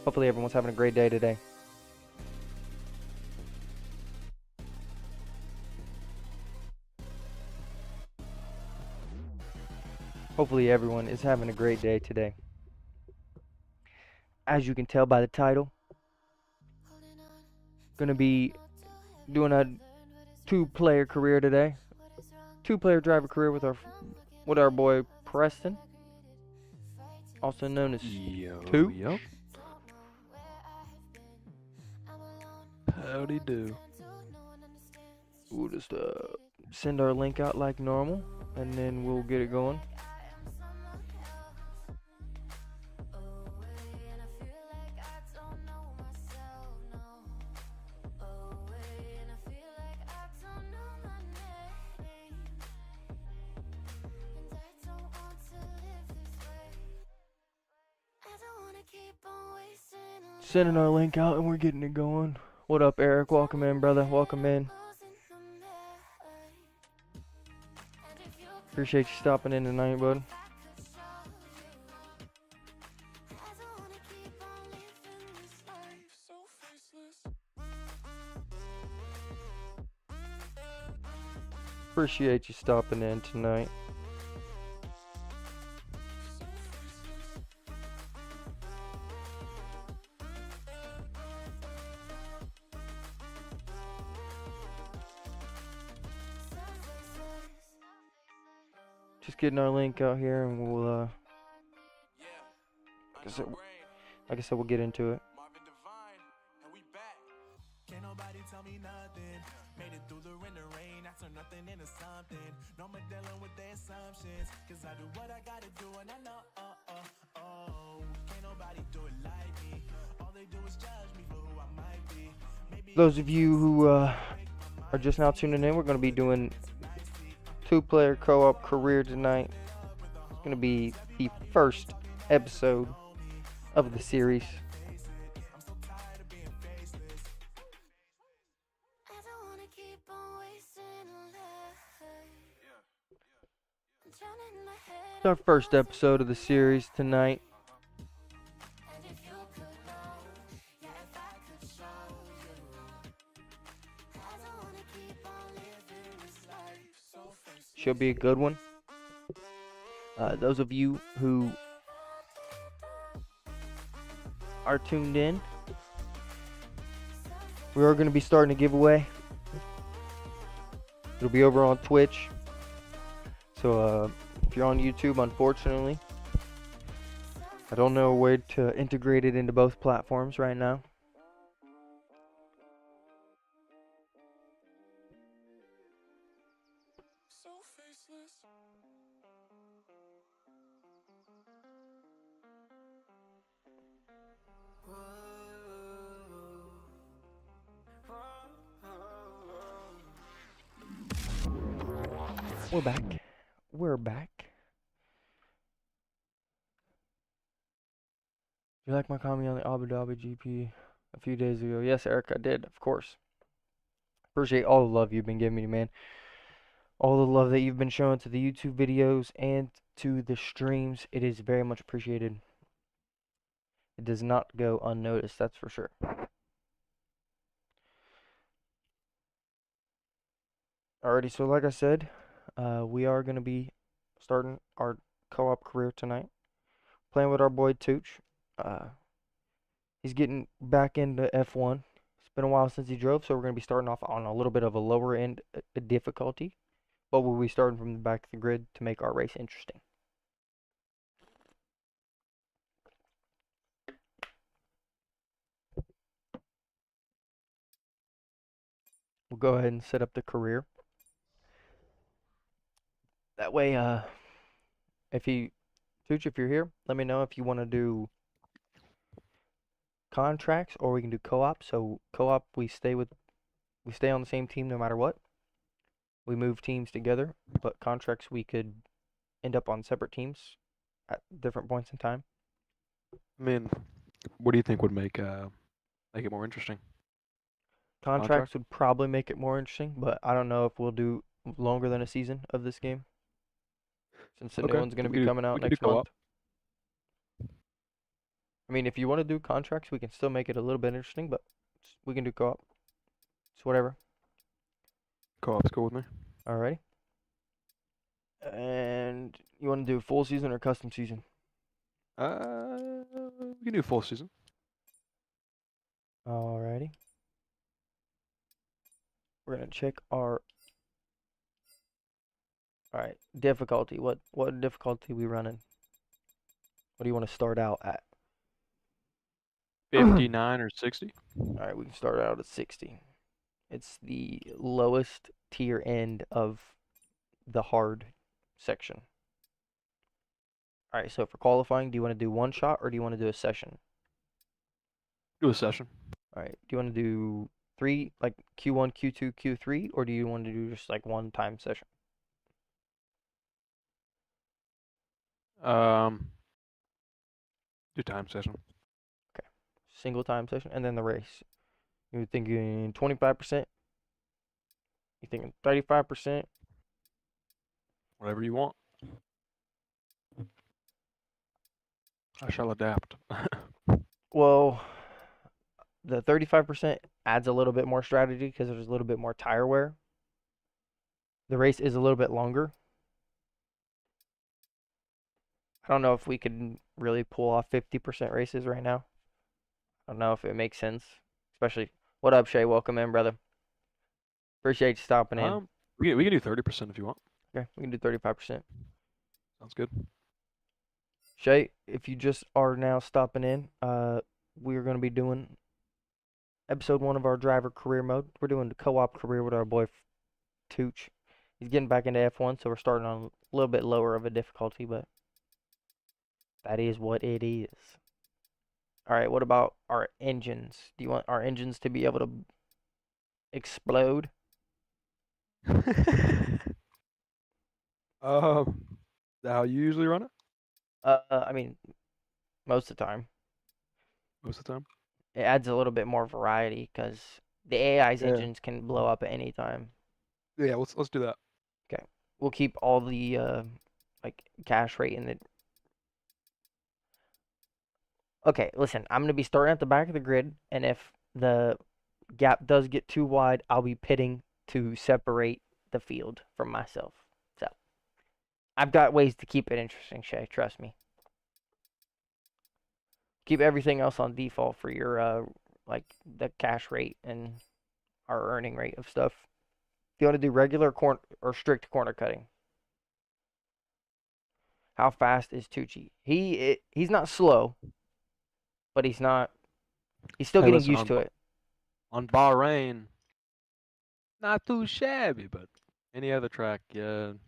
Hopefully everyone's having a great day today. Hopefully everyone is having a great day today. As you can tell by the title, gonna be doing a two-player career today. Two-player driver career with our boy Preston, also known as Two. Yep. Howdy do. We'll just send our link out like normal, and then we'll get it going. Sending our link out and we're getting it going. What up, Eric? Welcome in, brother. Welcome in. Appreciate you stopping in tonight, bud. Appreciate you stopping in tonight. Just getting our link out here, and we'll like I said, we'll get into it. Can't nobody tell me nothing. Made it through the rain, I turn nothing into something. No more dealing with their assumptions, cause I do what I gotta do and I know, can't nobody do it like me. All they do is judge me for who I might be. Those of you who are just now tuning in, we're going to be doing two-player co-op career tonight. It's going to be the first episode of the series. It's our first episode of the series tonight. Should be a good one. Those of you who are tuned in, we are going to be starting a giveaway. It'll be over on Twitch. So if you're on YouTube, unfortunately, I don't know a way to integrate it into both platforms right now. We're back. We're back. You like my comment on the Abu Dhabi GP a few days ago? Yes, Eric, I did, of course. Appreciate all the love you've been giving me, man. All the love that you've been showing to the YouTube videos and to the streams. It is very much appreciated. It does not go unnoticed, that's for sure. Alrighty, so like I said, we are going to be starting our co-op career tonight. Playing with our boy Tooch. He's getting back into F1. It's been a while since he drove, so we're going to be starting off on a little bit of a lower end difficulty. But we'll be starting from the back of the grid to make our race interesting. We'll go ahead and set up the career. That way, Tooch, if you're here, let me know if you want to do contracts or we can do co-op. So co-op, we stay on the same team no matter what. We move teams together, but contracts we could end up on separate teams at different points in time. I mean, what do you think would make it more interesting? Contracts would probably make it more interesting, but I don't know if we'll do longer than a season of this game, since the new one's going to be coming out next month. I mean, if you want to do contracts, we can still make it a little bit interesting, but we can do co-op. It's whatever. Co-op's cool with me. Alrighty. And you want to do full season or custom season? We can do full season. Alrighty. We're gonna check our. Alright, difficulty. What difficulty we running? What do you want to start out at? 59 or 60. Alright, we can start out at 60. It's the lowest tier end of the hard section. Alright, so for qualifying, do you want to do one shot or do you want to do a session? Do a session. Alright, do you want to do 3, like Q1, Q2, Q3, or do you want to do just like one time session? Do time session. Single time session, and then the race. You're thinking 25%? You thinking 35%? Whatever you want. I shall adapt. Well, the 35% adds a little bit more strategy because there's a little bit more tire wear. The race is a little bit longer. I don't know if we could really pull off 50% races right now. I don't know if it makes sense. Especially, what up, Shay? Welcome in, brother. Appreciate you stopping in. We can do 30% if you want. Okay, we can do 35%. Sounds good. Shay, if you just are now stopping in, we are going to be doing episode 1 of our driver career mode. We're doing the co-op career with our boy Tooch. He's getting back into F1, so we're starting on a little bit lower of a difficulty, but that is what it is. Alright, what about our engines? Do you want our engines to be able to explode? How you usually run it? I mean, most of the time. Most of the time. It adds a little bit more variety because the AI's Yeah. engines can blow up at any time. Yeah, let's do that. Okay, we'll keep all the like cash rate in the. Okay, listen, I'm gonna be starting at the back of the grid, and if the gap does get too wide, I'll be pitting to separate the field from myself. So, I've got ways to keep it interesting, Shay. Trust me. Keep everything else on default for your like the cash rate and our earning rate of stuff. If you want to do regular corner or strict corner cutting. How fast is Tucci? He's not slow, but he's still getting listen, used to it. On Bahrain, not too shabby, but any other track, you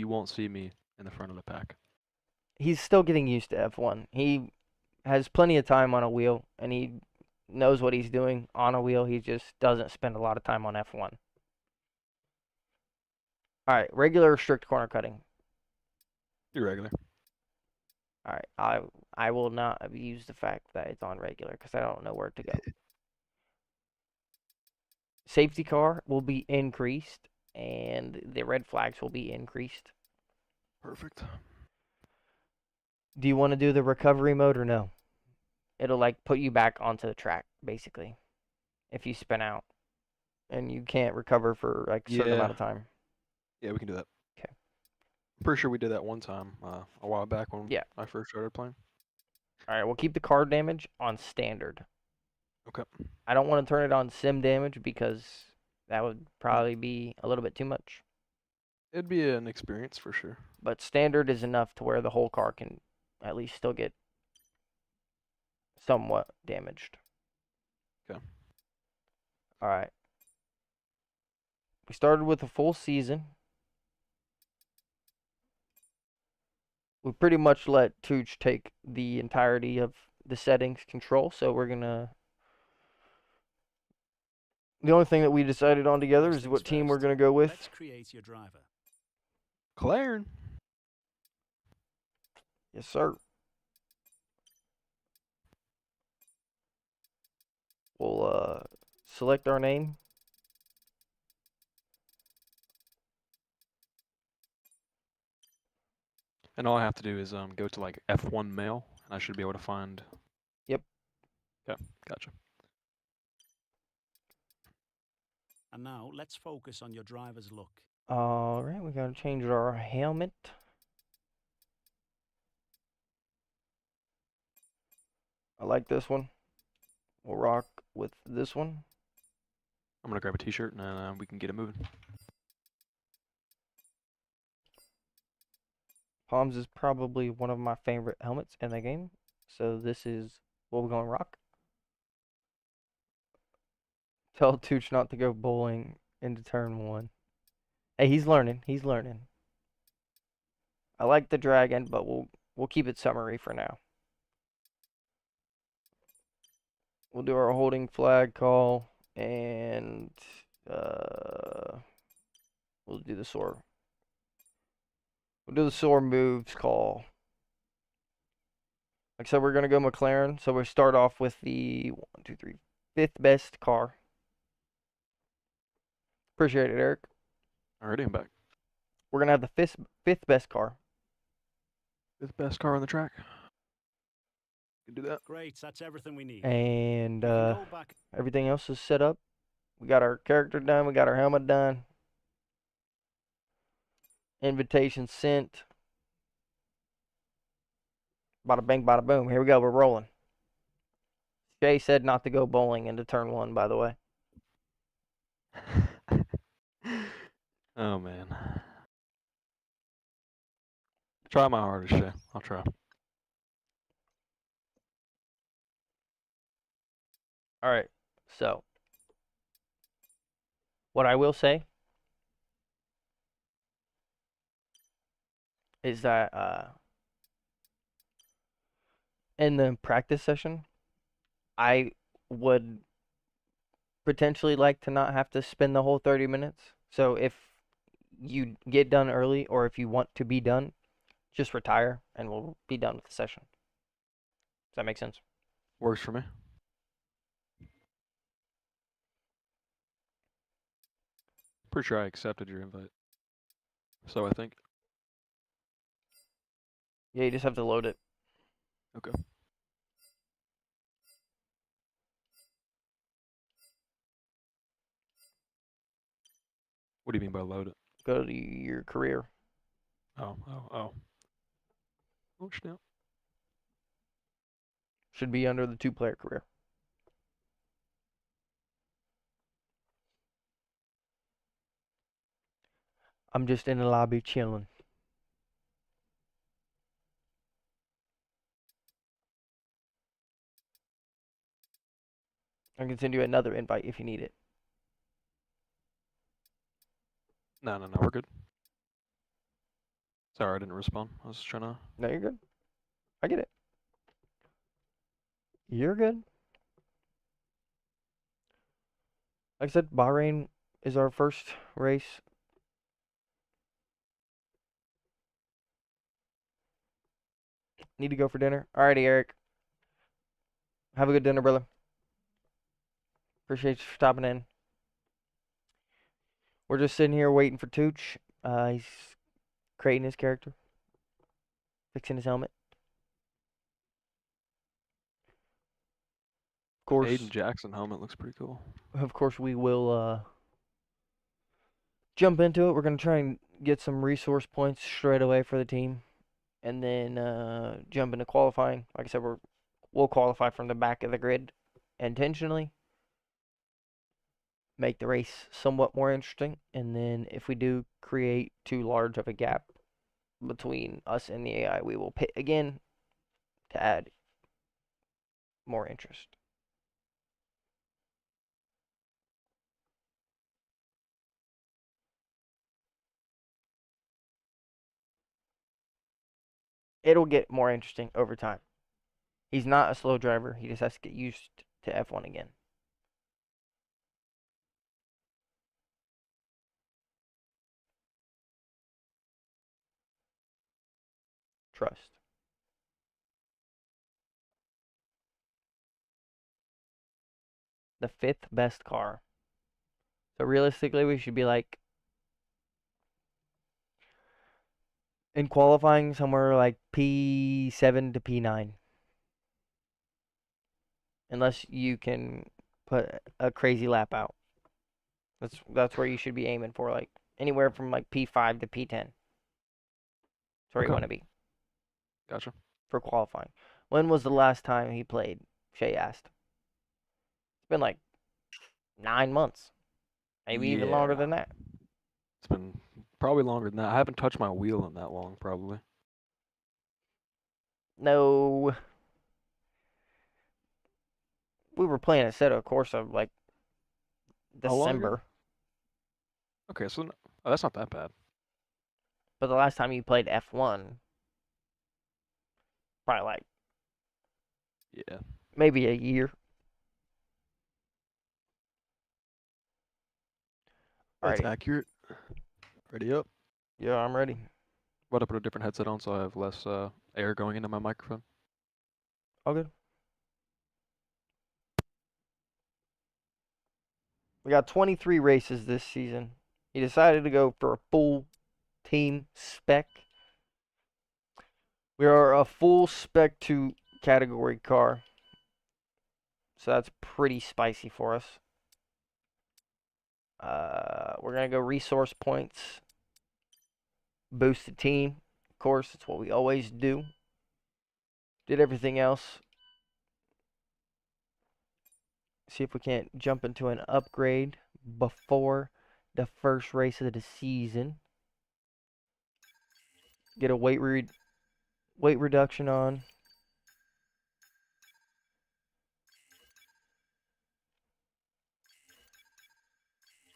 won't see me in the front of the pack. He's still getting used to F1. He has plenty of time on a wheel, and he knows what he's doing on a wheel. He just doesn't spend a lot of time on F1. All right, regular or strict corner cutting? You're regular. All right, I will not abuse the fact that it's on regular because I don't know where to go. Safety car will be increased, and the red flags will be increased. Perfect. Do you want to do the recovery mode or no? It'll like put you back onto the track, basically, if you spin out, and you can't recover for like a certain amount of time. Yeah, we can do that. Okay. I'm pretty sure we did that one time a while back when Yeah. I first started playing. All right, we'll keep the car damage on standard. Okay. I don't want to turn it on sim damage because that would probably be a little bit too much. It'd be an experience for sure. But standard is enough to where the whole car can at least still get somewhat damaged. Okay. All right. We started with a full season. We pretty much let Tooch take the entirety of the settings control, so we're gonna. The only thing that we decided on together is what team we're gonna go with. Let's create your driver. McLaren. Yes, sir. We'll select our name. And all I have to do is go to like F1 mail, I should be able to find. Yep. Okay, gotcha. And now let's focus on your driver's look. All right, we gotta change our helmet. I like this one. We'll rock with this one. I'm gonna grab a t-shirt and we can get it moving. Palms is probably one of my favorite helmets in the game, so this is what we're gonna rock. Tell Tooch not to go bowling into turn 1. Hey, he's learning. He's learning. I like the dragon, but we'll keep it summary for now. We'll do our holding flag call, and we'll do the soar. We'll do the soar moves call. Like I said, we're gonna go Mclaren, so we start off with the 1, 2, 3, 5th best car. Appreciate it, Eric. Alrighty, I'm back. We're gonna have the fifth best car. Fifth best car on the track. Can do that. Great, that's everything we need. And We can go back. everything else is set up. We got our character done. We got our helmet done. Invitation sent. Bada bang, bada boom. Here we go. We're rolling. Shay said not to go bowling into turn 1, by the way. Oh man. Try my hardest, Shay. I'll try. All right. So, what I will say is that in the practice session, I would potentially like to not have to spend the whole 30 minutes. So if you get done early, or if you want to be done, just retire and we'll be done with the session. Does that make sense? Works for me. Pretty sure I accepted your invite. So I think. Yeah, you just have to load it. Okay. What do you mean by load it? Go to your career. Oh. Oh, snap. Should be under the 2-player career. I'm just in the lobby chilling. I can send you another invite if you need it. No, we're good. Sorry, I didn't respond. I was trying to. No, you're good. I get it. You're good. Like I said, Bahrain is our first race. Need to go for dinner. Alrighty, Eric. Have a good dinner, brother. Appreciate you stopping in. We're just sitting here waiting for Tooch. He's creating his character. Fixing his helmet. Of course. Aiden Jackson helmet looks pretty cool. Of course, we will jump into it. We're going to try and get some resource points straight away for the team. And then jump into qualifying. Like I said, we'll qualify from the back of the grid intentionally. Make the race somewhat more interesting. And then if we do create too large of a gap between us and the AI, we will pit again to add more interest. It'll get more interesting over time. He's not a slow driver. He just has to get used to F1 again. Trust. The 5th best car. So realistically, we should be like in qualifying somewhere like P7 to P9. unless you can put a crazy lap out. That's where you should be aiming for, like anywhere from like P5 to P10. That's where you Okay. want to be Gotcha. for qualifying. When was the last time he played? Shay asked. It's been like 9 months, maybe even longer Yeah. than that. It's been probably longer than that. I haven't touched my wheel in that long, probably. No, we were playing a set of course of like How long ago? December, Okay, so oh, that's not that bad. but the last time you played F1, probably like Yeah. maybe a year. That's Alrighty. accurate. Ready up. Yeah, I'm ready. About to put a different headset on so I have less air going into my microphone. All good. We got 23 races this season. He decided to go for a full team spec. We are a full spec 2 category car. So that's pretty spicy for us. We're going to go resource points. Boost the team. Of course, it's what we always do. Did everything else. See if we can't jump into an upgrade before the first race of the season. Get a weight reduction on.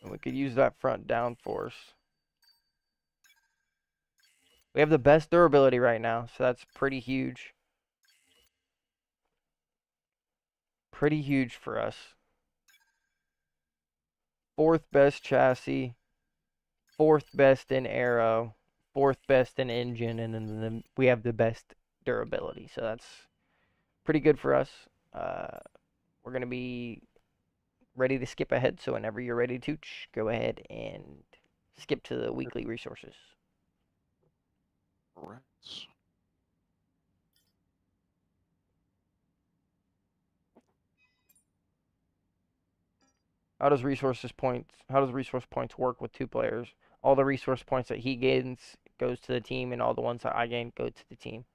And we could use that front downforce. We have the best durability right now, so that's pretty huge. Pretty huge for us. Fourth best chassis. Fourth best in aero. Fourth best in engine. And then we have the best durability. So that's pretty good for us. We're going to be ready to skip ahead. So whenever you're ready to, go ahead and skip to the weekly resources. Right. How does resource points work with 2 players? All the resource points that he gains goes to the team, and all the ones that I gain go to the team.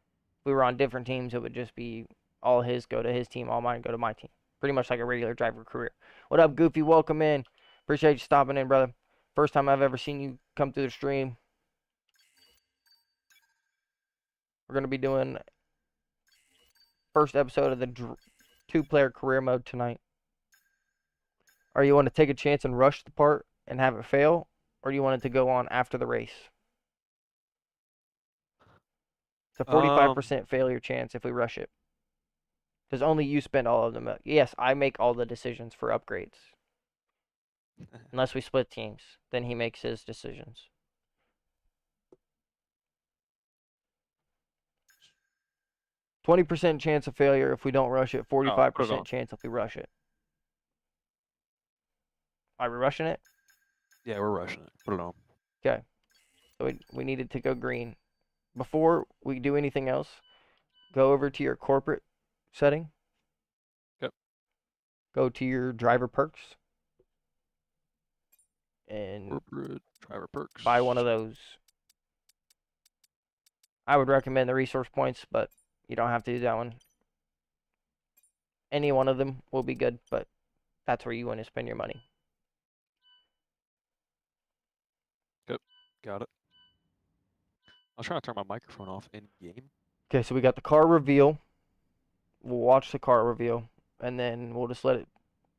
If we were on different teams, it would just be all his go to his team, all mine go to my team. Pretty much like a regular driver career. What up, Goofy? Welcome in. Appreciate you stopping in, brother. First time I've ever seen you come through the stream. We're going to be doing first episode of the 2-player career mode tonight. Or you want to take a chance and rush the part and have it fail? Or do you want it to go on after the race? It's a 45% failure chance if we rush it. Because only you spend all of them. Yes, I make all the decisions for upgrades. Unless we split teams. Then he makes his decisions. %20 chance of failure if we don't rush it. 45% chance if we rush it. Are we rushing it? Yeah, we're rushing it. Put it on. Okay. So we needed to go green. Before we do anything else, go over to your corporate setting. Yep. Go to your driver perks. And Corporate driver perks. buy one of those. I would recommend the resource points, but you don't have to do that one. Any one of them will be good, but that's where you want to spend your money. Yep, got it. I was trying to turn my microphone off in game. Okay, so we got the car reveal. We'll watch the car reveal, and then we'll just let it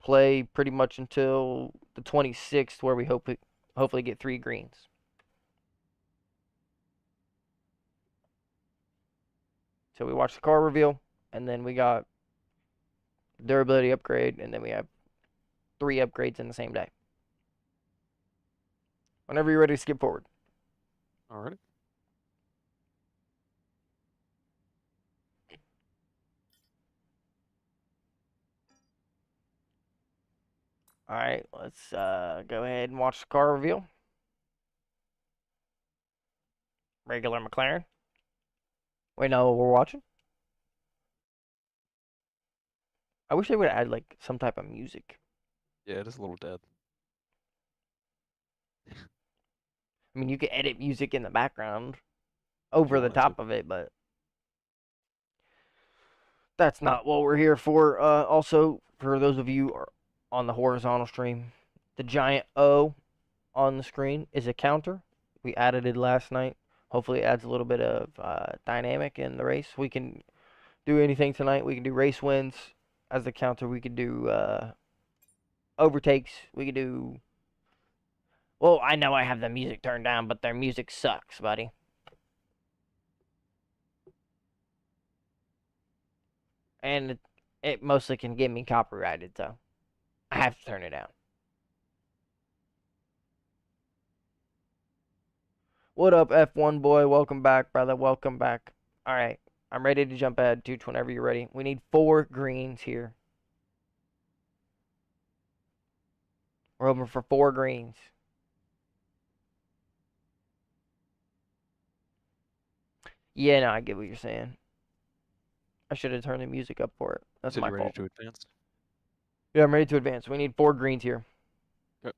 play pretty much until the 26th, where we hopefully get 3 greens. So we watch the car reveal, and then we got durability upgrade, and then we have 3 upgrades in the same day. Whenever you're ready to skip forward. Alright. All right, let's go ahead and watch the car reveal. Regular McLaren. We know what we're watching. I wish they would add like some type of music. Yeah, it is a little dead. I mean, you could edit music in the background over the wanted to. top of it, but that's not what we're here for. Also, for those of you on the horizontal stream, the giant O on the screen is a counter. We added it last night. Hopefully, it adds a little bit of dynamic in the race. We can do anything tonight. We can do race wins as the counter. We could do overtakes. We could do. Well, I know I have the music turned down, but their music sucks, buddy. And it mostly can get me copyrighted, so I have to turn it down. What up, F1 boy? Welcome back, brother. Welcome back. All right, I'm ready to jump ahead, Tooch, whenever you're ready. We need 4 greens here. We're hoping for 4 greens. Yeah, no, I get what you're saying. I should have turned the music up for it. That's Said my you ready fault. to advance? Yeah, I'm ready to advance. We need 4 greens here. Yep.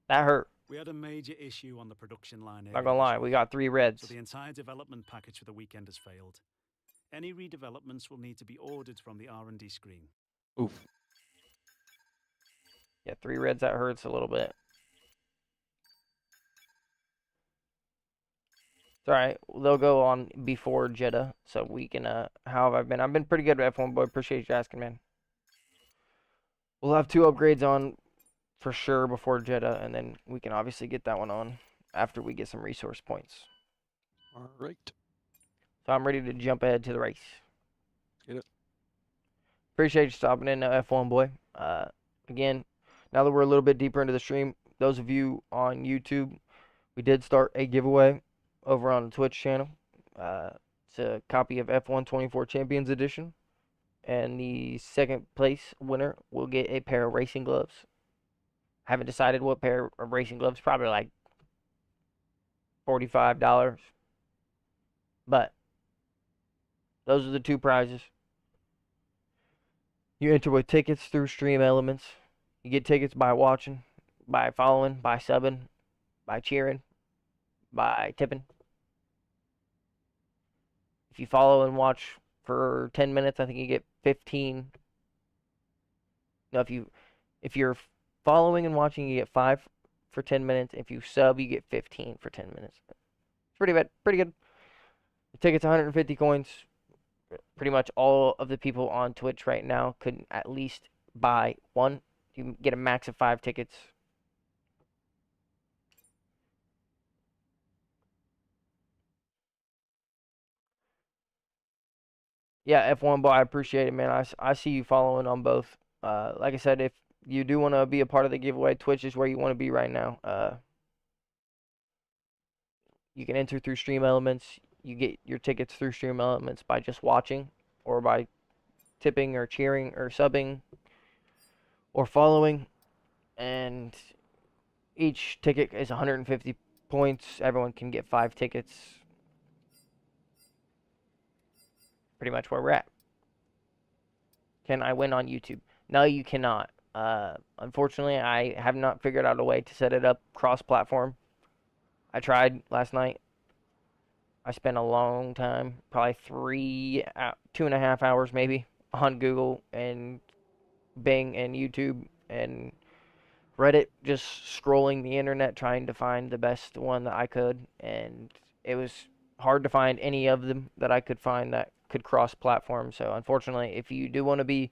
That hurt. We had a major issue on the production line. Not gonna lie, we got 3 reds. So the entire development package for the weekend has failed. Any redevelopments will need to be ordered from the R&D screen. Oof. Yeah, 3 reds, that hurts a little bit. It's alright. They'll go on before Jeddah, so we can, how have I been? I've been pretty good at F1, boy. Appreciate you asking, man. We'll have 2 upgrades on for sure before Jeddah, and then we can obviously get that one on after we get some resource points. All right. So I'm ready to jump ahead to the race. Get it. Appreciate you stopping in, F1 boy. Again, now that we're a little bit deeper into the stream, those of you on YouTube, we did start a giveaway over on the Twitch channel. It's a copy of F1 24 Champions Edition, and the second place winner will get a pair of racing gloves. Haven't decided what pair of racing gloves, probably like $45. But those are the 2 prizes. You enter with tickets through Stream Elements. You get tickets by watching, by following, by subbing, by cheering, by tipping. If you follow and watch for 10 minutes, I think you get 15. No, if you're following and watching, you get 5 for 10 minutes. If you sub, you get 15 for 10 minutes. Pretty bad, pretty good. The ticket's 150 coins. Pretty much all of the people on Twitch right now could at least buy one. You get a max of 5 tickets. Yeah, F1 boy, I appreciate it, man. I see you following on both. Like I said, if you do want to be a part of the giveaway, Twitch is where you want to be right now. You can enter through Stream Elements. You get your tickets through Stream Elements by just watching, or by tipping, or cheering, or subbing, or following. And each ticket is 150 points. Everyone can get 5 tickets. Pretty much where we're at. Can I win on YouTube? No, you cannot. Unfortunately, I have not figured out a way to set it up cross-platform. I tried last night. I spent a long time, probably 2.5 hours maybe, on Google and Bing and YouTube and Reddit, just scrolling the internet trying to find the best one that I could, and it was hard to find any of them that I could find that could cross-platform. So unfortunately, if you do want to be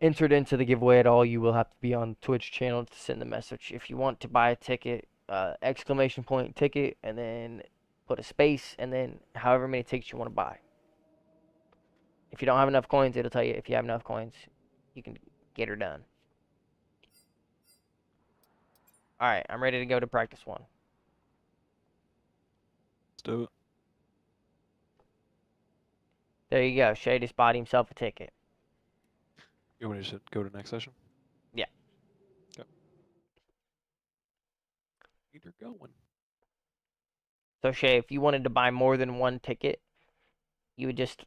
entered into the giveaway at all, you will have to be on Twitch channel to send the message. If you want to buy a ticket, exclamation point ticket, and then put a space, and then however many tickets you want to buy. If you don't have enough coins, it'll tell you if you have enough coins, you can get her done. Alright, I'm ready to go to practice 1. Let's do it. There you go. Shay just bought himself a ticket. You want me to just go to next session? Yeah. Go. You're going. So Shay, if you wanted to buy more than one ticket, you would just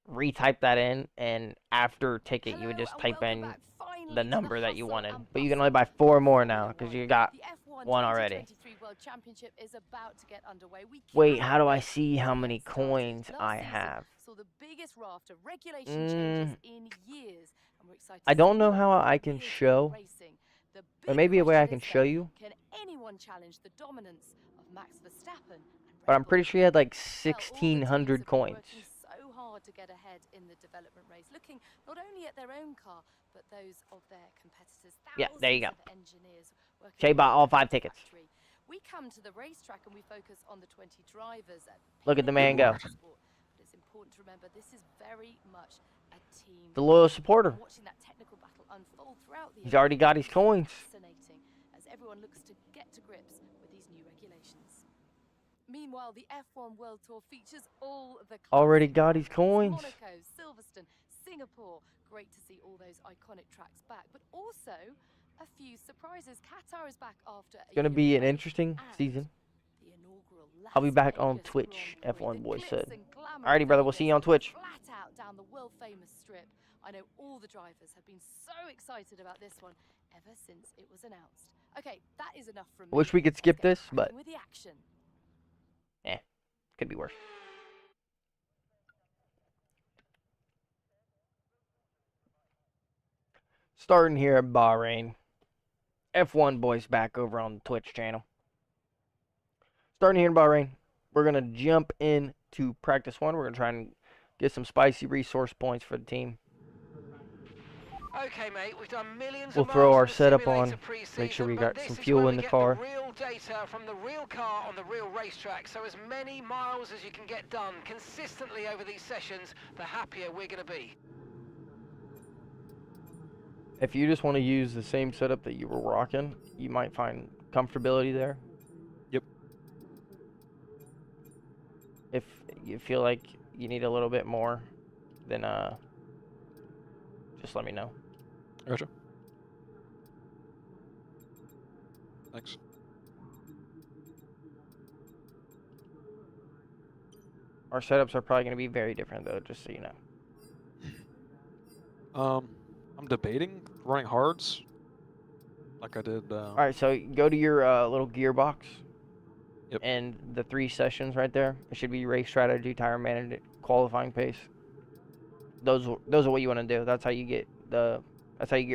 retype that in, and after ticket you would just type in the number that you wanted. But you can only buy 4 more now because you got one already. Wait, how do I see how many coins I have? I don't know how I can show. There may be a way I can show you. Can anyone challenge the dominance of Max Verstappen? But I'm pretty sure he had like 1,600 coins. So hard to get ahead in the development race, looking not only at their own car but those of their competitors. Yeah, there you go. Jay bought all 5 tickets. We come to the racetrack and we focus on the 20 drivers. Look at the man go. But it's important to remember this is very much a team. The loyal supporter. Watching that technical battle unfold throughout the He's already got his coins. Fascinating as everyone looks to get to grips with these new regulations. Meanwhile, the F1 World Tour features all the Already got his coins. Monaco, Silverstone, Singapore. Great to see all those iconic tracks back, but also a few surprises. Qatar is back after It's gonna be an interesting season. I'll be back on Twitch, F1 Boy said. Alrighty, brother, we'll see you on Twitch. Flat out down the world famous strip. I know all the drivers have been so excited about this one ever since it was announced. Okay, that is enough from me. I wish we could skip this, but with the action. Could be worse. Starting here at Bahrain. F1 Boys back over on the Twitch channel. Starting here in Bahrain, we're going to jump into practice 1. We're going to try and get some spicy resource points for the team. Okay, mate, we've done millions We'll of throw miles our in the setup simulator on, pre-season, make sure we but got some this is fuel where in we the get car. Real data from the real car on the real racetrack. So as many miles as you can get done consistently over these sessions, the happier we're going to be. If you just want to use the same setup that you were rocking, you might find comfortability there. Yep. If you feel like you need a little bit more, then just let me know. Gotcha. Thanks. Our setups are probably going to be very different though, just so you know. I'm debating running hards, like I did. Alright, so go to your little gearbox. Yep. And the 3 sessions right there. It should be race strategy, tire management, qualifying pace. Those are what you want to do. That's how you get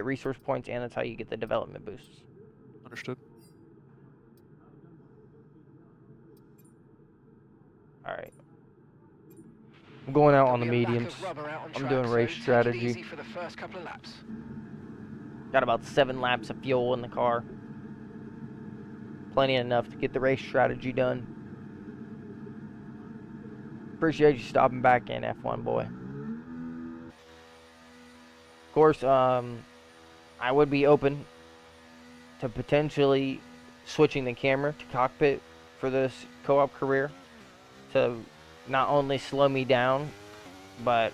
resource points, and that's how you get the development boosts. Understood. Alright. I'm going out on the There'll be a lack mediums. of rubber out on I'm track, doing so race take it strategy. easy for the first couple of laps. Got about 7 laps of fuel in the car. Plenty enough to get the race strategy done. Appreciate you stopping back in, F1 boy. Of course, I would be open to potentially switching the camera to cockpit for this co-op career to not only slow me down, but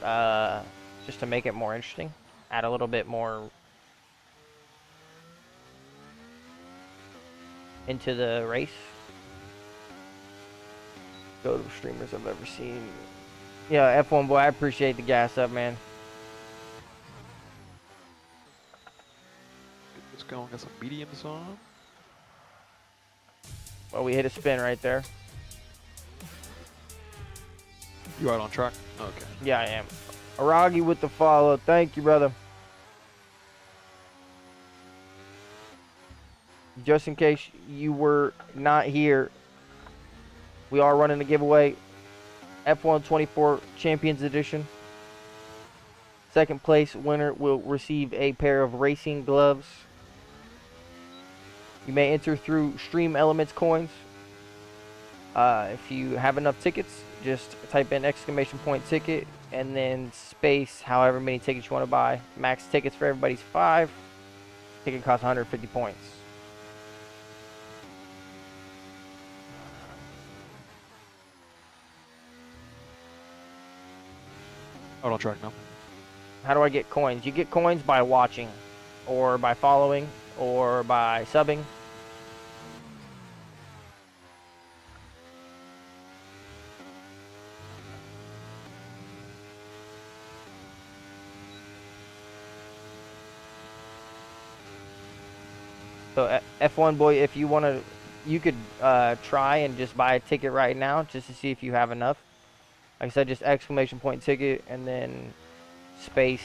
just to make it more interesting. Add a little bit more into the race. Go to streamers I've ever seen. Yeah, F1 boy, I appreciate the gas up, man. Get this going. Got some mediums on. Well, we hit a spin right there. You out on track? Okay. Yeah, I am. Aragi with the follow. Thank you, brother. Just in case you were not here, we are running a giveaway. F1 24 Champions Edition. Second place winner will receive a pair of racing gloves. You may enter through Stream Elements coins. If you have enough tickets, just type in !ticket and then space however many tickets you want to buy. Max tickets for everybody's 5. Ticket costs 150 points. Out on track now. How do I get coins? You get coins by watching, or by following, or by subbing. So F1 boy, if you want to, you could try and just buy a ticket right now just to see if you have enough. Like I said, just exclamation point ticket and then space.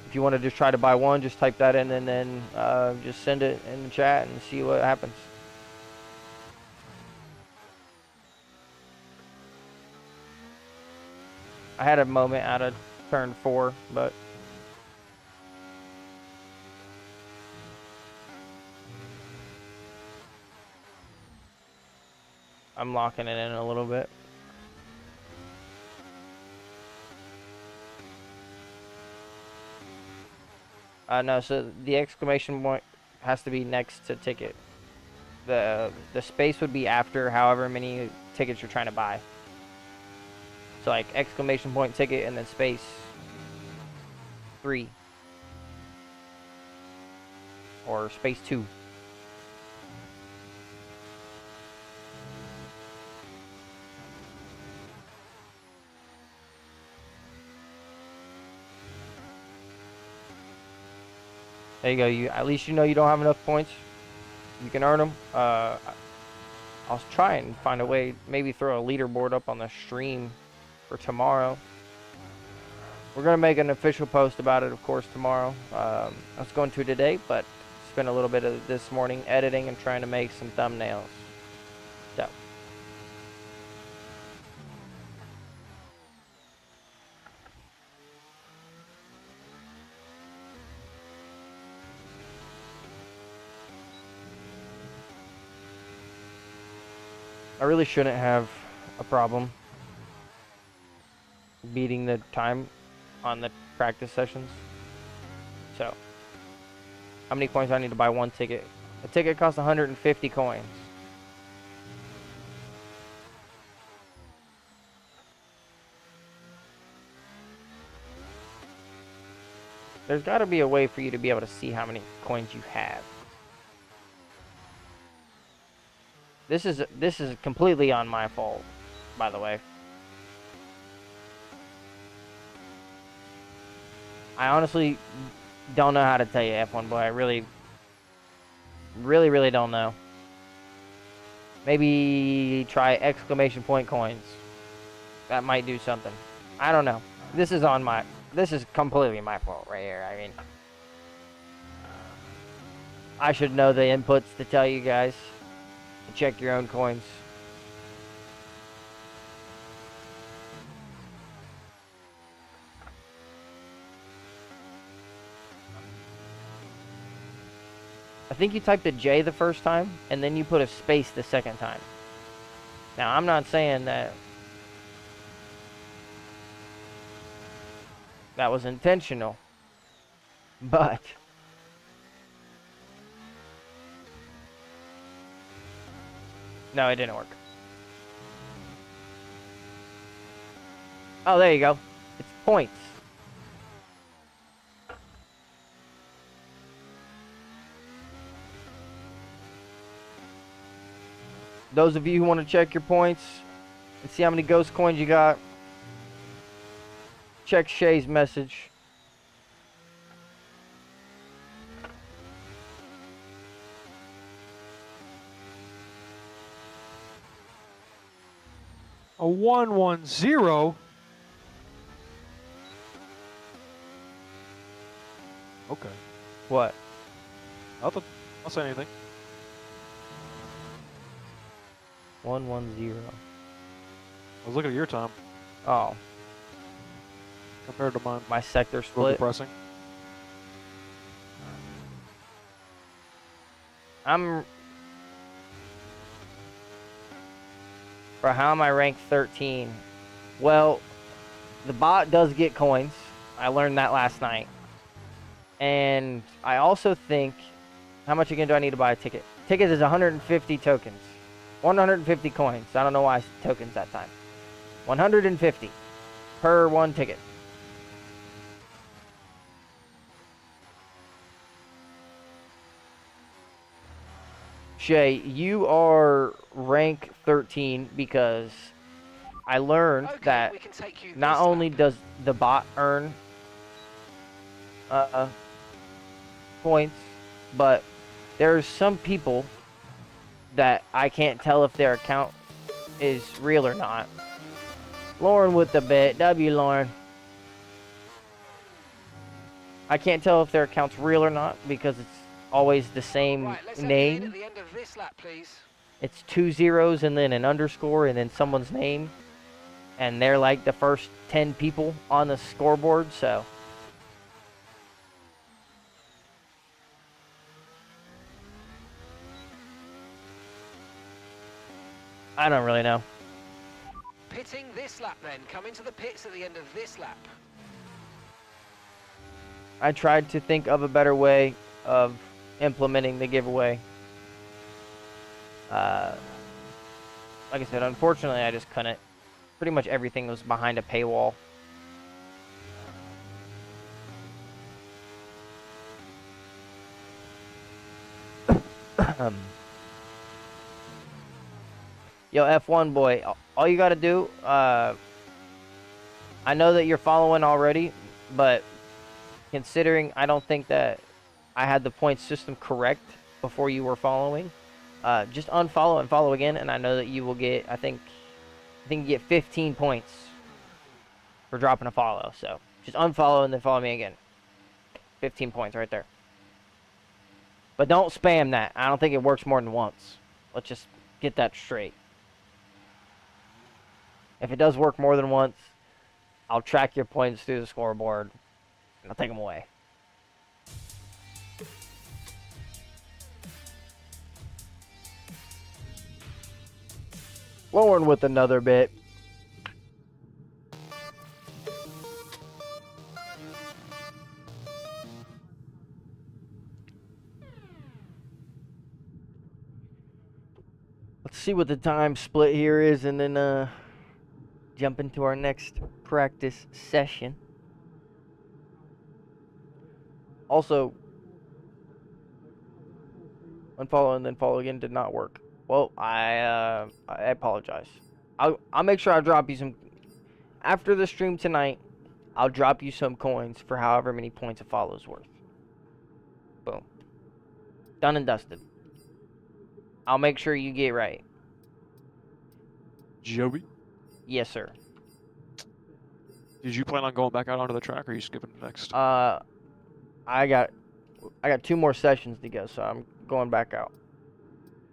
If you want to just try to buy one, just type that in and then just send it in the chat and see what happens. I had a moment out of turn 4, but I'm locking it in a little bit. No, so the exclamation point has to be next to ticket. The space would be after however many tickets you're trying to buy. So like exclamation point ticket and then space 3 or space 2. There you go. At least you know you don't have enough points. You can earn them. I'll try and find a way, maybe throw a leaderboard up on the stream for tomorrow. We're gonna make an official post about it, of course, tomorrow. I was going to today, but spent a little bit of this morning editing and trying to make some thumbnails. So. I really shouldn't have a problem beating the time on the practice sessions. So, how many coins do I need to buy one ticket? A ticket costs 150 coins. There's got to be a way for you to be able to see how many coins you have. This is completely on my fault, by the way. I honestly don't know how to tell you, F1 boy. I really don't know. Maybe try exclamation point coins. That might do something. I don't know. This is completely my fault right here. I mean, I should know the inputs to tell you guys to check your own coins. I think you typed a J the first time, and then you put a space the second time. Now, I'm not saying that that was intentional, but no, it didn't work. Oh, there you go. It's points. Those of you who want to check your points and see how many ghost coins you got, check Shay's message. A 110. Okay. What? Nothing. I'll say anything. 110. I was looking at your time Oh, compared to mine. my sector A little split. depressing. How am I ranked 13? Well, the bot does get coins. I learned that last night. And I also think, how much again do I need to buy a ticket? Ticket is 150 tokens. 150 coins. I don't know why I said tokens that time. 150 per one ticket. Shay, you are rank 13 because I learned Okay, that we can take you not this only lap. does the bot earn points, but there's some people that I can't tell if their account is real or not. Lauren with the bit. W Lauren. I can't tell if their account's real or not because it's always the same Right, let's name. at the end of this lap, please. It's 2 zeros and then an underscore and then someone's name. And they're like the first 10 people on the scoreboard, so. I don't really know. Pitting this lap then. Come into the pits at the end of this lap. I tried to think of a better way of implementing the giveaway. Like I said, unfortunately, I just couldn't. Pretty much everything was behind a paywall. Yo, F1 boy, all you gotta do, I know that you're following already, but considering I don't think that I had the point system correct before you were following, just unfollow and follow again, and I know that you will get, I think you get 15 points for dropping a follow. So just unfollow and then follow me again. 15 points right there. But don't spam that. I don't think it works more than once. Let's just get that straight. If it does work more than once, I'll track your points through the scoreboard and I'll take them away. Lauren with another bit. Let's see what the time split here is and then jump into our next practice session. Also, unfollow and then follow again did not work. Well, I apologize. I'll make sure I drop you some after the stream tonight. I'll drop you some coins for however many points a follow is worth. Boom. Done and dusted. I'll make sure you get right. Joey, Yes, sir. did you plan on going back out onto the track, or are you skipping to next? I got 2 more sessions to go, so I'm going back out.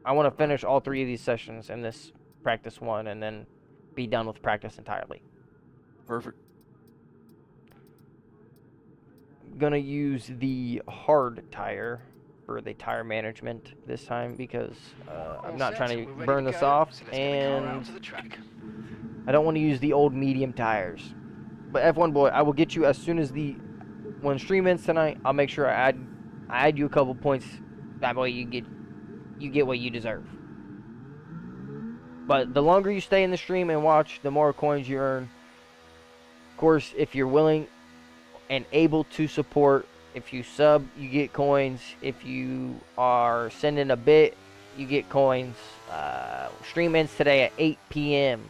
I want to finish all 3 of these sessions in this practice 1 and then be done with practice entirely. Perfect. I'm going to use the hard tire for the tire management this time because I'm not trying to burn this off, and I don't want to use the old medium tires. But F1 boy, I will get you as soon as when stream ends tonight. I'll make sure I add you a couple points. That way you get what you deserve. But the longer you stay in the stream and watch, the more coins you earn. Of course, if you're willing and able to support, if you sub, you get coins. If you are sending a bit, you get coins. Stream ends today at 8 p.m.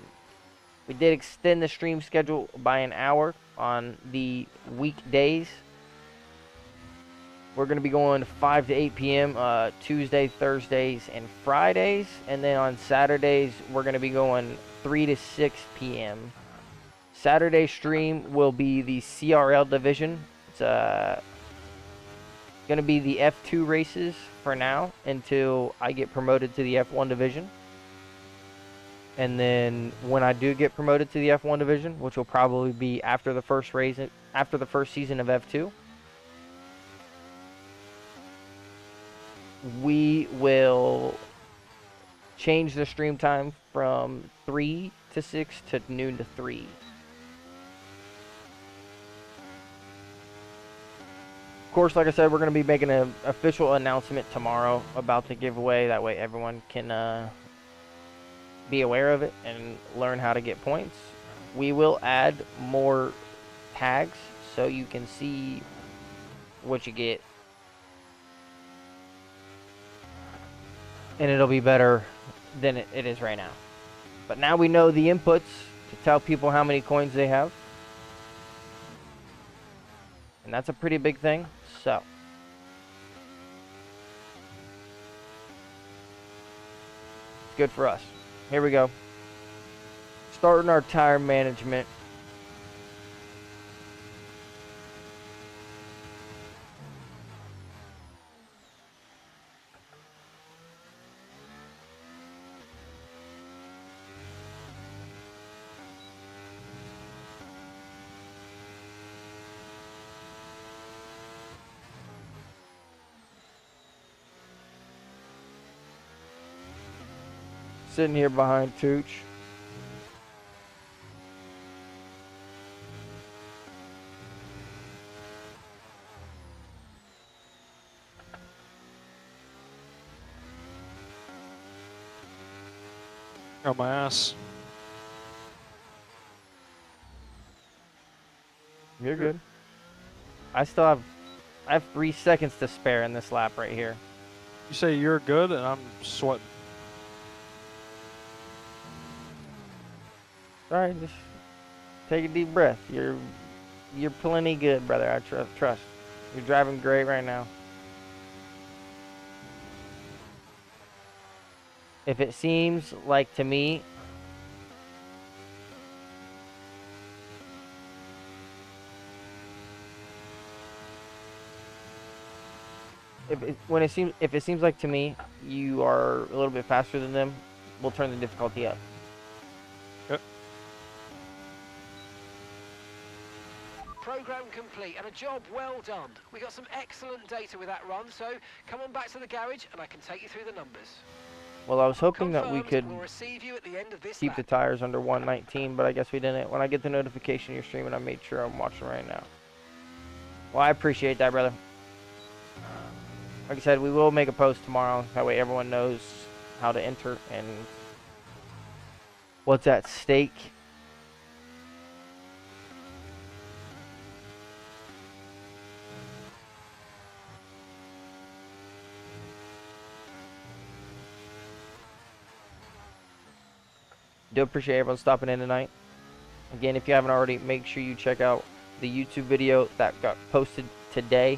We did extend the stream schedule by an hour on the weekdays. We're going to be going 5 to 8 p.m. Tuesday, Thursdays, and Fridays. And then on Saturdays, we're going to be going 3 to 6 p.m. Saturday stream will be the CRL division. It's going to be the F2 races for now until I get promoted to the F1 division. And then when I do get promoted to the F1 division, which will probably be after the first season of F2, we will change the stream time from 3 to 6 to noon to 3. Of course, like I said, we're going to be making an official announcement tomorrow about the giveaway. That way everyone can be aware of it and learn how to get points. We will add more tags so you can see what you get. And it'll be better than it is right now. But now we know the inputs to tell people how many coins they have. And that's a pretty big thing. So good for us. Here we go. Starting our tire management. Sitting here behind Tooch. On my ass. You're good. I have 3 seconds to spare in this lap right here. You say you're good, and I'm sweating. Alright, just take a deep breath. You're plenty good, brother. I trust. You're driving great right now. If it seems like to me if it seems like to me you are a little bit faster than them, we'll turn the difficulty up. Yep. Program complete and a job well done. We got some excellent data with that run, so come on back to the garage and I can take you through the numbers. Well, I was hoping that we Confirmed, could we'll receive you at the end of this keep the lap. tires under 119, but I guess we didn't. When I get the notification you're streaming, I made sure I'm watching right now. Well, I appreciate that, brother. Like I said, we will make a post tomorrow. That way everyone knows how to enter and what's at stake. Do appreciate everyone stopping in tonight. Again, if you haven't already, make sure you check out the YouTube video that got posted today.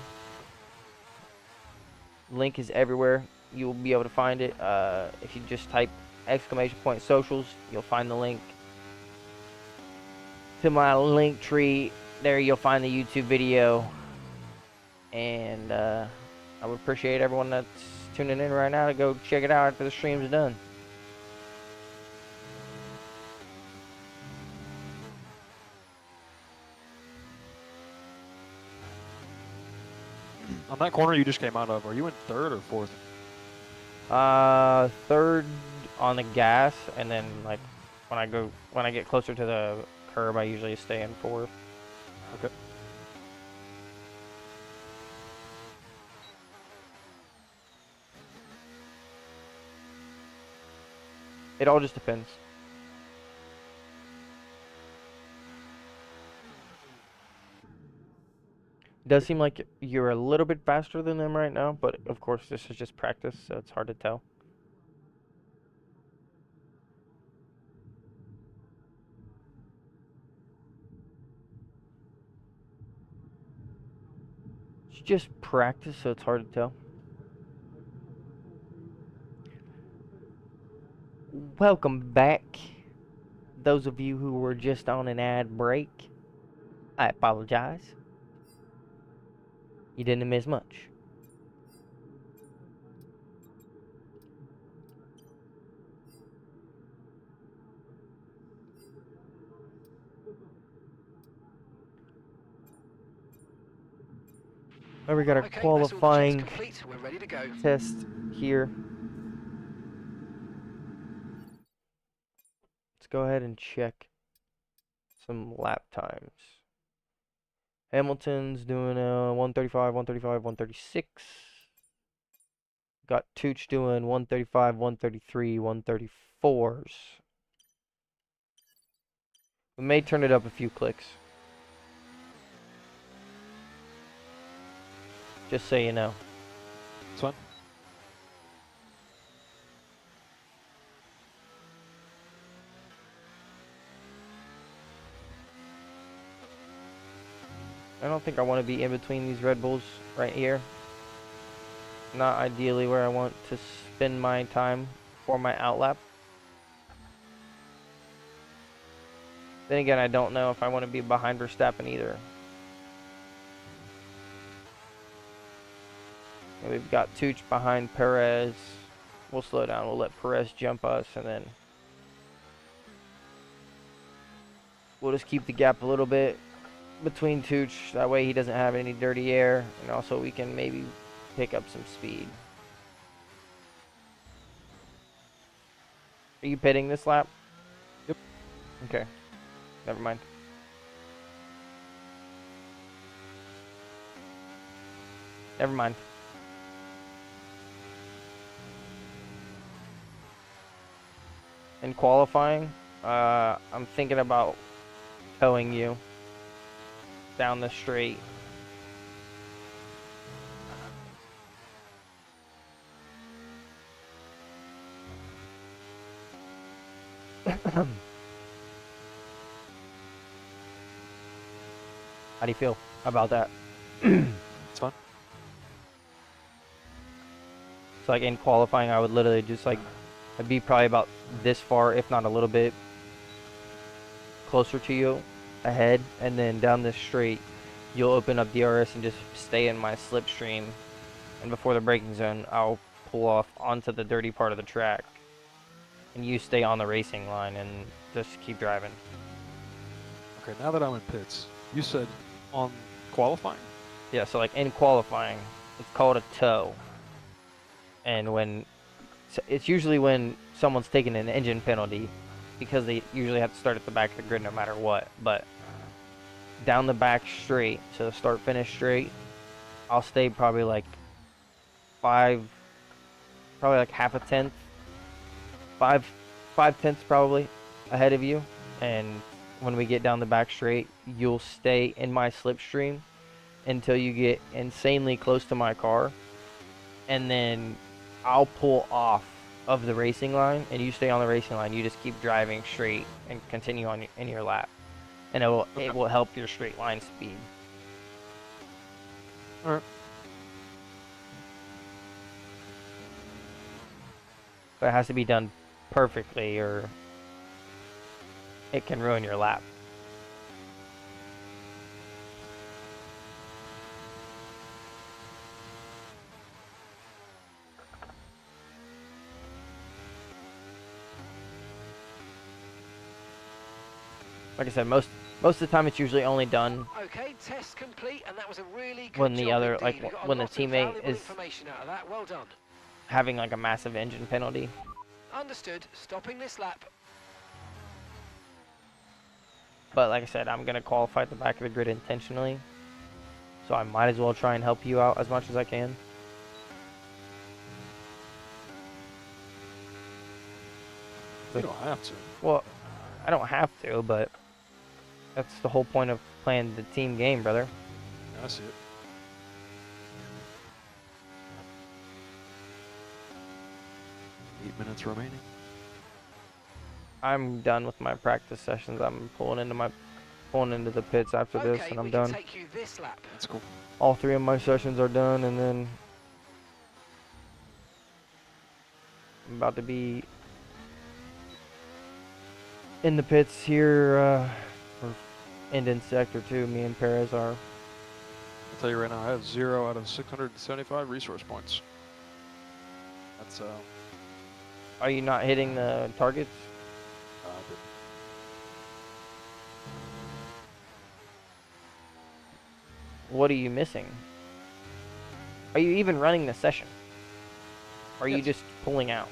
Link is everywhere. You will be able to find it. If you just type !socials, you'll find the link to my link tree. There you'll find the YouTube video. And I would appreciate everyone that's tuning in right now to go check it out after the stream's done. On that corner you just came out of, are you in third or fourth? Third on the gas, and then like when I get closer to the curb, I usually stay in fourth. Okay. It all just depends. It does seem like you're a little bit faster than them right now, but of course this is just practice, so it's hard to tell. It's just practice, so it's hard to tell. Welcome back. Those of you who were just on an ad break, I apologize. You didn't miss much. Now we got a Okay, that's all the checks qualifying complete. We're ready to go. test here. Let's go ahead and check some lap times. Hamilton's doing 135, 135, 136. Got Tooch doing 135, 133, 134s. We may turn it up a few clicks. Just so you know. It's fine. I don't think I want to be in between these Red Bulls right here. Not ideally where I want to spend my time for my outlap. Then again, I don't know if I want to be behind Verstappen either. We've got Tooch behind Perez. We'll slow down. We'll let Perez jump us, and then we'll just keep the gap a little bit between Tooch. That way he doesn't have any dirty air, and also we can maybe pick up some speed. Are you pitting this lap? Yep. Okay. Never mind. Never mind. In qualifying, I'm thinking about towing you down the straight. How do you feel about that? It's fun. So like in qualifying, I would literally just like, I'd be probably about this far, if not a little bit closer to you ahead, and then down this straight, you'll open up DRS and just stay in my slipstream, and before the braking zone, I'll pull off onto the dirty part of the track, and you stay on the racing line and just keep driving. Okay, now that I'm in pits, you said on qualifying? Yeah, so like in qualifying, it's called a tow. And when, it's usually when someone's taking an engine penalty, because they usually have to start at the back of the grid no matter what. But down the back straight, so the start finish straight, I'll stay probably like probably like half a tenth, five tenths probably ahead of you. And when we get down the back straight, you'll stay in my slipstream until you get insanely close to my car, and then I'll pull off of the racing line, and you stay on the racing line. You just keep driving straight and continue on in your lap, and it will help your straight line speed. All right. But it has to be done perfectly, or it can ruin your lap. Like I said, most of the time it's usually only done Okay, test complete, and that was a really good when the job other, indeed. like We got a when the lot of teammate valuable is information out of that. Well done. having like a massive engine penalty. Understood. Stopping this lap. But like I said, I'm gonna qualify at the back of the grid intentionally, so I might as well try and help you out as much as I can. You don't have to. Well, I don't have to, but that's the whole point of playing the team game, brother. I see it. Eight minutes remaining. I'm done with my practice sessions. I'm pulling into the pits after this, Okay, and I'm we done. can take you this lap. That's cool. All 3 of my sessions are done, and then I'm about to be in the pits here, or ending sector 2. Me and Perez are. I'll tell you right now, I have 0 out of 675 resource points. That's Are you not hitting the targets? good. What are you missing? Are you even running the session? Or are you Yes. just pulling out?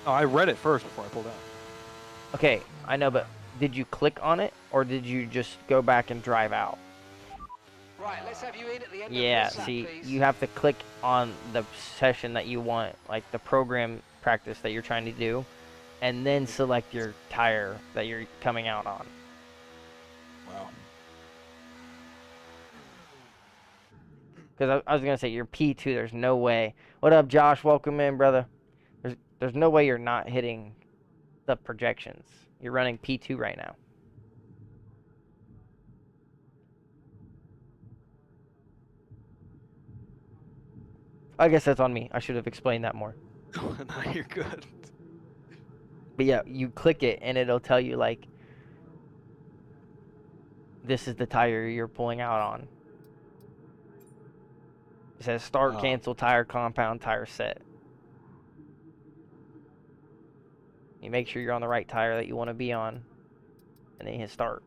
Oh, I read it first before I pulled out. Okay, I know, but did you click on it, or did you just go back and drive out? Right, let's have you in at the end Yeah, of this lap, see, please. you have to click on the session that you want, like the program practice that you're trying to do, and then select your tire that you're coming out on. Wow. Because I was going to say, you're P2, there's no way. What up, Josh? Welcome in, brother. There's no way you're not hitting the projections. You're running P2 right now. I guess that's on me. I should have explained that more. Now you're good. But yeah, you click it and it'll tell you like this is the tire you're pulling out on. It says start, cancel, tire, compound, tire set. You make sure you're on the right tire that you want to be on, and then you hit start.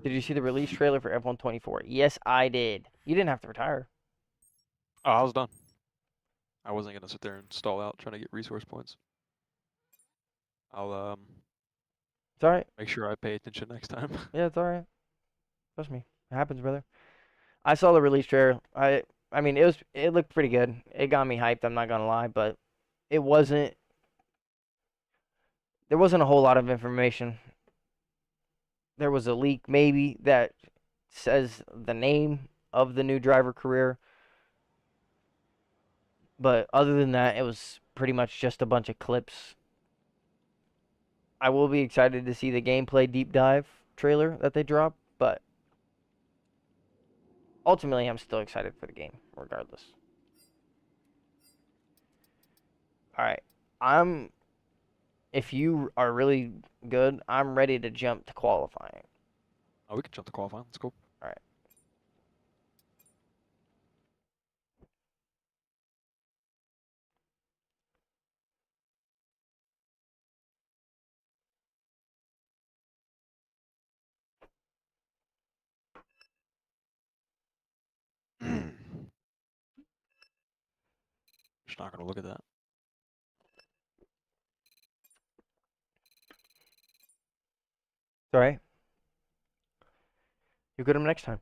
Did you see the release trailer for F124? Yes, I did. You didn't have to retire. Oh, I was done. I wasn't gonna sit there and stall out trying to get resource points. I'll It's all right. make sure I pay attention next time. Yeah, it's all right. Trust me, it happens, brother. I saw the release trailer. I mean, it looked pretty good. It got me hyped. I'm not gonna lie, but it wasn't. There wasn't a whole lot of information. There was a leak maybe that says the name of the new driver career, but other than that, it was pretty much just a bunch of clips. I will be excited to see the gameplay deep dive trailer that they drop, but ultimately, I'm still excited for the game, regardless. Alright, if you are really good, I'm ready to jump to qualifying. Oh, we can jump to qualifying. Let's go. Alright. Just not gonna look at that. It's alright. You'll get them next time.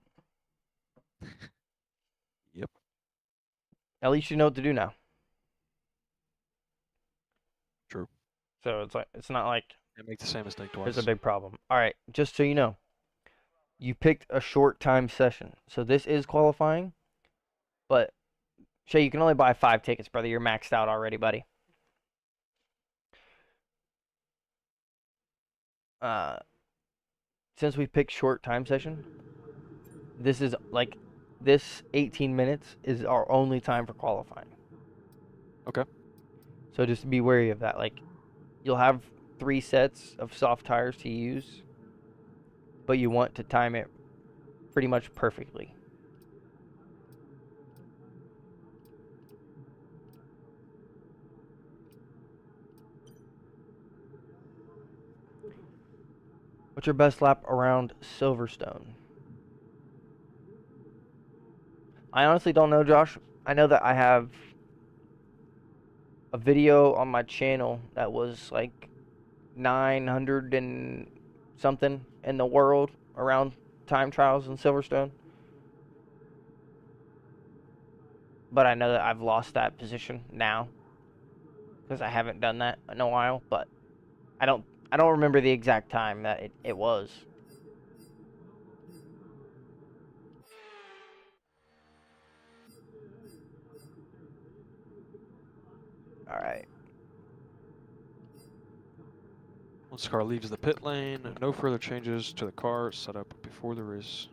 Yep. At least you know what to do now. True. So it's not like Can't make the same mistake twice. there's a big problem. Alright, just so you know, you picked a short time session. So this is qualifying, but Shay, you can only buy 5 tickets, brother. You're maxed out already, buddy. Since we picked short time session, this 18 minutes is our only time for qualifying. Okay. So just be wary of that. Like, you'll have 3 sets of soft tires to use, but you want to time it pretty much perfectly. What's your best lap around Silverstone? I honestly don't know, Josh. I know that I have a video on my channel that was like 900 and something in the world around time trials in Silverstone. But I know that I've lost that position now because I haven't done that in a while, but I don't remember the exact time that it was. All right. Once the car leaves the pit lane, no further changes to the car set up before the race.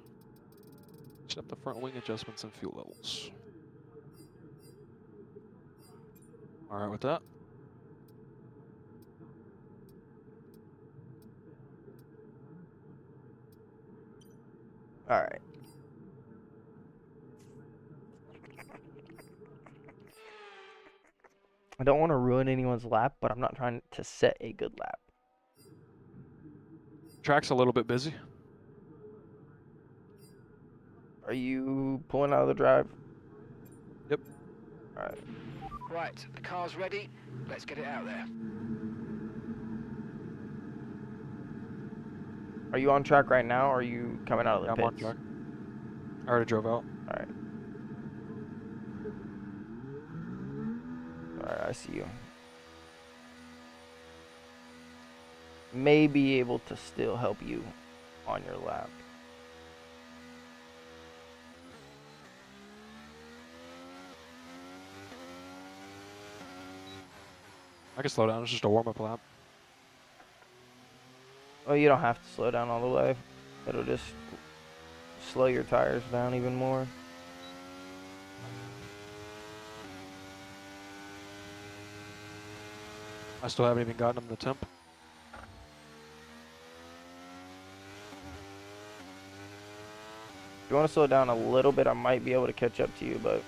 Except the front wing adjustments and fuel levels. Alright with that. All right. I don't want to ruin anyone's lap, but I'm not trying to set a good lap. Track's a little bit busy. Are you pulling out of the drive? Yep. All right. Right, the car's ready. Let's get it out there. Are you on track right now, or are you coming out of the I'm pits? on track. I already drove out. All right. All right, I see you. May be able to still help you on your lap. I can slow down. It's just a warm-up lap. Well, you don't have to slow down all the way. It'll just slow your tires down even more. I still haven't even gotten him the temp. If you want to slow down a little bit, I might be able to catch up to you, but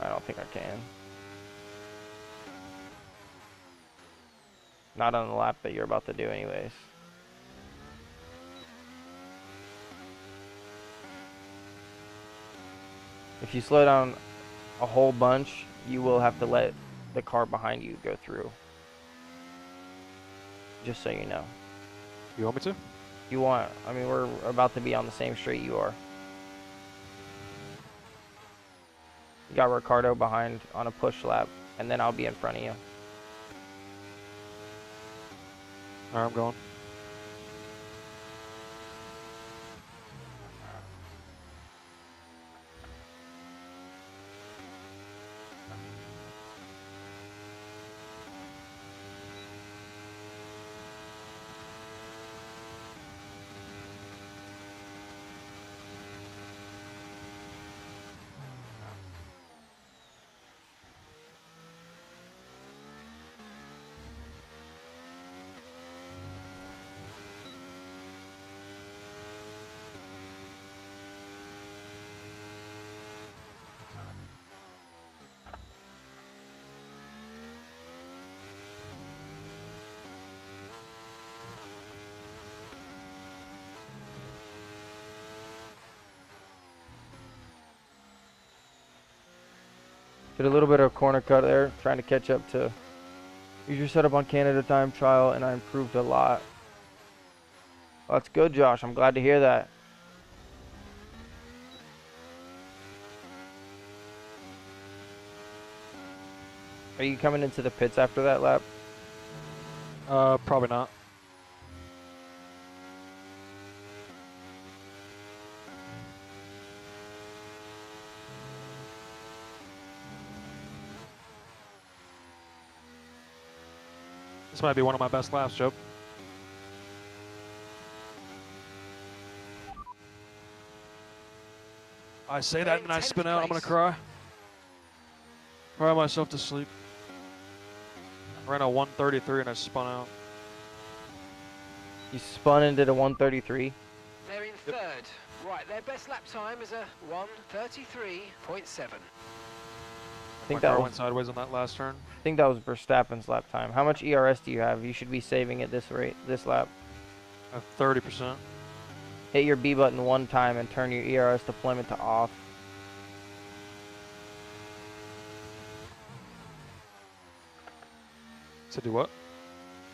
I don't think I can. Not on the lap that you're about to do anyways. If you slow down a whole bunch, you will have to let the car behind you go through. Just so you know. You want me to? You want, I mean, we're about to be on the same straight you are. You got Ricardo behind on a push lap, and then I'll be in front of you. Alright, I'm going. Did a little bit of corner cut there, trying to catch up to use your setup on Canada time trial, and I improved a lot. Well, that's good, Josh. I'm glad to hear that. Are you coming into the pits after that lap? Probably not. This might be one of my best laps, Joe. I say that and I spin out, I'm gonna cry. Cry myself to sleep. I ran a 133 and I spun out. You spun and did a 133. They're in third. Right, their best lap time is a 1:33.7. I think My car that went was sideways on that last turn. I think that was Verstappen's lap time. How much ERS do you have? You should be saving at this rate, this lap. I have 30%. Hit your B button one time and turn your ERS deployment to off. To do what?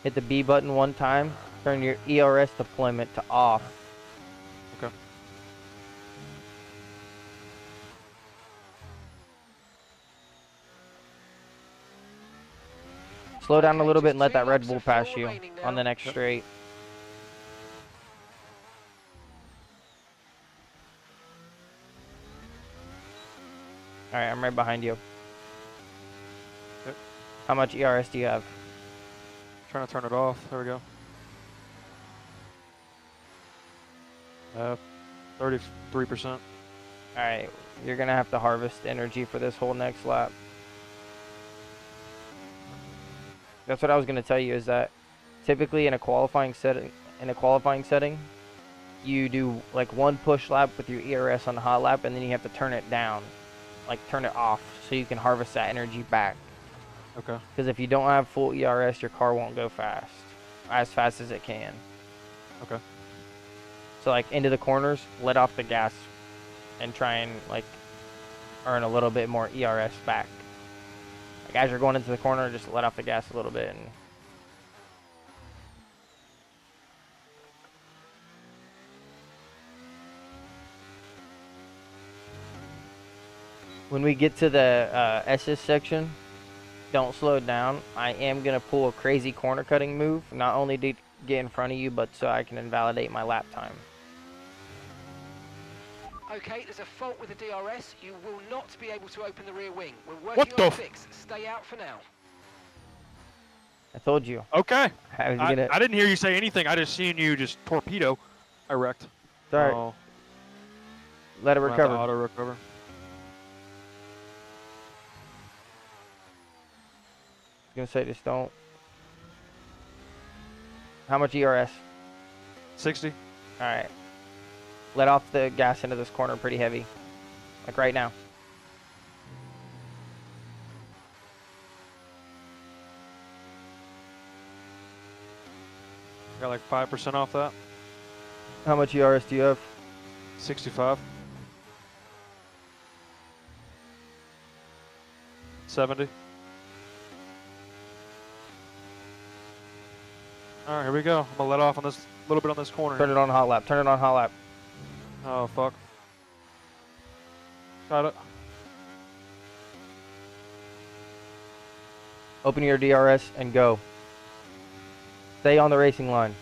Hit the B button one time, turn your ERS deployment to off. Okay. Slow down a Okay, little bit just and let 3 that Red laps Bull of pass fuel you remaining on the now. next Yep. straight. Alright, I'm right behind you. Yep. How much ERS do you have? Trying to turn it off. There we go. 33%. Alright, you're gonna have to harvest energy for this whole next lap. That's what I was gonna tell you, is that typically in a qualifying setting, you do like one push lap with your ERS on the hot lap, and then you have to turn it down, like turn it off, so you can harvest that energy back. Okay. Because if you don't have full ERS, your car won't go as fast as it can. Okay. So like into the corners, let off the gas, and try and like earn a little bit more ERS back. Like as you're going into the corner, just let off the gas a little bit. And when we get to the SS section, don't slow down. I am going to pull a crazy corner cutting move, not only to get in front of you, but so I can invalidate my lap time. Okay, there's a fault with the DRS. You will not be able to open the rear wing. We're What working the on a f- fix. Stay out for now. I told you. Okay. I was I gonna. didn't hear you say anything. I just seen you just torpedo. I wrecked. It's alright. Oh, Let it I'm gonna have to recover. auto recover. I was gonna say just don't. How much ERS? 60. Alright. Let off the gas into this corner pretty heavy. Like right now. Got like 5% off that. How much ERS do you have? 65. 70. All right, here we go. I'm gonna let off on this little bit on this corner. Turn it on hot lap. Turn it on hot lap. Oh fuck. Got it. Open your DRS and go. Stay on the racing line.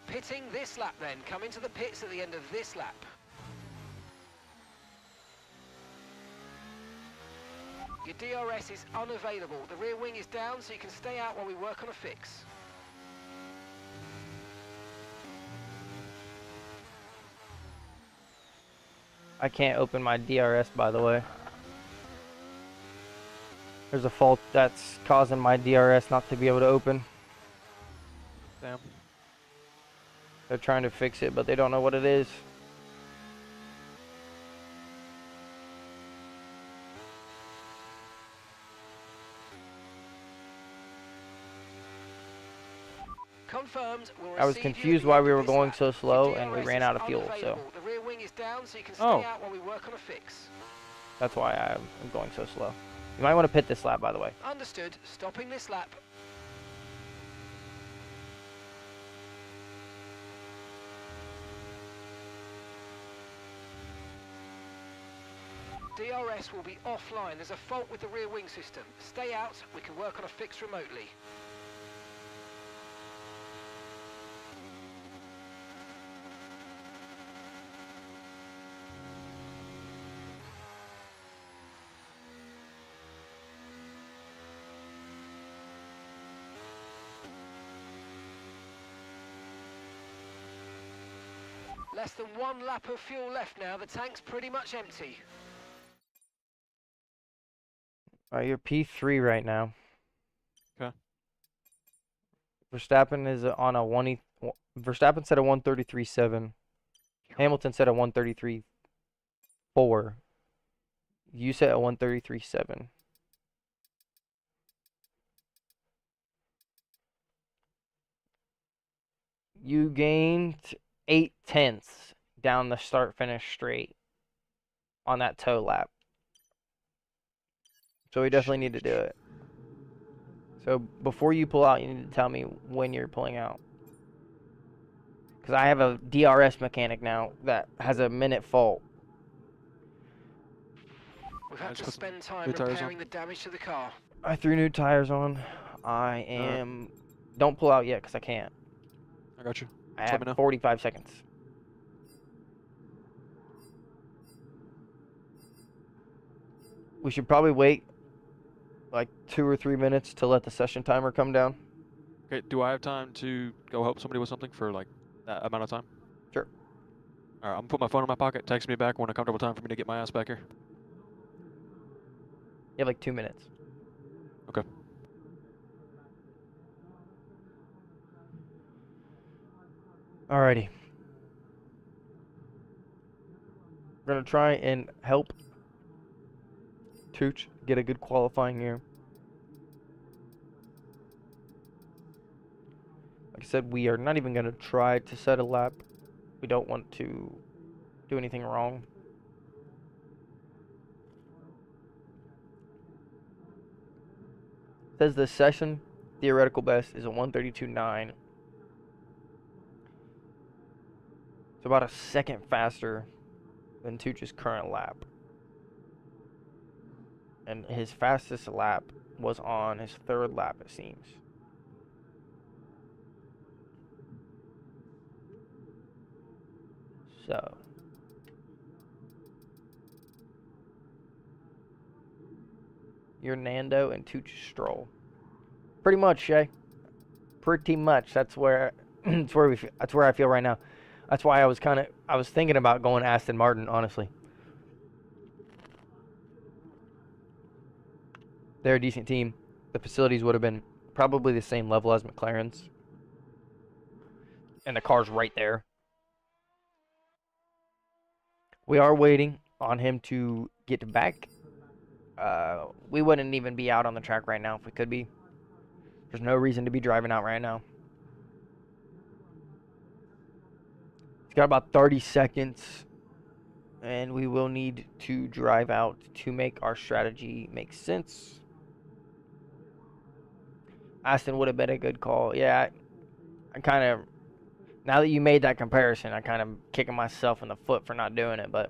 Pitting this lap then. Come into the pits at the end of this lap. Your DRS is unavailable. The rear wing is down, so you can stay out while we work on a fix. I can't open my DRS, by the way. There's a fault that's causing my DRS not to be able to open. Damn. They're trying to fix it, but they don't know what it is. Confirmed. We'll I was receive you at confused the why end we of were this going lap. so slow Your and we DRS ran is out of fuel, so unavailable. The rear wing is down, so you can stay Oh. out while we work on a fix. that's why I'm going so slow. You might want to pit this lap, by the way. Understood. Stopping this lap. DRS will be offline. There's a fault with the rear wing system. Stay out. We can work on a fix remotely. Less than 1 lap of fuel left now. The tank's pretty much empty. Alright, you're P3 right now. Okay. Verstappen is on a Verstappen said a 133.7. Hamilton said a 133.4. You said a 133.7. You gained 8/10 down the start finish straight on that toe lap. So we definitely need to do it. So before you pull out, you need to tell me when you're pulling out. Because I have a DRS mechanic now that has a minute fault. We've I had just to put spend time new tires on. repairing the damage to the car. I threw new tires on. I am... Don't pull out yet because I can't. I got you. I Just let have me know. 45 seconds. We should probably wait like 2 or 3 minutes to let the session timer come down. Okay, do I have time to go help somebody with something for like that amount of time? Sure. All right, I'm gonna put my phone in my pocket. Text me back when a comfortable time for me to get my ass back here. You have like 2 minutes. Okay. Alrighty. We're going to try and help Tooch get a good qualifying year. Like I said, we are not even going to try to set a lap. We don't want to do anything wrong. It says the session theoretical best is a 132.9. It's about a second faster than Tuch's current lap. And his fastest lap was on his third lap, it seems. So. You're Nando and Tuch Stroll. Pretty much, Shay. Pretty much. That's where that's where I feel right now. That's why I was thinking about going Aston Martin, honestly. They're a decent team. The facilities would have been probably the same level as McLaren's. And the car's right there. We are waiting on him to get back. We wouldn't even be out on the track right now if we could be. There's no reason to be driving out right now. It's got about 30 seconds. And we will need to drive out to make our strategy make sense. Aston would have been a good call. Yeah, I kind of, now that you made that comparison, I kind of kicking myself in the foot for not doing it, but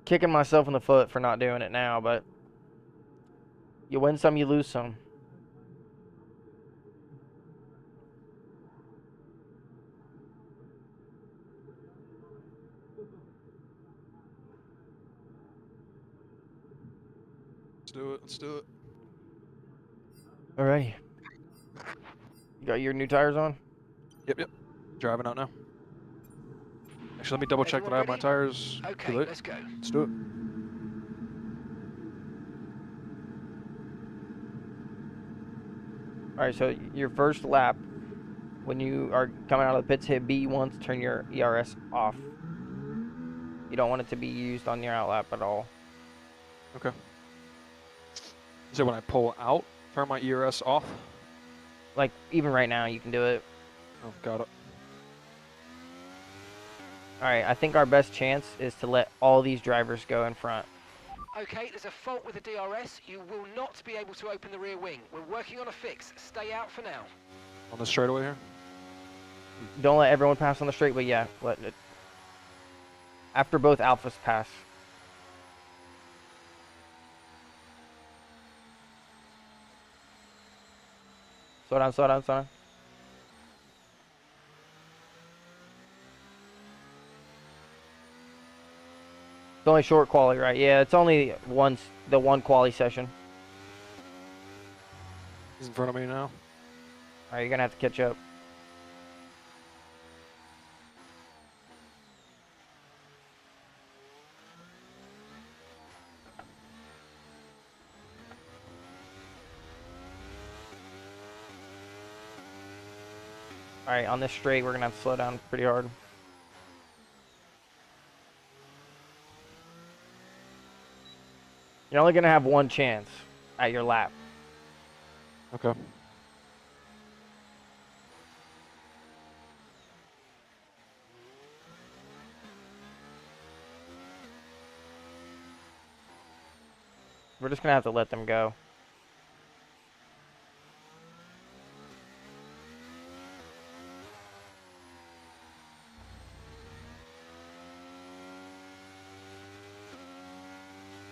kicking myself in the foot for not doing it now, but you win some, you lose some. Let's do it. Let's do it. Alrighty. You got your new tires on? Yep. Driving out now. Actually, let me double check that I have my tires. Okay, Too late. let's go. Let's do it. Alright, so your first lap, when you are coming out of the pits, hit B once, turn your ERS off. You don't want it to be used on your outlap at all. Okay. So when I pull out, turn my ERS off? Like, even right now, you can do it. Oh, got it. Alright, I think our best chance is to let all these drivers go in front. Okay, there's a fault with the DRS. You will not be able to open the rear wing. We're working on a fix. Stay out for now. On the straightaway here? Don't let everyone pass on the straight, but yeah, let it. After both alphas pass. Slow down, slow down, slow down. It's only short quali, right? Yeah, it's only the one quali session. He's in front of me now. Alright, you're gonna have to catch up. Alright, on this straight, we're gonna have to slow down pretty hard. You're only gonna have one chance at your lap. Okay. We're just gonna have to let them go.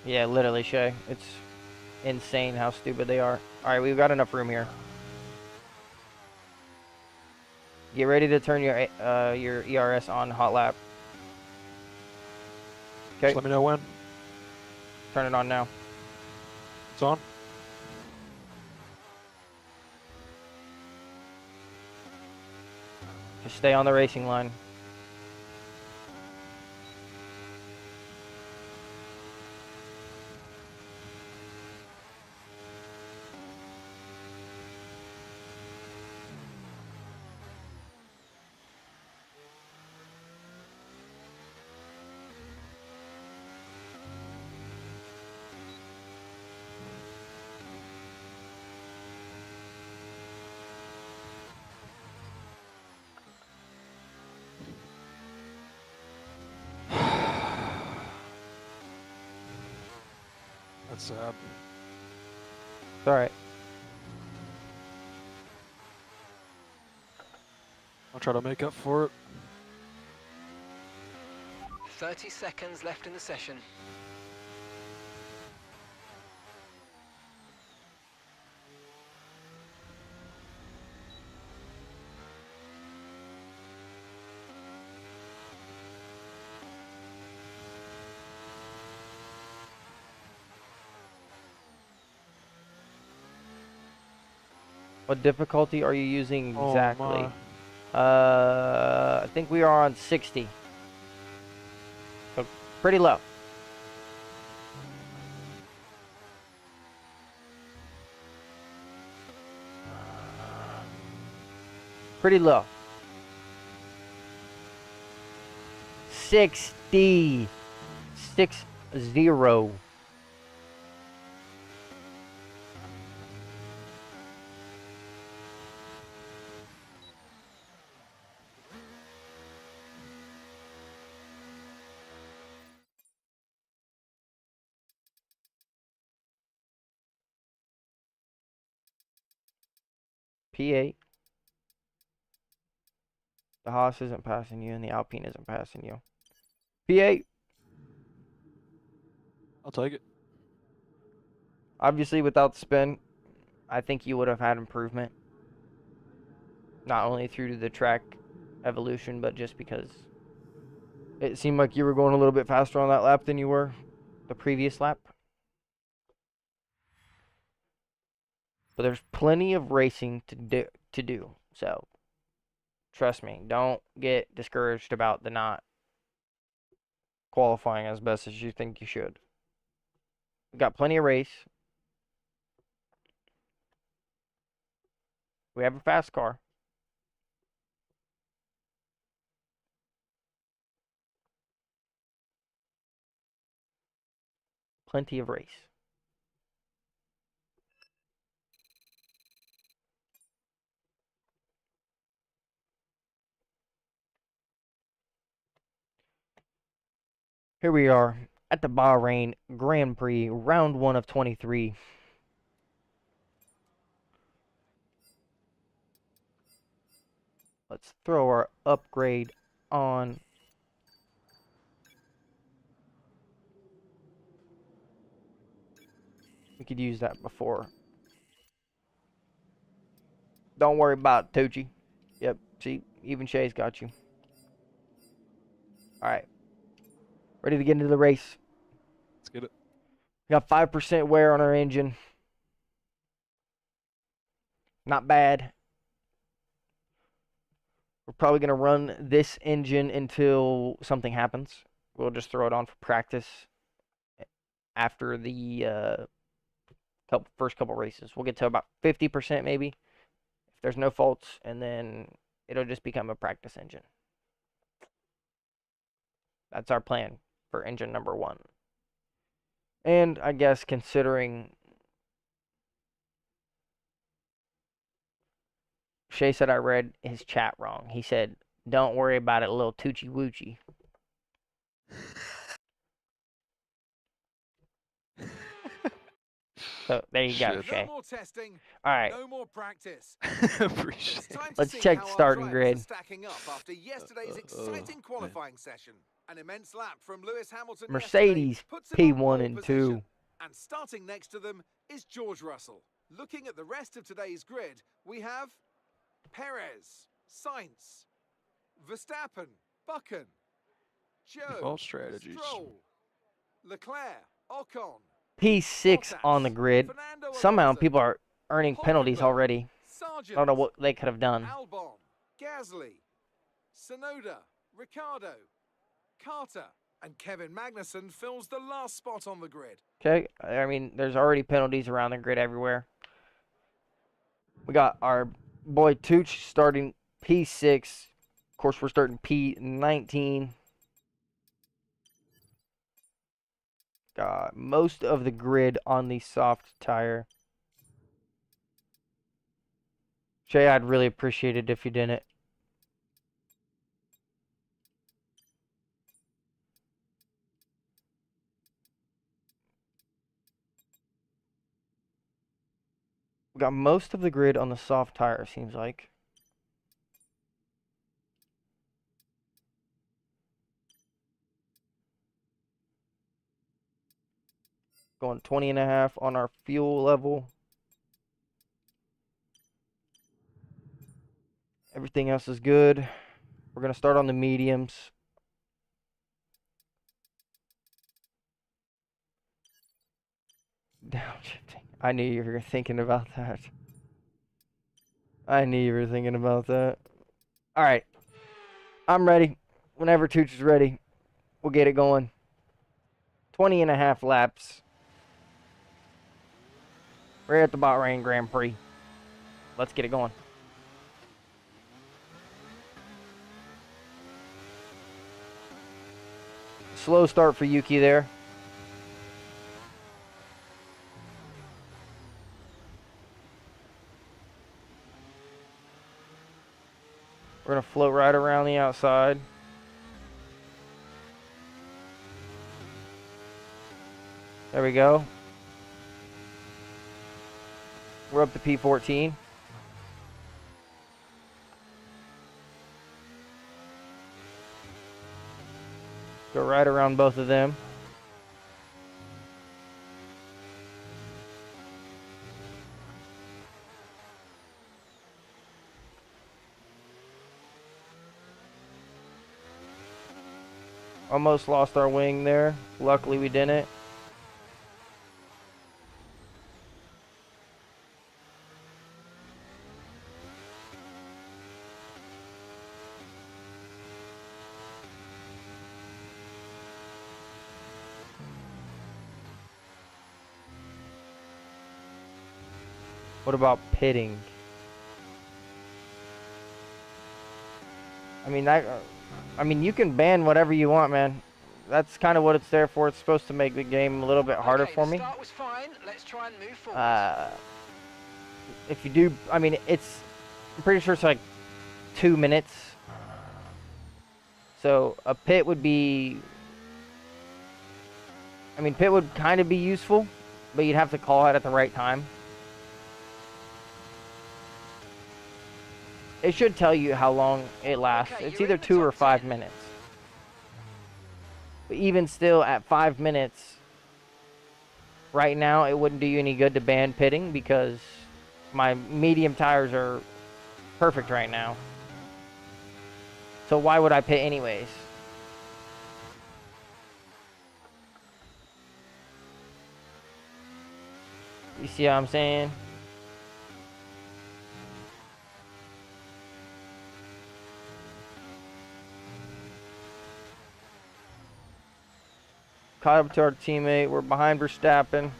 Yeah, literally, Shay. It's insane how stupid they are. Alright, we've got enough room here. Get ready to turn your ERS on hot lap. Okay. Just let me know when. Turn it on now. It's on. Just stay on the racing line. That's sad. It's alright. I'll try to make up for it. 30 seconds left in the session. What difficulty are you using Oh, exactly? my. I think we are on 60. So pretty low. Pretty low. 60. 60. P8. The Haas isn't passing you, and the Alpine isn't passing you. P8. I'll take it. Obviously, without the spin, I think you would have had improvement. Not only through to the track evolution, but just because it seemed like you were going a little bit faster on that lap than you were the previous lap. But there's plenty of racing to do. So, trust me, don't get discouraged about the not qualifying as best as you think you should. We've got plenty of race. We have a fast car. Plenty of race. Here we are at the Bahrain Grand Prix, round 1 of 23. Let's throw our upgrade on. We could use that before. Don't worry about it, Tucci. Yep, see, even Shay's got you. Alright. Ready to get into the race. Let's get it. We got 5% wear on our engine. Not bad. We're probably going to run this engine until something happens. We'll just throw it on for practice after the first couple races. We'll get to about 50% maybe, if there's no faults, and then it'll just become a practice engine. That's our plan for engine number 1. And I guess considering Shay said I read his chat wrong. He said, "Don't worry about it, little Tucci Woochie." So there you go, Shit. Shay. No more testing. All right, No more practice. Appreciate It's it. time to Let's see check how the our starting drivers grid. are stacking up after yesterday's exciting man. qualifying session. An immense lap from Lewis Hamilton Mercedes yesterday puts him on P1 pole and position. 2. And starting next to them is George Russell. Looking at the rest of today's grid, we have Perez, Sainz, Verstappen, Buchan, Joe, Default strategies. Stroll, Leclerc, Ocon, P6 on the Bottas, grid. Fernando Somehow Alonso, people are earning penalties Hulkenberg, already. I Sargent, don't know what they could have done. Albon, Gasly, Sonoda, Ricciardo, Carter, and Kevin Magnussen fills the last spot on the grid. Okay, I mean, there's already penalties around the grid everywhere. We got our boy Tooch starting P6. Of course, we're starting P19. Got most of the grid on the soft tire. Shay, I'd really appreciate it if you didn't. We got most of the grid on the soft tire, seems like. Going 20.5 on our fuel level. Everything else is good. We're going to start on the mediums. Downshifting. I knew you were thinking about that. I knew you were thinking about that. All right. I'm ready. Whenever Tooch is ready, we'll get it going. 20.5 laps. We're at the Bahrain Grand Prix. Let's get it going. Slow start for Yuki there. We're going to float right around the outside. There we go. We're up to P14. Go right around both of them. Almost lost our wing there. Luckily we didn't. What about pitting? I mean, you can ban whatever you want, man. That's kind of what it's there for. It's supposed to make the game a little bit harder Okay, for the me. start was fine. Let's try and move forward. If you do, I mean, I'm pretty sure it's like 2 minutes. So a pit would be, I mean, pit would kind of be useful, but you'd have to call it at the right time. It should tell you how long it lasts. Okay, It's you're either in the 2 or top 5 10. minutes. But even still, at 5 minutes, right now, it wouldn't do you any good to ban pitting because my medium tires are perfect right now. So why would I pit anyways? You see what I'm saying? Caught up to our teammate. We're behind Verstappen.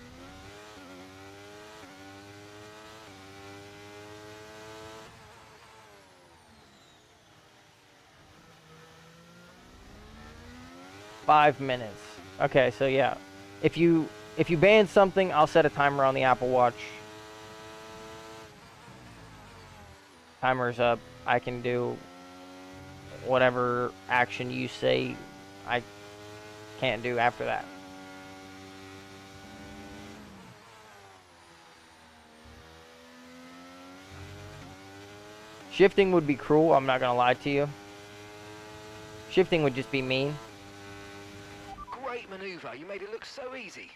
Five minutes. Okay, so yeah. If you ban something, I'll set a timer on the Apple Watch. Timer's up. I can do whatever action you say I can't do after that. Shifting would be cruel, I'm not gonna lie to you. Shifting would just be mean. Great maneuver. You made it look so easy.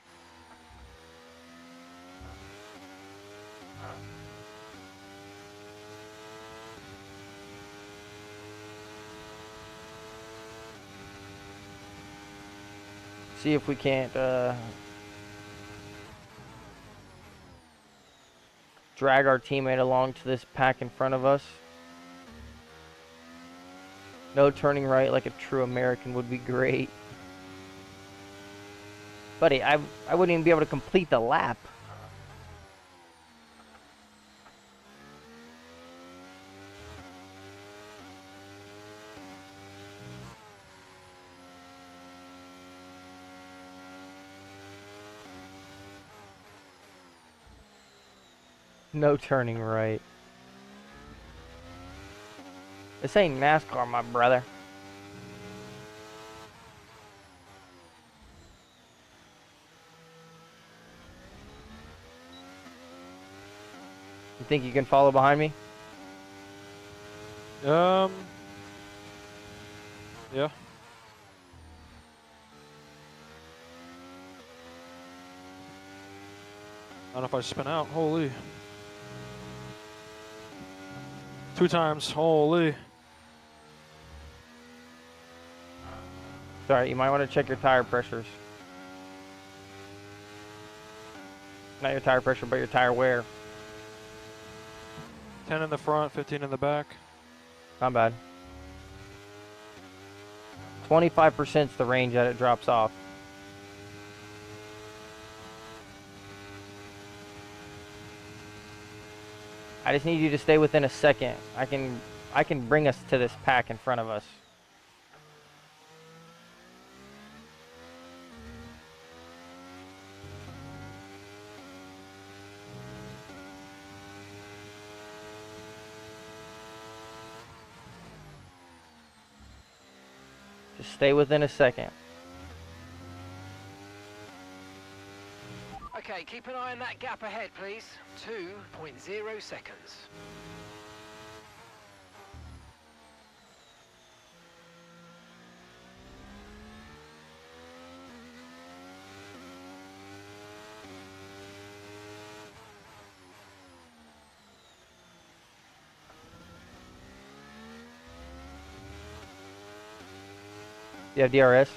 See if we can't drag our teammate along to this pack in front of us. No turning right like a true American would be great. Buddy, I wouldn't even be able to complete the lap. No turning right. This ain't NASCAR, my brother. You think you can follow behind me? Yeah. Not if I spin out. Holy. 2 times. Holy. Sorry, you might want to check your tire pressures. Not your tire pressure, but your tire wear. 10 in the front, 15 in the back. Not bad. 25% is the range that it drops off. I just need you to stay within a second. I can bring us to this pack in front of us. Just stay within a second. Okay, keep an eye on that gap ahead, please. 2.0 seconds. You have DRS?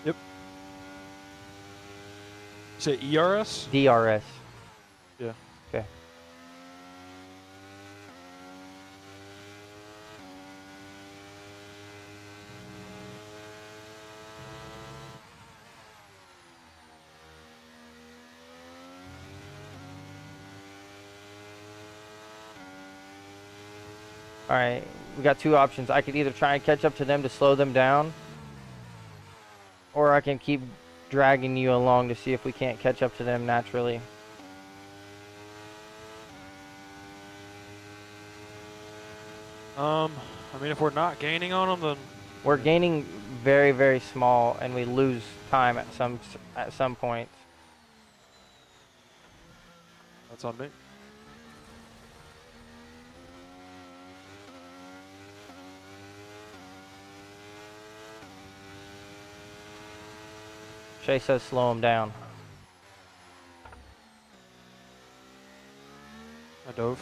Yep. You say ERS? DRS. Yeah. Okay. Alright, we got 2 options. I could either try and catch up to them to slow them down, or I can keep dragging you along to see if we can't catch up to them naturally. I mean, if we're not gaining on them, then We're gaining very, very small, and we lose time at some points. that's on me. Shay says slow him down. I dove.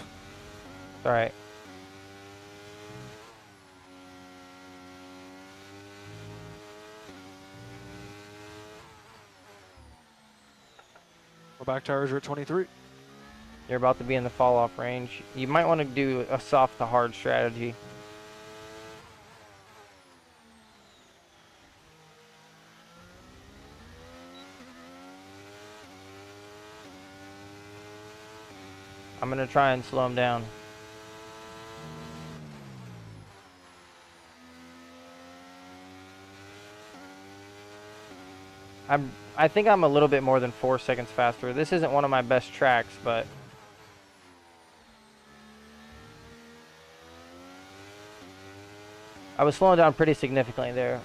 It's alright. My back tires are at 23. You're about to be in the fall off range. You might want to do a soft to hard strategy. I'm going to try and slow him down. I think I'm a little bit more than 4 seconds faster. This isn't one of my best tracks, but I was slowing down pretty significantly there.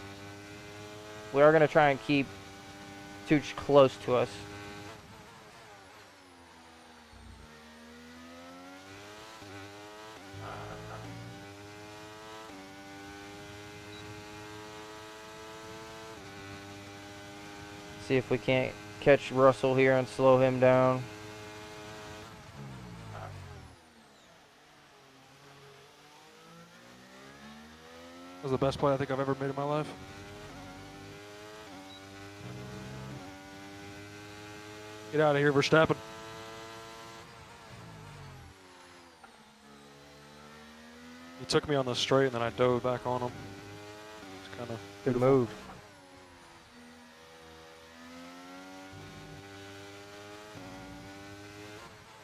We are going to try and keep Tooch close to us. See if we can't catch Russell here and slow him down. That was the best play I think I've ever made in my life. Get out of here, Verstappen. He took me on the straight and then I dove back on him. It's kind of Good move.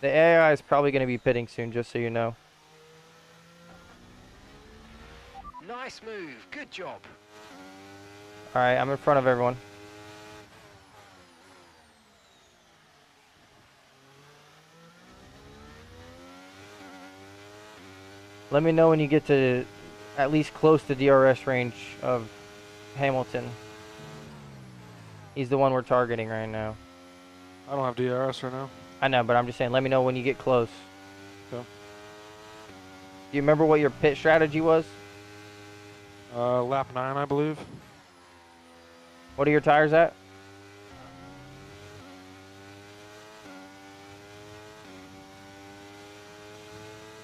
The AI is probably going to be pitting soon, just so you know. Nice move. Good job. Alright, I'm in front of everyone. Let me know when you get to at least close to DRS range of Hamilton. He's the one we're targeting right now. I don't have DRS right now. I know, but I'm just saying, let me know when you get close. Okay. Do you remember what your pit strategy was? Lap 9, I believe. What are your tires at?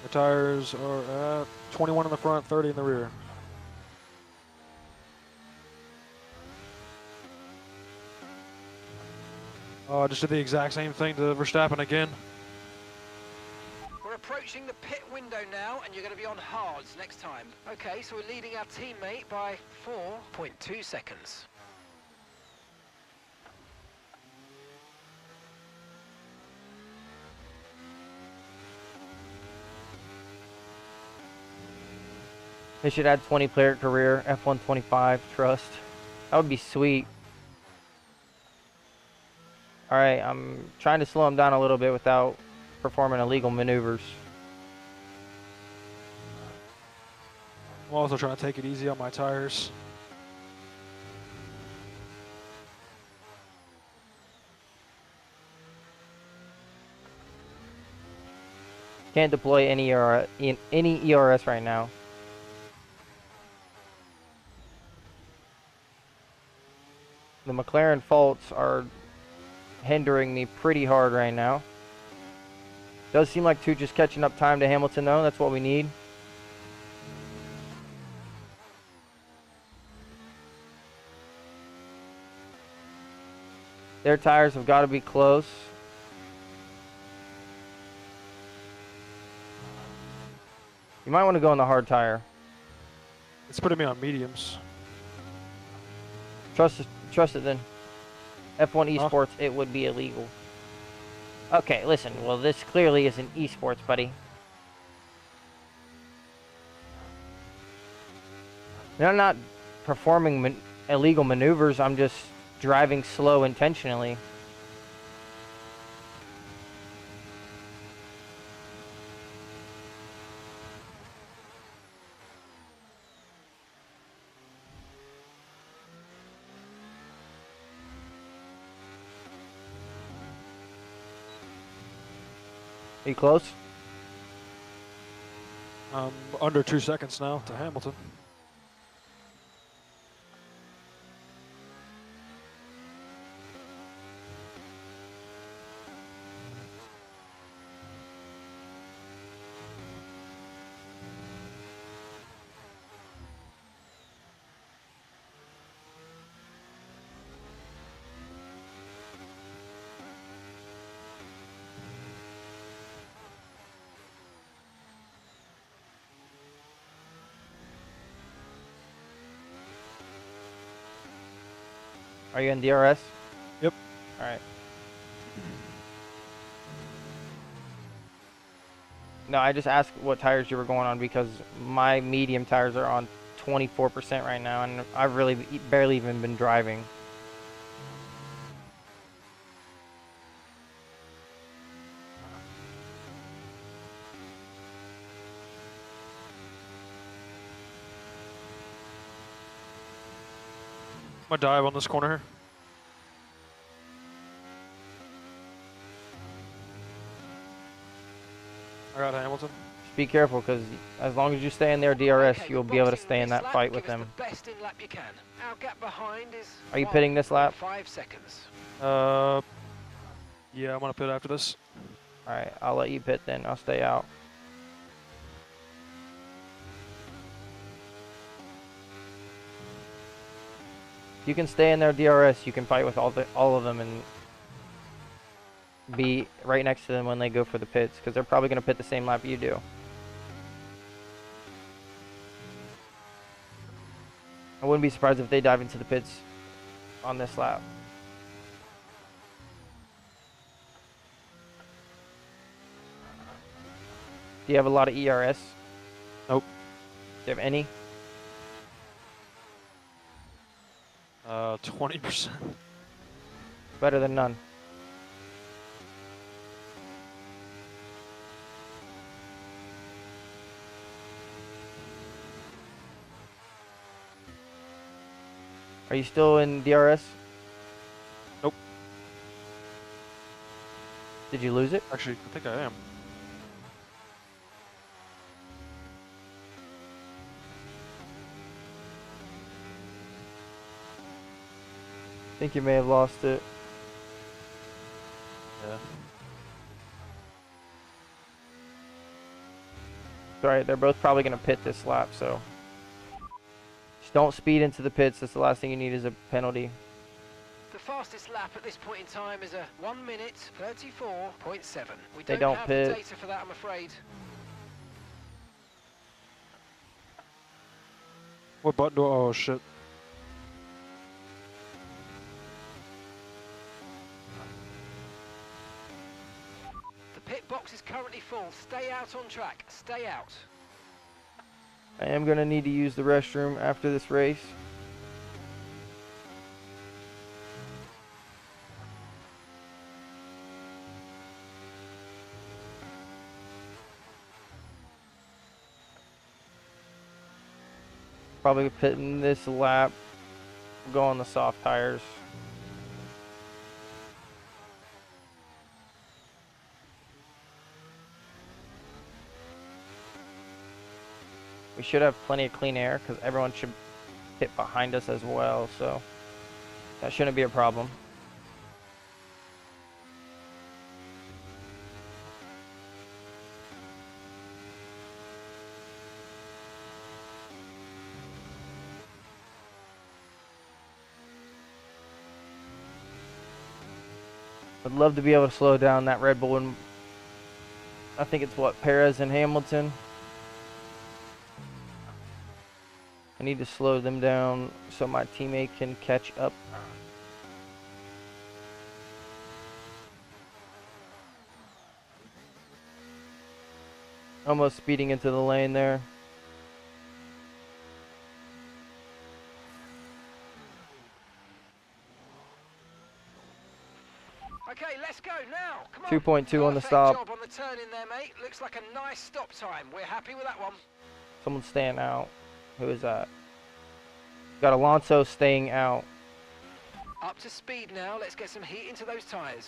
The tires are 21 in the front, 30 in the rear. Oh, I just did the exact same thing to Verstappen again. We're approaching the pit window now, and you're going to be on hards next time. Okay, so we're leading our teammate by 4.2 seconds. They should add 20-player career, F125, trust. That would be sweet. Alright, I'm trying to slow him down a little bit without performing illegal maneuvers. I'm also trying to take it easy on my tires. Can't deploy any ERS right now. The McLaren faults are hindering me pretty hard right now. Does seem like Tooch is catching up time to Hamilton though. That's what we need. Their tires have got to be close. You might want to go on the hard tire. It's putting me on mediums. Trust it then. F1 esports, it would be illegal. Okay, listen. Well, this clearly isn't esports, buddy. I'm not performing illegal maneuvers. I'm just driving slow intentionally. Are you close? Under 2 seconds now to Hamilton. Are you in DRS? Yep. All right. No, I just asked what tires you were going on because my medium tires are on 24% right now, and I've really barely even been driving. I'm gonna dive on this corner here. I got Hamilton. Just be careful, because as long as you stay in their DRS, Okay, you'll we're be able to boxing stay in this that lap. fight with Give us them. the best in lap you can. Our gap behind is Are you pitting this lap? 5 seconds. Yeah, I'm gonna pit after this. All right, I'll let you pit then. I'll stay out. You can stay in their DRS. You can fight with all of them and be right next to them when they go for the pits, because they're probably going to pit the same lap you do. I wouldn't be surprised if they dive into the pits on this lap. Do you have a lot of ERS? Nope. Do you have any? 20%. Better than none. Are you still in DRS? Nope. Did you lose it? Actually, I think I am. I think you may have lost it. Yeah. Right, they're both probably going to pit this lap, so just don't speed into the pits. That's the last thing you need is a penalty. The fastest lap at this point in time is a 1 minute 34.7. We They don't don't have pit. the data for that, I'm afraid. What button do I... Oh, shit. The pit box is currently full. Stay out on track. Stay out. I am going to need to use the restroom after this race. Probably pitting this lap. Go on the soft tires. We should have plenty of clean air because everyone should pit behind us as well, so that shouldn't be a problem. I'd love to be able to slow down that Red Bull, and I think it's what, Perez and Hamilton. I need to slow them down so my teammate can catch up. Almost speeding into the lane there. Okay, let's go now. Come on. 2.2 on the Perfect stop. job on the turn in there, mate. Looks like a nice stop time. We're happy with that one. Someone's staying out. Who is that? Got Alonso staying out. Up to speed now. Let's get some heat into those tyres.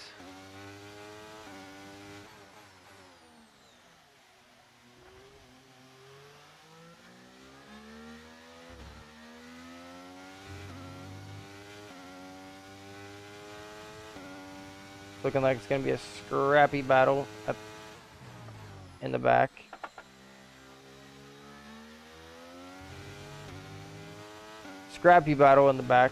Looking like it's going to be a scrappy battle in the back. Scrappy battle in the back.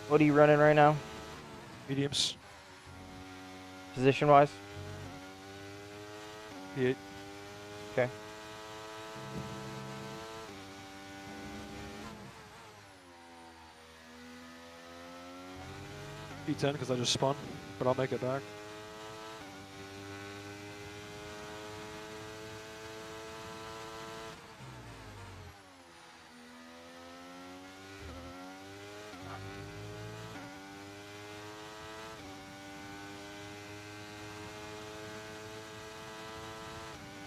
What are you running right now, Mediums. position-wise? P8. Okay. P10 because I just spun, but I'll make it back.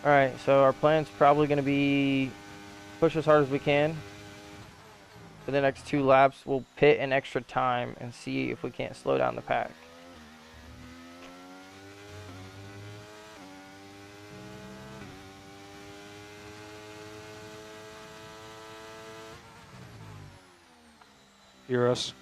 Alright, so our plan's probably going to be push as hard as we can. For the next 2 laps, we'll pit an extra time and see if we can't slow down the pack. Hear us.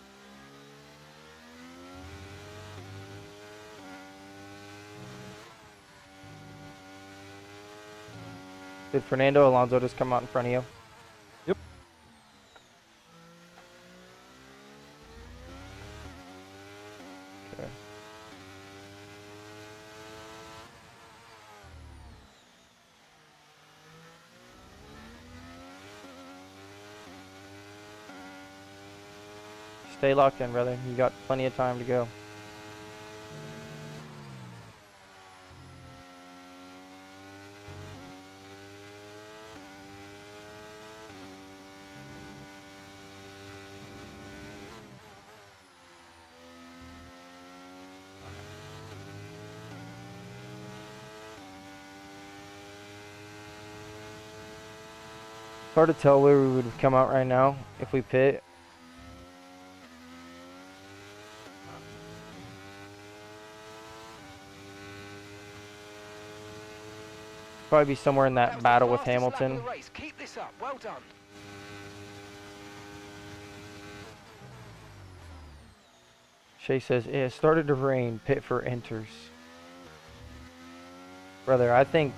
Did Fernando Alonso just come out in front of you? Yep. Okay. Stay locked in, brother. You got plenty of time to go. Hard to tell where we would come out right now if we pit. Probably be somewhere in that was the battle with fastest lap of Hamilton. the race. Keep this up. Well done. Shay says, it has started to rain. Pit for enters. Brother, I think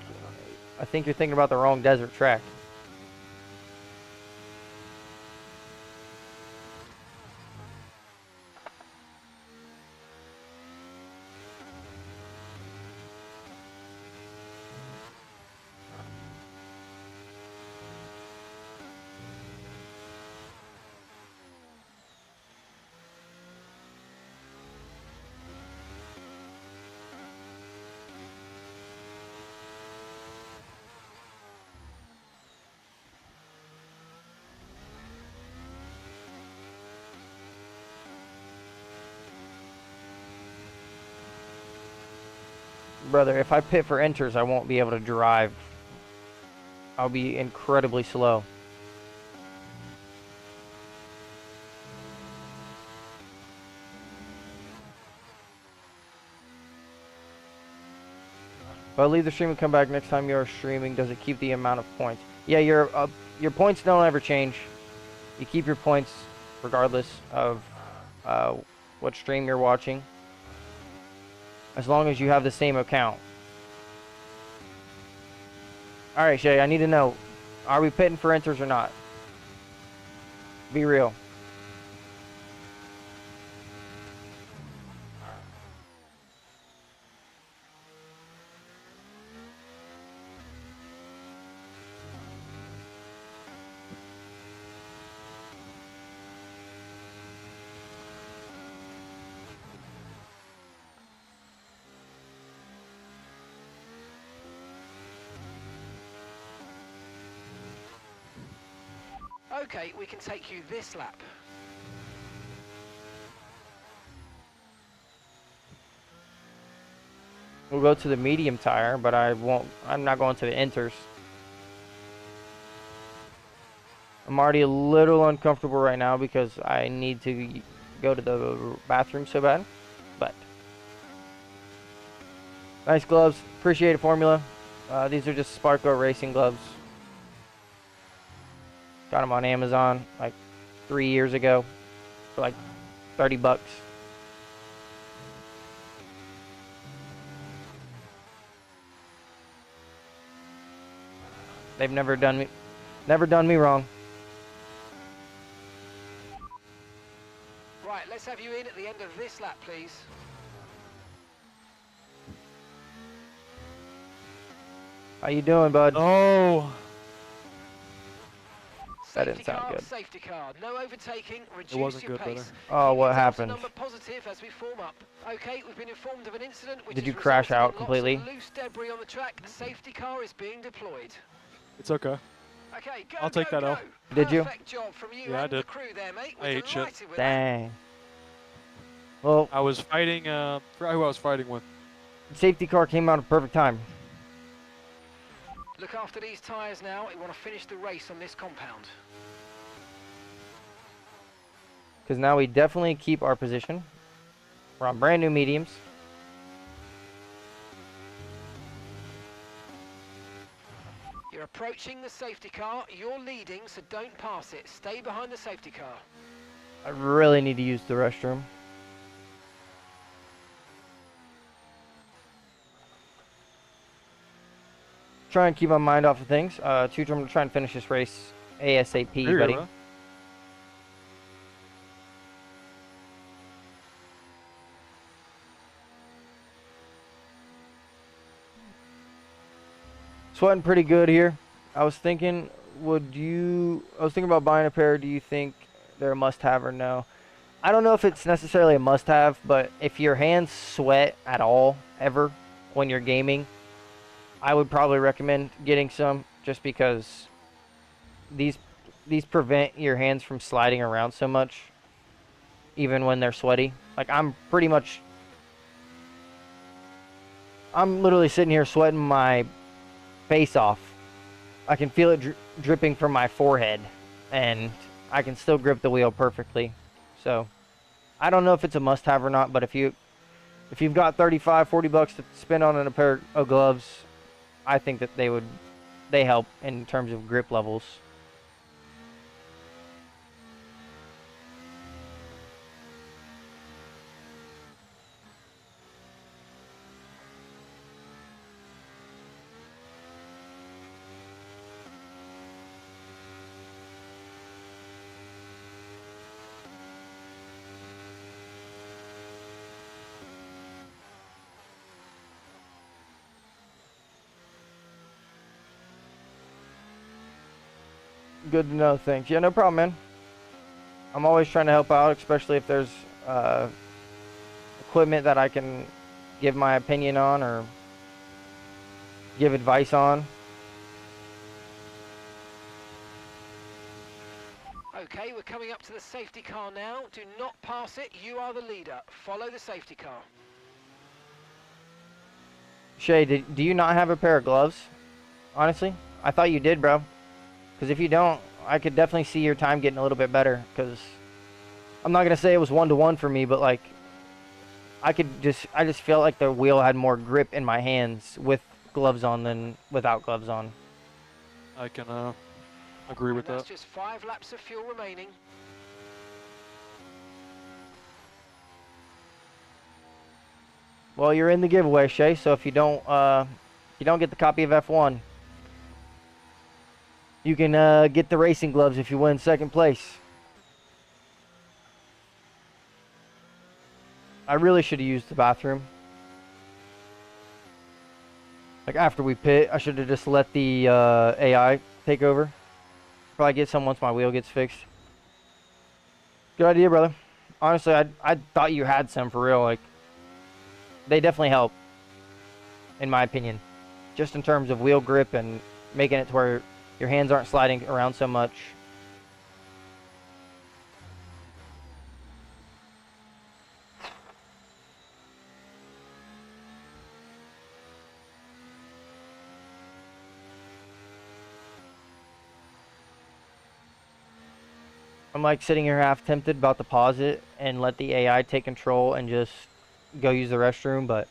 you're thinking about the wrong desert track. Brother, if I pit for enters, I won't be able to drive. I'll be incredibly slow. If I leave the stream and come back next time you're streaming, does it keep the amount of points? Yeah, your points don't ever change. You keep your points regardless of what stream you're watching, as long as you have the same account. Alright, Shay, I need to know, are we pitting for enters or not? Be real. Okay, we can take you this lap. We'll go to the medium tire, but I'm not going to the enters. I'm already a little uncomfortable right now because I need to go to the bathroom so bad. But nice gloves. Appreciate it, Formula. These are just Sparko racing gloves. Got them on Amazon like 3 years ago for like 30 bucks. They've never done me wrong. Right, let's have you in at the end of this lap, please. How you doing, bud? Oh, That didn't Safety sound car, good. safety car. No overtaking, reduce wasn't your good, pace. brother. Oh, Keep what your happened? number positive as we form up. Okay, we've been informed of an incident which Did has you crash resulted in out lots completely? of loose debris on the track. A safety car is being deployed. it's okay. Okay, go, I'll take go, that L. go. Did you? Perfect job from you Yeah, I and the did. crew there, mate. I We're ate shit. delighted with that. Dang. Well, I was fighting. Forgot who I was fighting with. safety car came out at perfect time. Look after these tyres now. We want to finish the race on this compound. Because now we definitely keep our position. We're on brand new mediums. You're approaching the safety car. You're leading, so don't pass it. Stay behind the safety car. I really need to use the restroom. Try and keep my mind off of things. Tooch, I'm going to try and finish this race ASAP, Here you go, buddy. bro. Sweating pretty good here. I was thinking about buying a pair. Do you think they're a must-have or no? I don't know if it's necessarily a must-have, but if your hands sweat at all, ever, when you're gaming, I would probably recommend getting some, just because these prevent your hands from sliding around so much, even when they're sweaty. Like, I'm literally sitting here sweating my face off I can feel it dripping from my forehead, and I can still grip the wheel perfectly. So I don't know if it's a must-have or not, but if you've got 35, 40 bucks to spend on a pair of gloves, I think that they help in terms of grip levels. Good to know, thanks. Yeah, no problem, man. I'm always trying to help out, especially if there's equipment that I can give my opinion on or give advice on. Okay, we're coming up to the safety car now. Do not pass it. You are the leader. Follow the safety car. Shay, do you not have a pair of gloves? Honestly, I thought you did, bro. Because if you don't, I could definitely see your time getting a little bit better. Because I'm not gonna say it was 1-to-1 for me, but like I just felt like the wheel had more grip in my hands with gloves on than without gloves on. I can agree with And that. that's just 5 laps of fuel remaining. Well, you're in the giveaway, Shay. So if you don't get the copy of F1, you can get the racing gloves if you win second place. I really should have used the bathroom. Like after we pit, I should have just let the AI take over. Probably get some once my wheel gets fixed. Good idea, brother. Honestly, I thought you had some for real. Like, they definitely help, in my opinion. Just in terms of wheel grip and making it to where your hands aren't sliding around so much. I'm like sitting here half tempted about to pause it and let the AI take control and just go use the restroom, but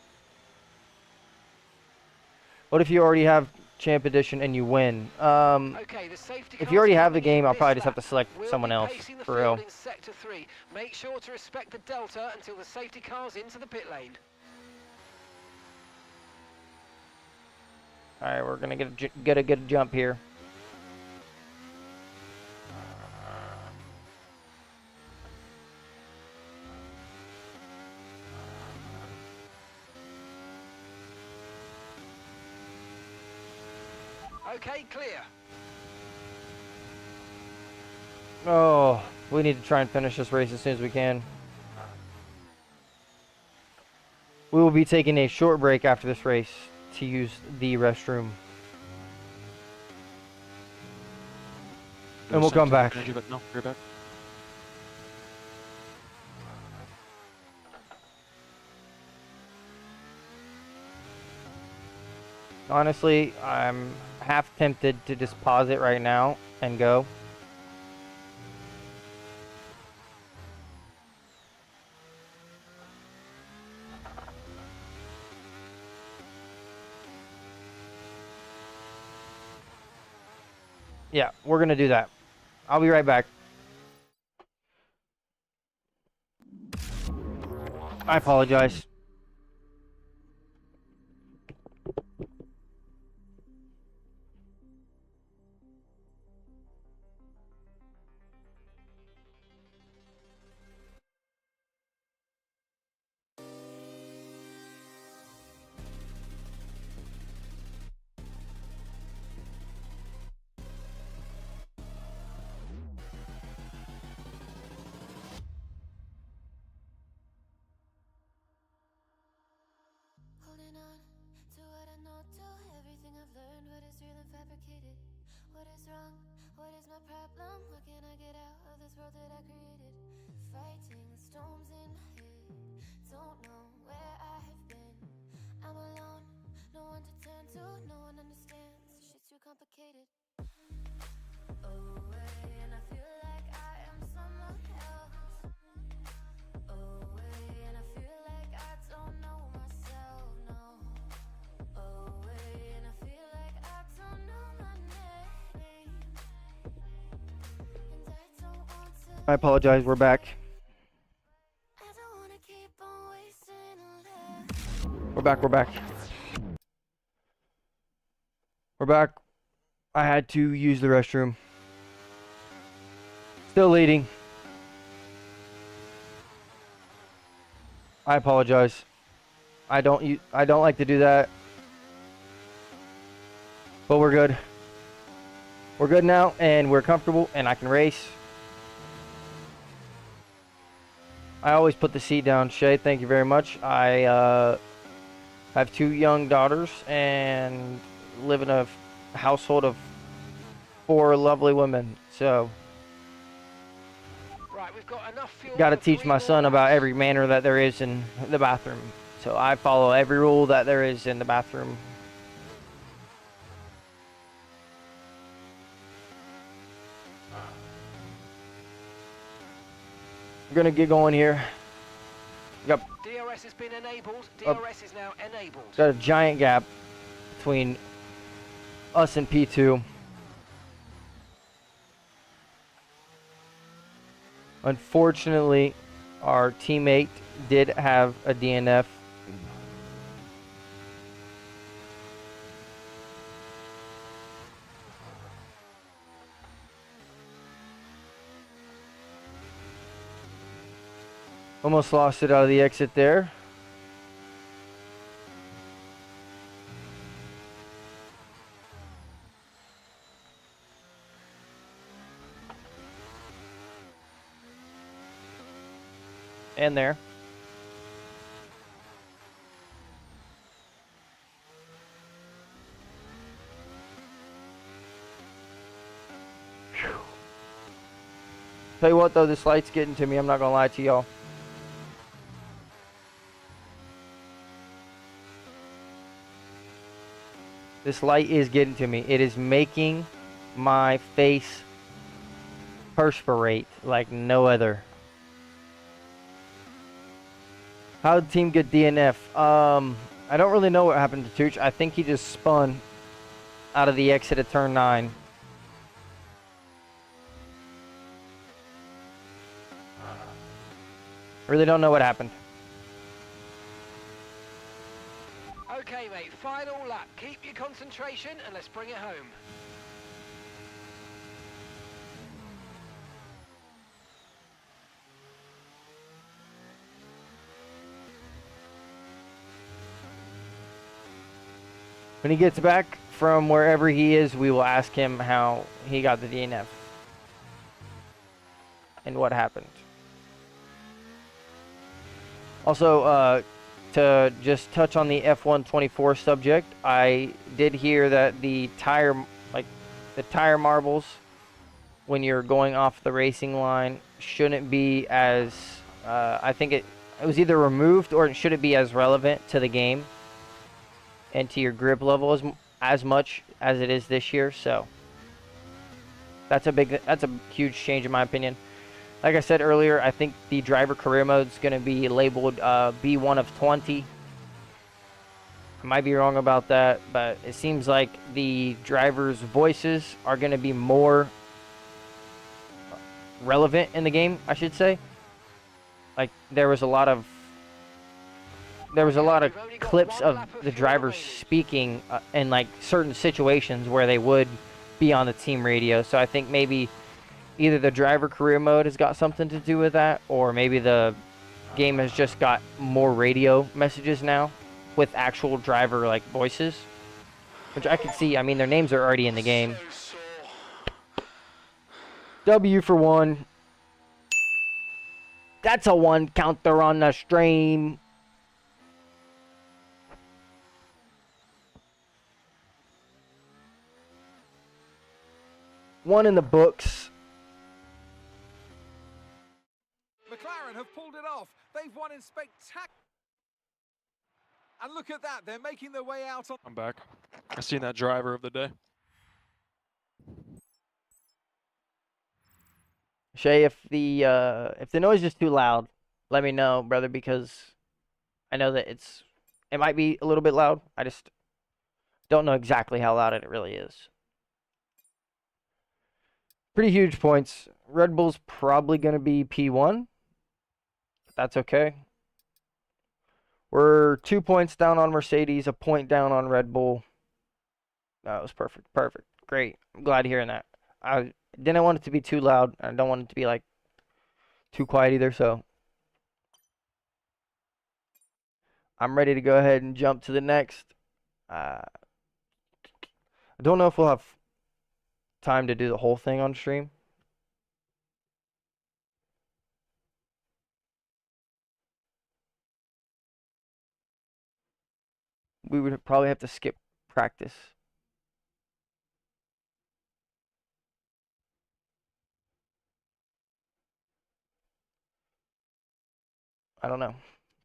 what if you already have Champ Edition and you win? Okay, the safety If you already car's have the coming in game, I'll this probably just have lap. to select We'll someone be else, pacing the for real. field in sector 3. Make sure to respect the delta until the safety car's into the pit lane. Alright, we're gonna get a good jump here. Okay, clear. Oh, we need to try and finish this race as soon as we can. We will be taking a short break after this race to use the restroom. And we'll come back. Energy, but no, you're back. Honestly, I'm half tempted to just pause it right now and go. Yeah, we're gonna do that. I'll be right back. I apologize. Holding on to what I know, to everything I've learned. What is real and fabricated? What is wrong? What is my problem? What can I get out of this world that I created? Fighting the storms in my head. Don't know where I have been. I'm alone, no one to turn to, no one understands. Shit's too complicated. Away, and I feel like I am someone else. Away, and I feel like I don't know myself, no. Away, and I feel like I don't know my name. And I don't want to. I apologize. We're back. I don't wanna keep on wasting love. We're back. We're back. We're back. I had to use the restroom. Still leading. I apologize. I don't like to do that. But we're good. We're good now, and we're comfortable, and I can race. I always put the seat down, Shay. Thank you very much. I have 2 young daughters and live in a household of 4 lovely women. So, Right, we've got enough fuel. got to for teach 3 my more son about laps. every manner that there is in the bathroom. So I follow every rule that there is in the bathroom. We're gonna get going here. Got DRS has been enabled. Up. DRS is now enabled. a giant gap between us and P2. Unfortunately, our teammate did have a DNF. Almost lost it out of the exit there. And there. Phew. Tell you what though, this light's getting to me, I'm not gonna lie to y'all. This light is getting to me. It is making my face perspirate like no other. How did the team get DNF? I don't really know what happened to Tooch. I think he just spun out of the exit at turn 9. Really don't know what happened. Okay, mate, final lap. Keep your concentration and let's bring it home. When he gets back from wherever he is, we will ask him how he got the DNF and what happened. Also, to just touch on the F124 subject, I did hear that the tire marbles, when you're going off the racing line, shouldn't be as, I think it was either removed or it shouldn't be as relevant to the game and to your grip level as much as it is this year. So that's a huge change in my opinion. Like I said earlier, I think the driver career mode is going to be labeled B1 of 20. I might be wrong about that, but it seems like the drivers' voices are going to be more relevant in the game, I should say. Like there was a lot of clips of the drivers speaking in like certain situations where they would be on the team radio. So I think maybe either the driver career mode has got something to do with that, or maybe the game has just got more radio messages now with actual driver like voices, which I can see. I mean, their names are already in the game. W for 1. That's a 1 counter on the stream. One in the books. Mclaren have pulled it off. They've won in spectacular. And look at that, they're making their way out on. I'm back. I seen that driver of the day. Shay, if the noise is too loud, let me know, brother, because I know that it might be a little bit loud. I just don't know exactly how loud it really is. Pretty huge points. Red Bull's probably going to be P1. But that's okay. We're 2 points down on Mercedes, a point down on Red Bull. That was perfect. Perfect. Great. I'm glad hearing that. I didn't want it to be too loud. I don't want it to be like too quiet either, so I'm ready to go ahead and jump to the next. I don't know if we'll have time to do the whole thing on stream. We would probably have to skip practice. I don't know.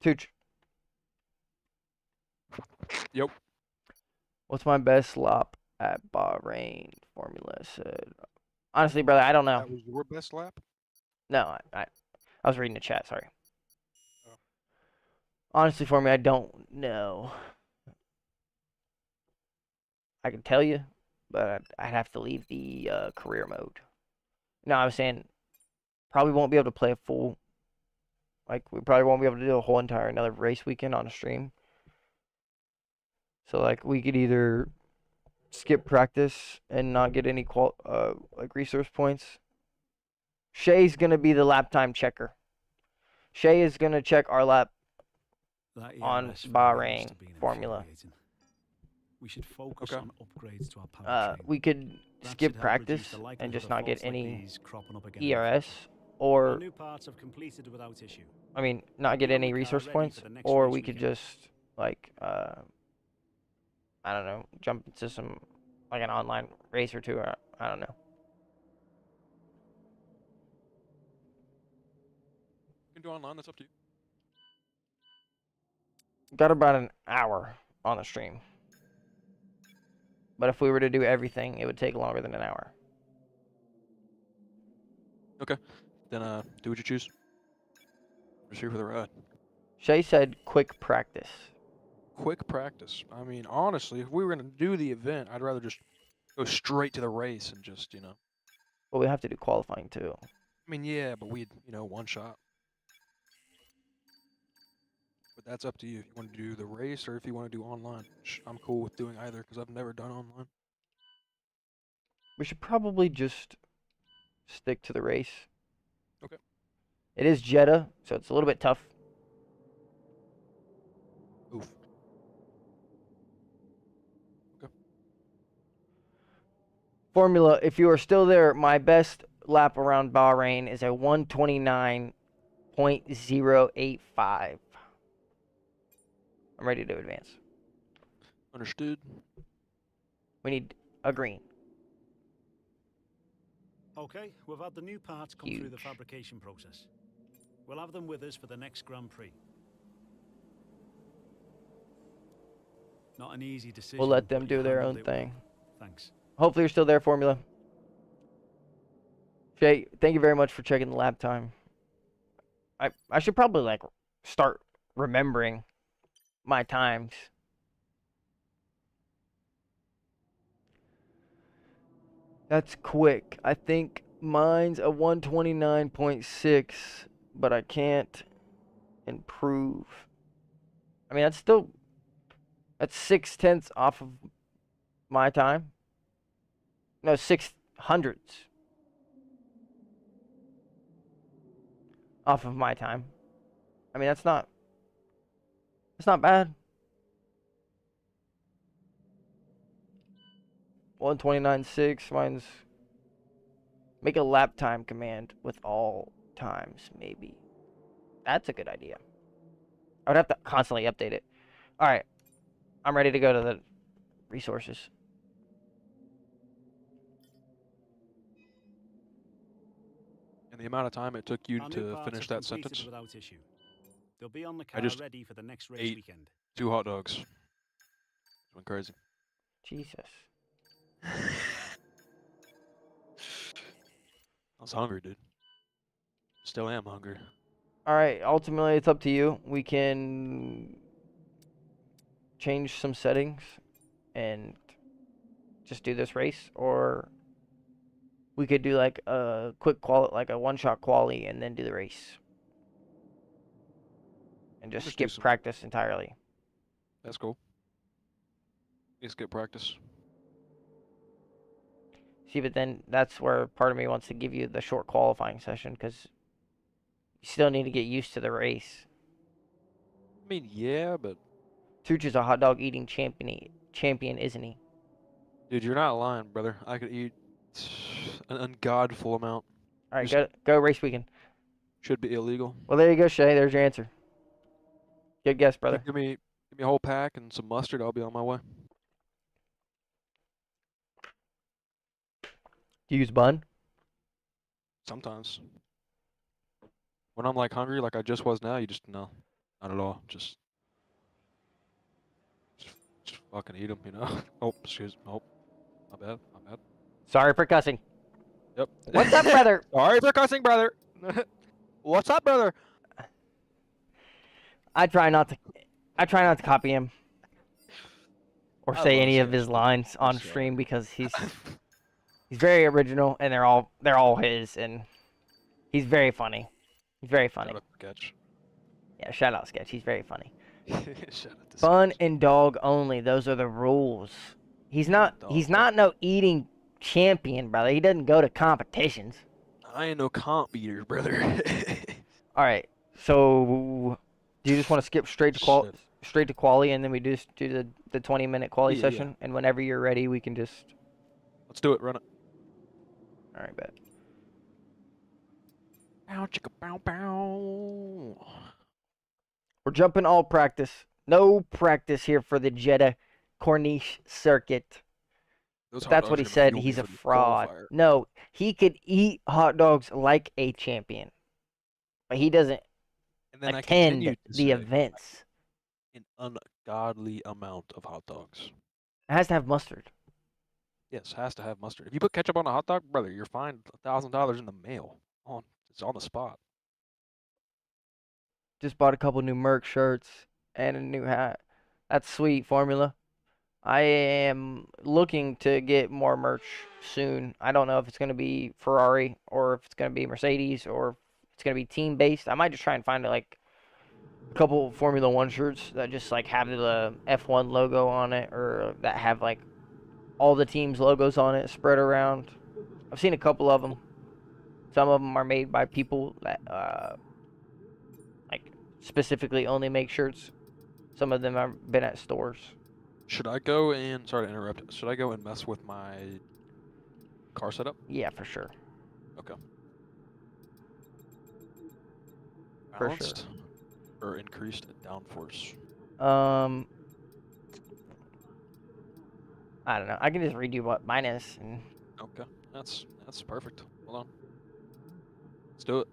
Tooch, Yep. what's my best lap at Bahrain? Formula said. Honestly, brother, I don't know. That was your best lap? No, I was reading the chat. Sorry. Oh. Honestly, for me, I don't know. I can tell you, but I'd have to leave the career mode. No, I was saying probably won't be able to play a full. Like, we probably won't be able to do a whole entire another race weekend on a stream. So, like, we could either skip practice and not get any like resource points. Shay's gonna be the lap time checker. Shay is gonna check our lap That on ERS failure Bahrain must have been formula. infuriating. We should focus Okay. on upgrades to our powertrain. We could That skip should help reduce practice the and likelihood just of not get faults like any these cropping up again in the ERS, future. Our or new parts have completed without issue. I mean, not get Be on any the car resource ready points, for the next or race we could weekend. just like I don't know, jump into some like an online race or two. Or, I don't know. You can do online, that's up to you. Got about an hour on the stream, but if we were to do everything, it would take longer than an hour. Then do what you choose. Just here for the ride. Shay said quick practice. Quick practice. I mean, honestly, if we were gonna do the event, I'd rather just go straight to the race and just, But we have to do qualifying too. I mean, yeah, but we'd, one shot. But that's up to you if you want to do the race or if you want to do online. I'm cool with doing either because I've never done online. We should probably just stick to the race. Okay. It is Jeddah, so it's a little bit tough. Oof. Okay. Formula, if you are still there, my best lap around Bahrain is a 129.085. I'm ready to advance. Understood. We need a green. Okay, we've had the new parts come through the Huge. fabrication process. We'll have them with us for the next Grand Prix. Not an easy decision. We'll let them but you do their handled own it well. thing. Thanks. Hopefully you're still there, Formula. Jay, thank you very much for checking the lap time. I should probably like start remembering my times. That's quick. I think mine's a 129.6, but I can't improve. I mean, that's 6/10 off of my time. No, 600s off of my time. I mean, that's not bad. 129.6. Mine's make a lap time command with all times, maybe. That's a good idea. I would have to constantly update it. All right, I'm ready to go to the resources. And the amount of time it took you Our new to parts finish have that completed sentence? without issue. They'll be on the car just ready for the next race ate weekend. 2 hot dogs. Went crazy. Jesus. I was hungry, dude. Still am hungry. All right, ultimately it's up to you. We can change some settings and just do this race, or we could do like a quick like a one-shot quali and then do the race. And just Just do skip some- practice entirely. That's cool. Just get practice. See, but then that's where part of me wants to give you the short qualifying session, because you still need to get used to the race. I mean, yeah, but Tooch is a hot dog eating champion, isn't he? dude, you're not lying, brother. I could eat an ungodful amount. All right, Just- go race weekend. Should be illegal. Well, there you go, Shay. There's your answer. Good guess, You brother. give me a whole pack and some mustard. I'll be on my way. Do you use bun? Sometimes. When I'm like hungry, like I just was now, you just no, not at all. Just fucking eat them, you know. Oh, excuse me. Oh, my bad. My bad. Sorry for cussing. Yep. What's up, brother? Sorry for cussing, brother. What's up, brother? I try not to copy him or I say love any of his Sketch. lines on sorry. stream, because he's very original, and they're all his, and he's very funny. He's very funny. Shout out to Sketch. Yeah, shout out Sketch. He's very funny. Shout out to Fun Sketch. and dog only. Those are the rules. He's not Dog. no eating champion, brother. He doesn't go to competitions. I ain't no comp beater, brother. All right. So, do you just want to skip straight to Shit. quali, and then we just do the 20-minute quali Yeah, session, and whenever you're ready, we can just. Let's do it. Run it. All right, bet. Bow chicka bow bow. We're jumping all practice. No practice here for the Jeddah Corniche circuit. Those hot That's dogs what he are gonna said. fuel me He's a for the fraud. qualifier. No, he could eat hot dogs like a champion, but he doesn't And then I attend continue to the say events. an ungodly amount of hot dogs. It has to have mustard. Yes, has to have mustard. If you put ketchup on a hot dog, brother, you're fined $1,000 in the mail. It's on the spot. Just bought a couple new Merc shirts and a new hat. That's sweet, Formula. I am looking to get more merch soon. I don't know if it's going to be Ferrari or if it's going to be Mercedes or if it's going to be team based. I might just try and find like a couple Formula 1 shirts that just like have the F1 logo on it, or that have like all the teams' logos on it spread around. I've seen a couple of them. Some of them are made by people that like specifically only make shirts. Some of them have been at stores. Should I go and, sorry to interrupt, should I go and mess with my car setup? Yeah, for sure. Okay. For Balanced or increased downforce? I don't know. I can just read you what mine is. And Okay, that's perfect. Hold on. Let's do it.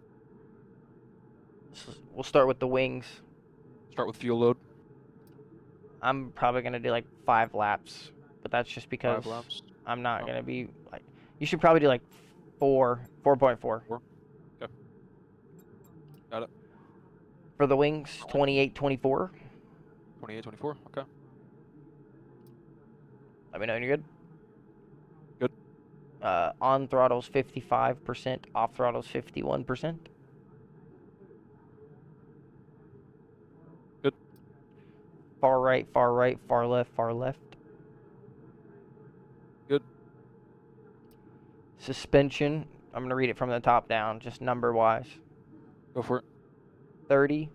we'll start with the wings. Start with fuel load. I'm probably gonna do like 5 laps, but that's just because 5 laps. I'm not Oh. gonna be like. You should probably do like 4.4 Okay. Got it. for the wings. 28-24. 28, 24. Okay. Let me know when you're good. Good. On throttle's 55%. Off throttle's 51%. Good. Far right, far right, far left, far left. Good. Suspension. I'm gonna read it from the top down, just number wise. Go for it. 30,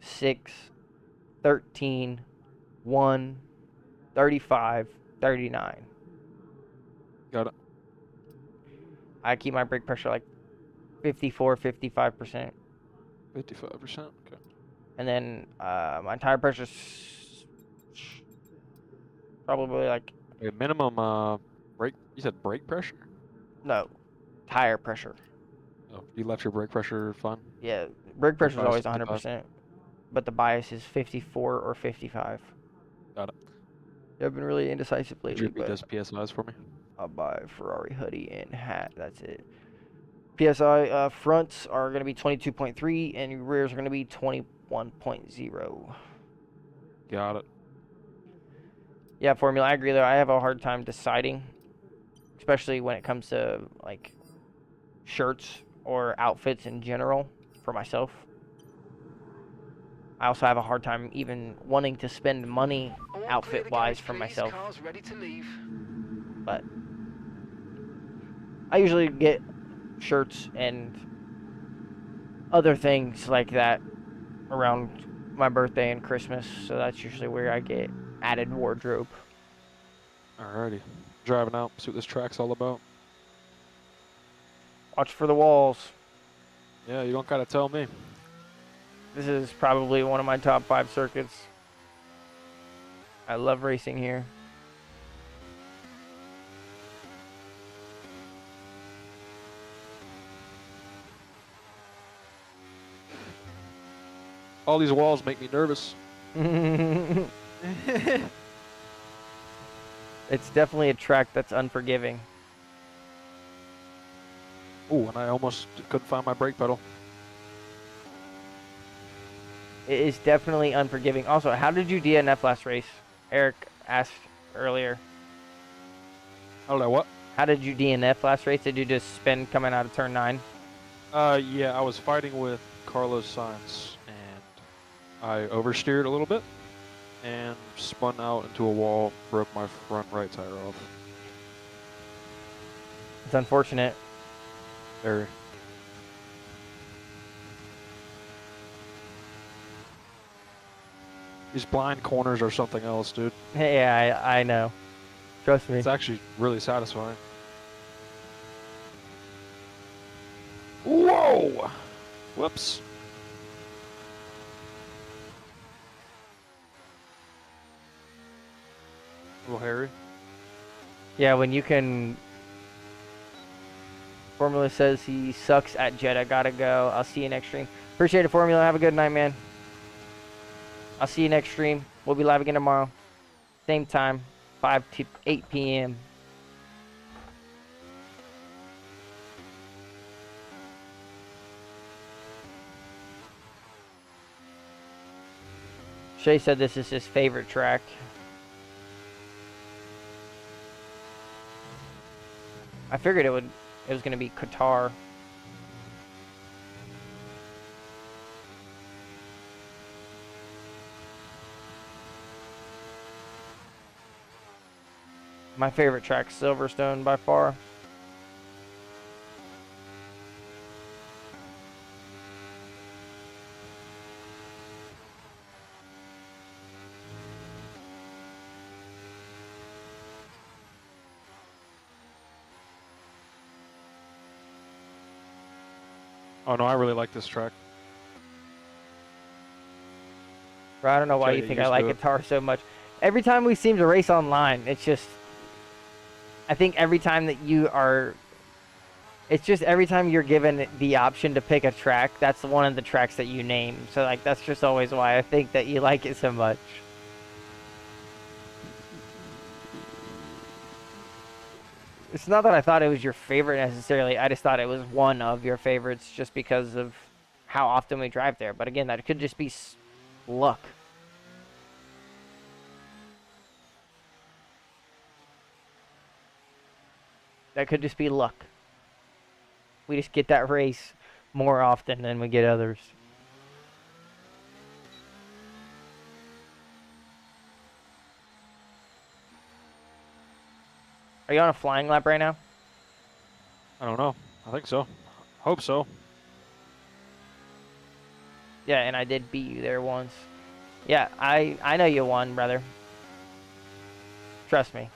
6, 13, 1, 35, 39. Got it. I keep my brake pressure like 54, 55%. 55%. Okay. And then my tire pressure's probably like, Okay, minimum brake. You said brake pressure? no, tire pressure. Oh, you left your brake pressure fun. Yeah, brake pressure's bias always 55. 100%, but the bias is 54 or 55. Got it. I've been really indecisive Could lately, you read but those PSIs for me? I'll buy a Ferrari hoodie and hat. That's it. PSI fronts are going to be 22.3 and rears are going to be 21.0. Got it. Yeah, Formula, I agree though. I have a hard time deciding, especially when it comes to like shirts or outfits in general for myself. I also have a hard time even wanting to spend money All clear the outfit-wise garage, for please. myself. Cars ready to leave. But I usually get shirts and other things like that around my birthday and Christmas, so that's usually where I get added wardrobe. Alrighty. Driving out, see what this track's all about. Watch for the walls. Yeah, you don't gotta tell me. This is probably one of my top 5 circuits. I love racing here. All these walls make me nervous. It's definitely a track that's unforgiving. Ooh, and I almost couldn't find my brake pedal. It is definitely unforgiving. Also, how did you DNF last race? Eric asked earlier. How did I what? How did you DNF last race? Did you just spin coming out of turn 9? Yeah, I was fighting with Carlos Sainz, and I oversteered a little bit, and spun out into a wall, broke my front right tire off. It's unfortunate. Very. These blind corners are something else, dude. Yeah, I know. Trust me. It's actually really satisfying. Whoa! Whoops. A little hairy. Yeah, when you can... Formula says he sucks at Jeddah. Gotta go. I'll see you next stream. Appreciate it, Formula. Have a good night, man. I'll see you next stream. We'll be live again tomorrow. Same time, 5 to 8 p.m. Shay said this is his favorite track. I figured it was going to be Qatar. My favorite track's Silverstone by far. Oh no, I really like this track. Bro, I don't know why Okay, you think you I just like do it. guitar so much. Every time we seem to race online, it's just... I think every time that you are... It's just every time you're given the option to pick a track, that's one of the tracks that you name. So, like, that's just always why I think that you like it so much. It's not that I thought it was your favorite necessarily. I just thought it was one of your favorites just because of how often we drive there. But again, that could just be luck. That could just be luck. We just get that race more often than we get others. Are you on a flying lap right now? I don't know. I think so. Hope so. Yeah, and I did beat you there once. Yeah, I know you won, brother. Trust me.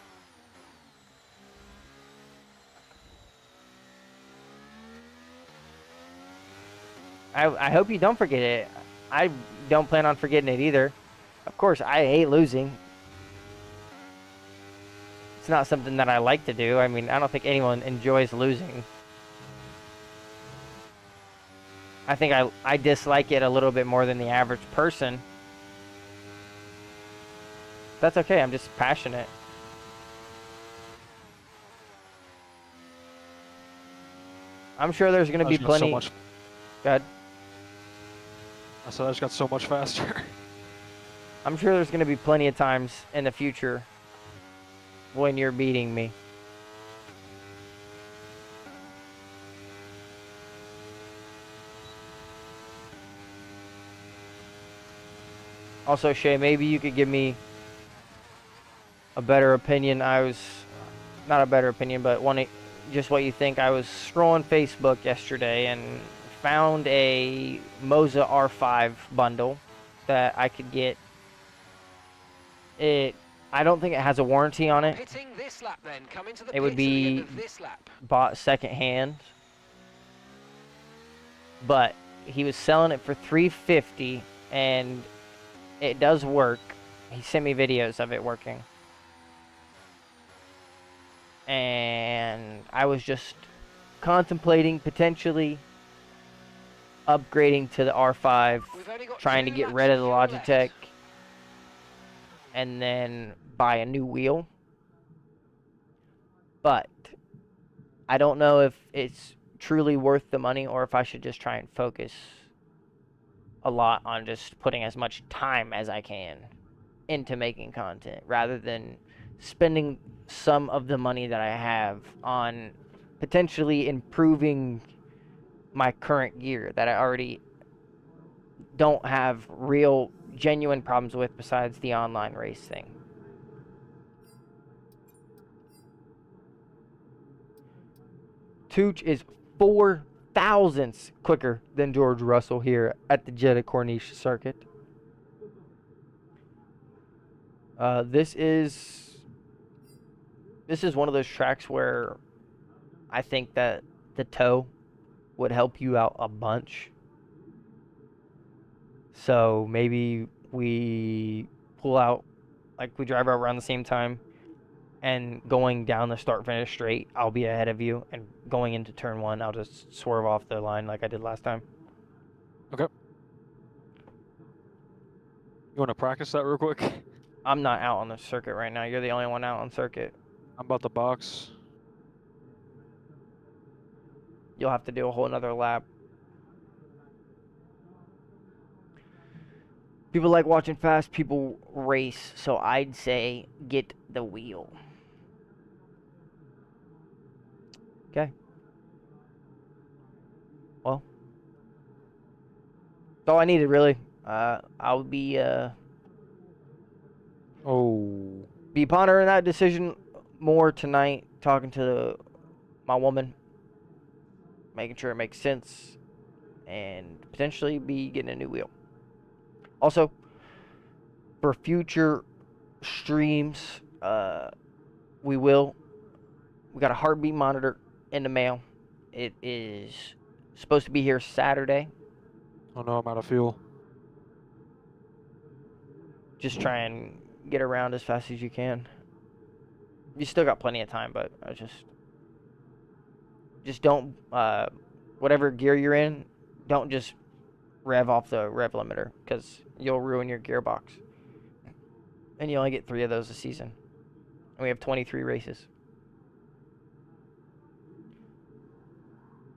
I hope you don't forget it. I don't plan on forgetting it either. Of course, I hate losing. It's not something that I like to do. I mean, I don't think anyone enjoys losing. I think I dislike it a little bit more than the average person. That's okay. I'm just passionate. I'm sure there's gonna I be just got so plenty. much. Go ahead. I said I just got so much faster. I'm sure there's gonna be plenty of times in the future when you're beating me. Also, Shay, maybe you could give me a better opinion. Not a better opinion, but just what you think. I was scrolling Facebook yesterday and found a Moza R5 bundle that I could get. I don't think it has a warranty on it. Pitting this lap then, come into the It would pits at the end be of this lap. bought secondhand, but he was selling it for $350, and it does work. He sent me videos of it working, and I was just contemplating potentially upgrading to the R5, We've only got trying to 2 get laps rid of the fuel left. Logitech and then buy a new wheel. But I don't know if it's truly worth the money or if I should just try and focus a lot on just putting as much time as I can into making content rather than spending some of the money that I have on potentially improving my current gear that I already don't have real genuine problems with besides the online race thing. Tooch is 4 thousandths quicker than George Russell here at the Jeddah Corniche circuit. This is one of those tracks where I think that the toe would help you out a bunch. So maybe we pull out, like we drive around the same time, and going down the start finish straight, I'll be ahead of you, and going into turn 1, I'll just swerve off the line like I did last time. Okay. You want to practice that real quick? I'm not out on the circuit right now. You're the only one out on circuit. I'm about to box. You'll have to do a whole nother lap. People like watching fast people race, so I'd say get the wheel. Okay. Well, that's all I needed, really. I'll be pondering that decision more tonight, talking to my woman, making sure it makes sense, and potentially be getting a new wheel. Also, for future streams, we got a heartbeat monitor in the mail. It is supposed to be here Saturday. Oh no, I'm out of fuel. Just try and get around as fast as you can. You still got plenty of time, but just don't, whatever gear you're in, don't just rev off the rev limiter, because you'll ruin your gearbox. And you only get 3 of those a season. And we have 23 races.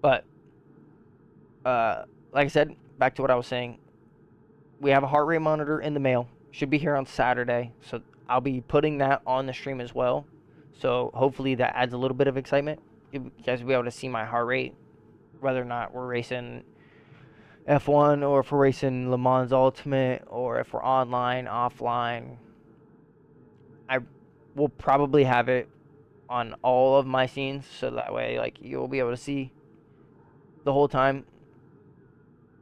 But, like I said, back to what I was saying, we have a heart rate monitor in the mail. Should be here on Saturday, so I'll be putting that on the stream as well. So hopefully that adds a little bit of excitement. You guys will be able to see my heart rate, whether or not we're racing F1 or if we're racing Le Mans Ultimate or if we're online, offline. I will probably have it on all of my scenes, so that way, like, you'll be able to see the whole time,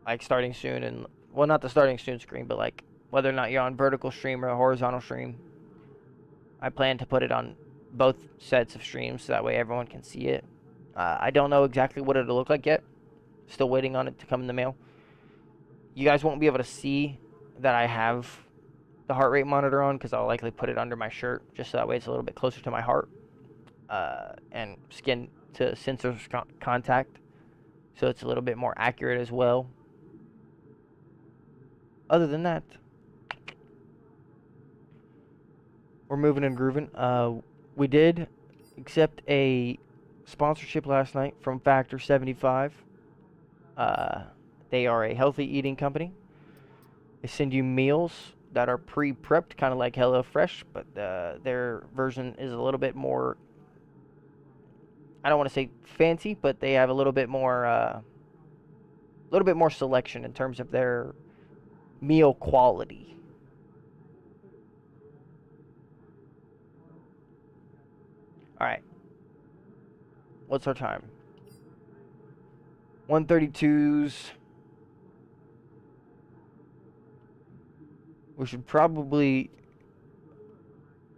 like, starting soon, and, well, not the starting soon screen, but, like, whether or not you're on vertical stream or a horizontal stream. I plan to put it on both sets of streams, so that way everyone can see it. I don't know exactly what it'll look like yet. Still waiting on it to come in the mail. You guys won't be able to see that I have the heart rate monitor on, because I'll likely put it under my shirt, just so that way it's a little bit closer to my heart, and skin to sensor contact, so it's a little bit more accurate as well. Other than that, we're moving and grooving. We did accept a sponsorship last night from Factor 75. They are a healthy eating company. They send you meals that are pre-prepped, kind of like HelloFresh, but their version is a little bit more, I don't want to say fancy, but they have a little bit more selection in terms of their meal quality. All right. What's our time? 1:32s. You should probably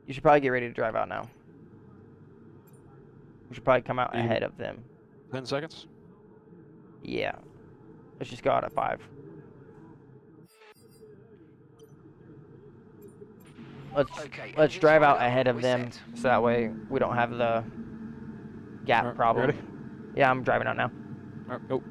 get ready to drive out now. We should probably come out ahead of them. 10 seconds. Yeah. Let's just go out at 5. Let's drive out ahead of them, so that way we don't have the gap Alright, problem. ready? Yeah, I'm driving out now. Alright, go.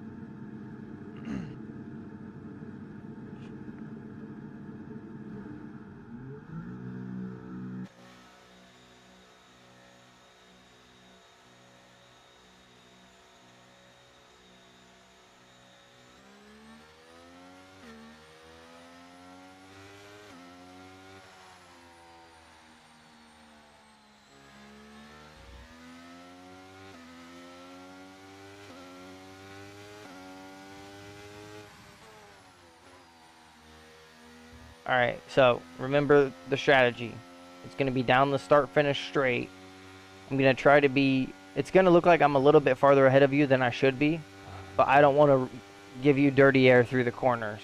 Alright, so remember the strategy. It's going to be down the start-finish straight. I'm going to try to be... It's going to look like I'm a little bit farther ahead of you than I should be, but I don't want to give you dirty air through the corners.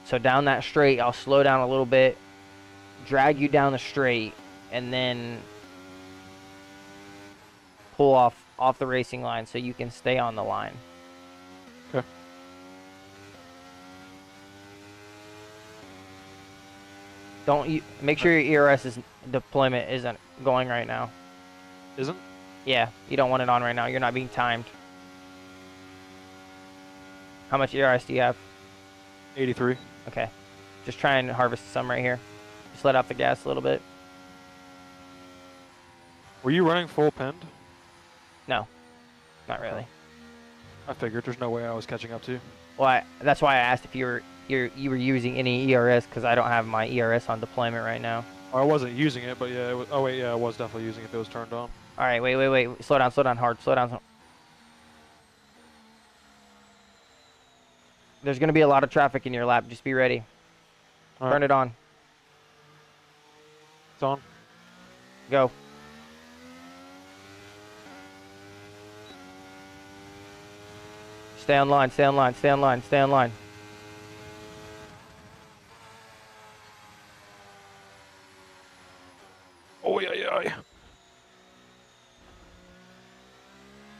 So down that straight, I'll slow down a little bit, drag you down the straight, and then pull off the racing line so you can stay on the line. Okay. Make sure your ERS deployment isn't going right now. Isn't? Yeah, you don't want it on right now. You're not being timed. How much ERS do you have? 83. Okay. Just try and harvest some right here. Just let out the gas a little bit. Were you running full pinned? No, not really. I figured there's no way I was catching up to you. Well, that's why I asked if you were using any ERS, because I don't have my ERS on deployment right now. I wasn't using it, but yeah, it was, oh wait, yeah, I was definitely using it if it was turned on. All right, wait. Slow down hard. Slow down. There's going to be a lot of traffic in your lap. Just be ready. All Turn right. it on. It's on. Go. Stay on line. Oh yeah.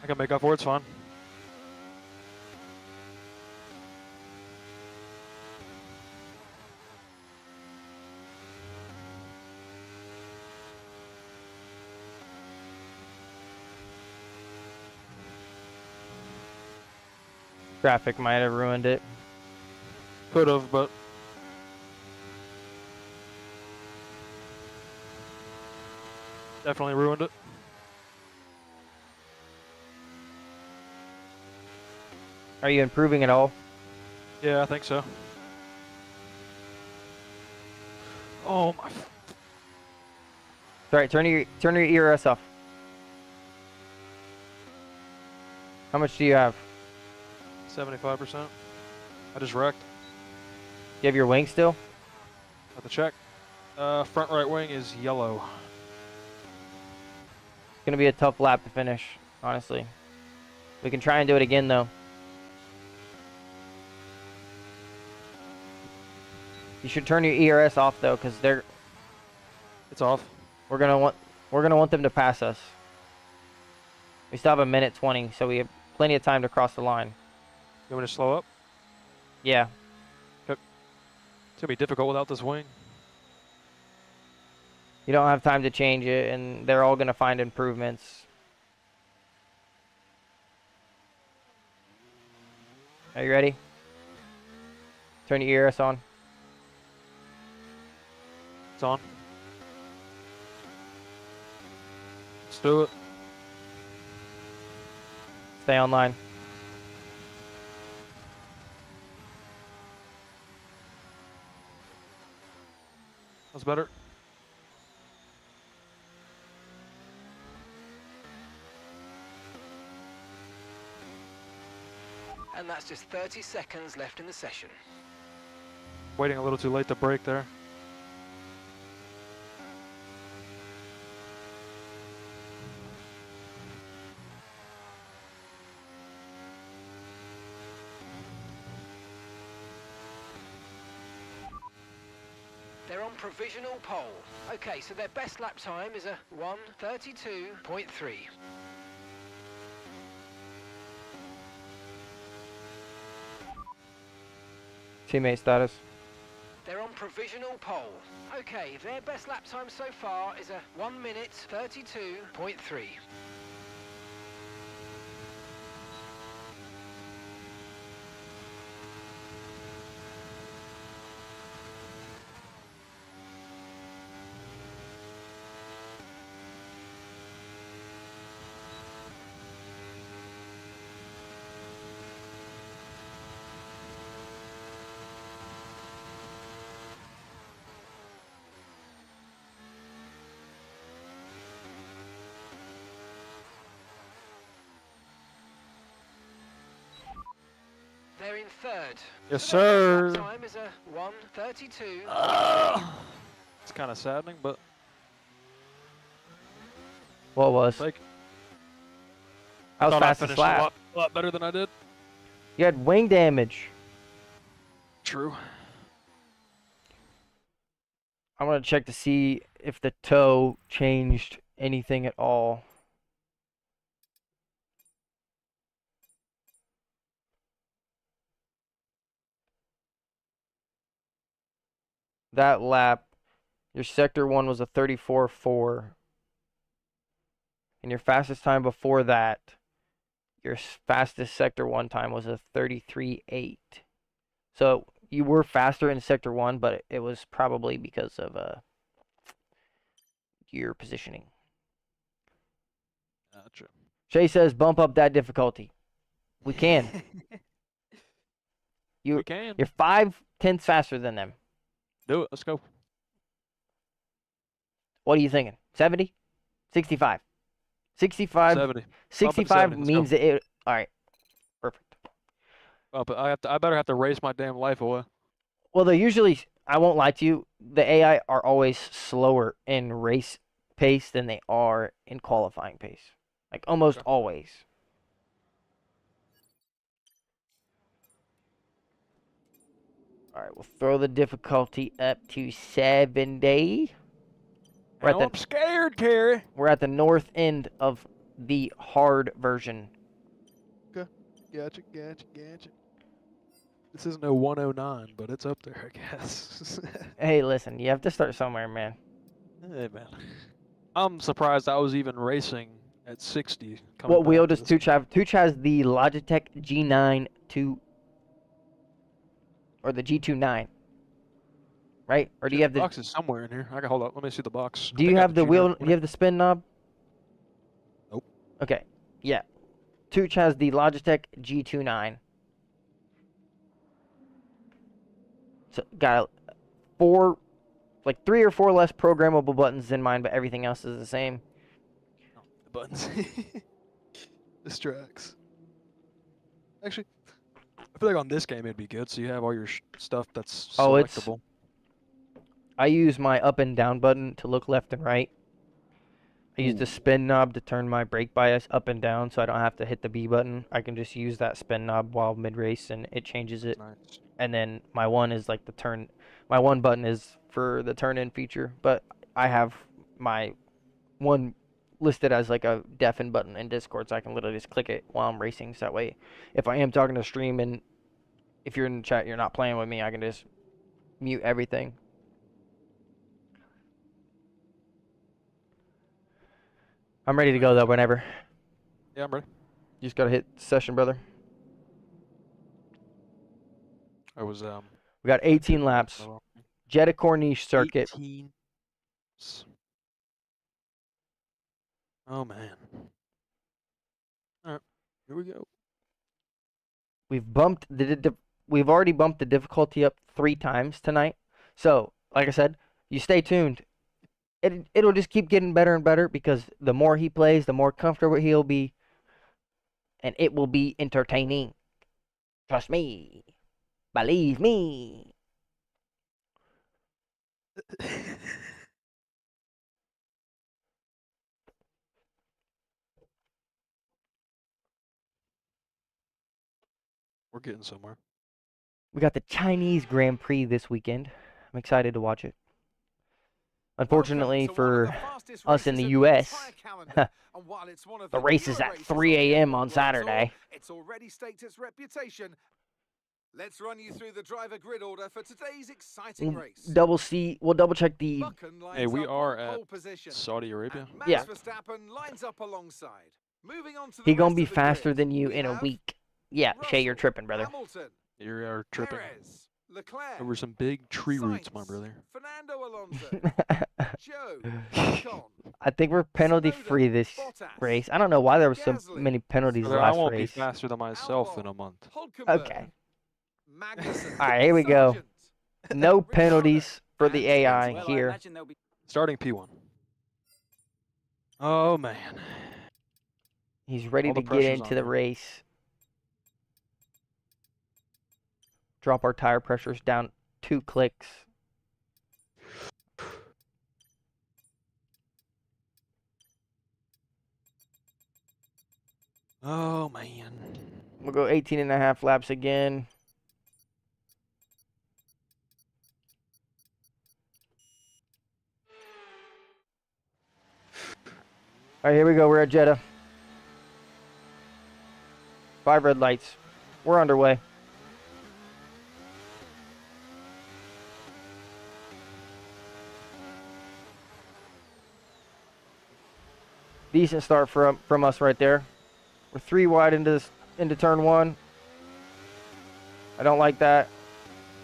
I can make up for it, it's fine. Traffic might have ruined it. Could have, but definitely ruined it. Are you improving at all? Yeah, I think so. Oh my. Sorry, turn your ERS off. How much do you have? 75%. I just wrecked. You have your wing still? Have to check. Front right wing is yellow. It's gonna be a tough lap to finish, honestly. We can try and do it again though. You should turn your ERS off though, because It's off. we're gonna want them to pass us. We still have a minute 20, so we have plenty of time to cross the line. You want me to slow up? Yeah. It's gonna be difficult without this wing. You don't have time to change it, and they're all gonna find improvements. Are you ready? Turn your ERS on. It's on. do it. Stay online. That's better. And that's just 30 seconds left in the session. Waiting a little too late to brake there. They're on provisional pole. Okay, so their best lap time is a 1:32.3. Teammate status. They're on provisional pole. Okay, their best lap time so far is a 1:32.3. They're in third. Yes, So their sir. best lap time is a 1:32. It's kind of saddening, but What was? like, I was thought I fastest finished lap. a lot better than I did. You had wing damage. True. I want to check to see if the toe changed anything at all. That lap, your sector 1 was a 34.4. And your fastest time before that, your fastest sector 1 time was a 33.8. So you were faster in sector 1, but it was probably because of your positioning. Gotcha. Shay says bump up that difficulty. We can. We can. You're 5/10 faster than them. Do it. Let's go. What are you thinking? 70? 65? 65? 70. 65 70, let's means go. that it... All right. Perfect. Oh, but I better have to race my damn life away. Well, they usually... I won't lie to you. The AI are always slower in race pace than they are in qualifying pace. Like, almost always. All right, we'll throw the difficulty up to 70. Now I'm scared, Carrie. We're at the north end of the hard version. Okay. Gotcha. This isn't a 109, but it's up there, I guess. Hey, listen, you have to start somewhere, man. Hey, man. I'm surprised I was even racing at 60. What wheel does Tooch have? Tooch has the Logitech G9 2, or the G29, right? Or do you have the box is somewhere in here? I can hold up. Let me see the box. Do you have the wheel? Do you have the spin knob? Nope. Okay. Yeah. Tooch has the Logitech G29. So got like 3 or 4 less programmable buttons than mine, but everything else is the same. Oh, the buttons. Distracts. Actually, I feel like on this game it'd be good, so you have all your stuff that's selectable. I use my up and down button to look left and right. I use the spin knob to turn my brake bias up and down, so I don't have to hit the B button. I can just use that spin knob while mid-race, and it changes it. Nice. And then my one is like the turn. My one button is for the turn-in feature, but I have my one listed as like a deafen button in Discord, so I can literally just click it while I'm racing. So that way, if I am talking to stream and if you're in the chat, you're not playing with me, I can just mute everything. I'm ready to go though. Whenever. Yeah, I'm ready. You just gotta hit session, brother. I was We got 18 laps. Jeddah Corniche circuit. 18. Oh man. All right, here we go. We've already bumped the difficulty up 3 times tonight. So, like I said, you stay tuned. It'll just keep getting better and better because the more he plays, the more comfortable he'll be, and it will be entertaining. Trust me. Believe me. We're getting somewhere. We got the Chinese Grand Prix this weekend. I'm excited to watch it. Unfortunately for us in the US, the race is at 3 a.m. on Saturday. It's already staked its reputation. Let's run you through the driver grid order for today's exciting race. We'll double check the... Hey, we are at Saudi Arabia. Max Yeah. Verstappen lines up alongside. Moving on to the He gonna rest be of the faster grid, than you we in a have week. Yeah, Shay, you're Russell, tripping, brother. Hamilton, You are tripping Perez, Leclerc, over some big tree roots, my Sainz, brother. Fernando Alonso, Joe, Ocon, I think we're penalty free this Bottas, race. I don't know why there were so Gasly, many penalties Brother, I last won't be race. faster than myself in a Albon, month. Hulkenberg, Okay. Magnussen, All right, here we go. Sargent, No Ricciardo, penalties for the and AI Vettel. here. Starting P1. Oh man. He's ready All to the get pressure's into on the him. race. Drop our tire pressures down 2 clicks. Oh man. We'll go 18.5 laps again. All right, here we go. We're at Jeddah. 5 red lights. We're underway. Decent start from us right there. We're 3 wide into turn 1. I don't like that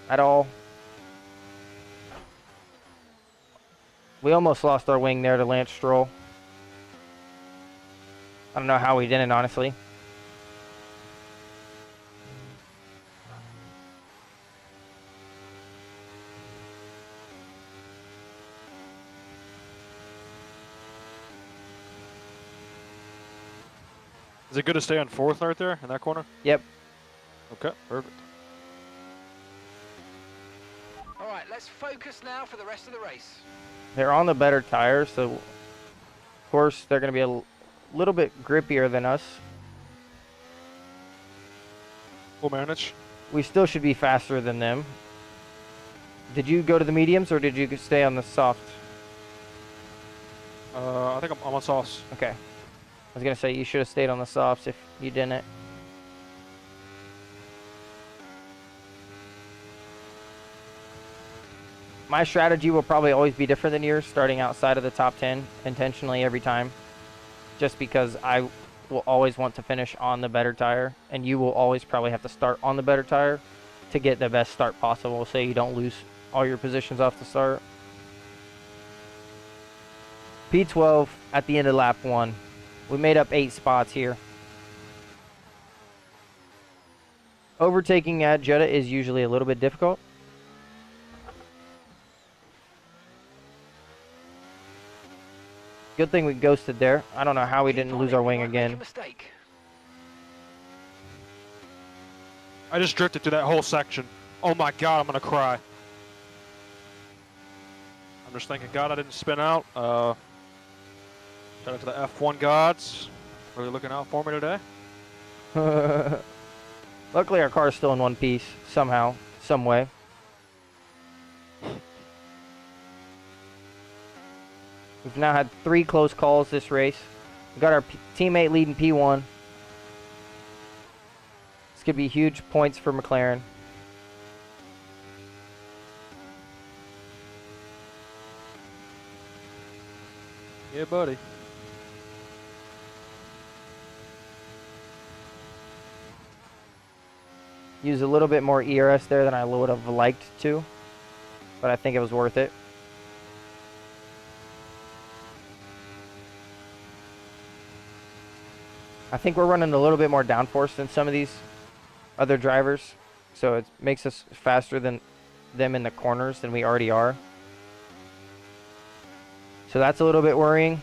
at all. We almost lost our wing there to Lance Stroll. I don't know how we didn't, honestly. Is it good to stay on 4th right there in that corner? Yep. Okay, perfect. All right, let's focus now for the rest of the race. They're on the better tires, so of course they're going to be a little bit grippier than us. We'll manage. We still should be faster than them. Did you go to the mediums or did you stay on the soft? I think I'm on sauce. Okay. I was going to say you should have stayed on the softs if you didn't. My strategy will probably always be different than yours, starting outside of the top 10 intentionally every time. Just because I will always want to finish on the better tire, and you will always probably have to start on the better tire to get the best start possible, so you don't lose all your positions off the start. P12 at the end of lap 1. We made up 8 spots here. Overtaking at Jeddah is usually a little bit difficult. Good thing we ghosted there. I don't know how we didn't lose our wing again. I just drifted through that whole section. Oh my god, I'm gonna cry. I'm just thanking God I didn't spin out. Shout out to the F1 gods. Really looking out for me today. Luckily our car is still in one piece, somehow, some way. We've now had 3 close calls this race. We got our teammate leading P1. This could be huge points for McLaren. Yeah, buddy. Use a little bit more ERS there than I would have liked to, but I think it was worth it. I think we're running a little bit more downforce than some of these other drivers, so it makes us faster than them in the corners than we already are. So that's a little bit worrying.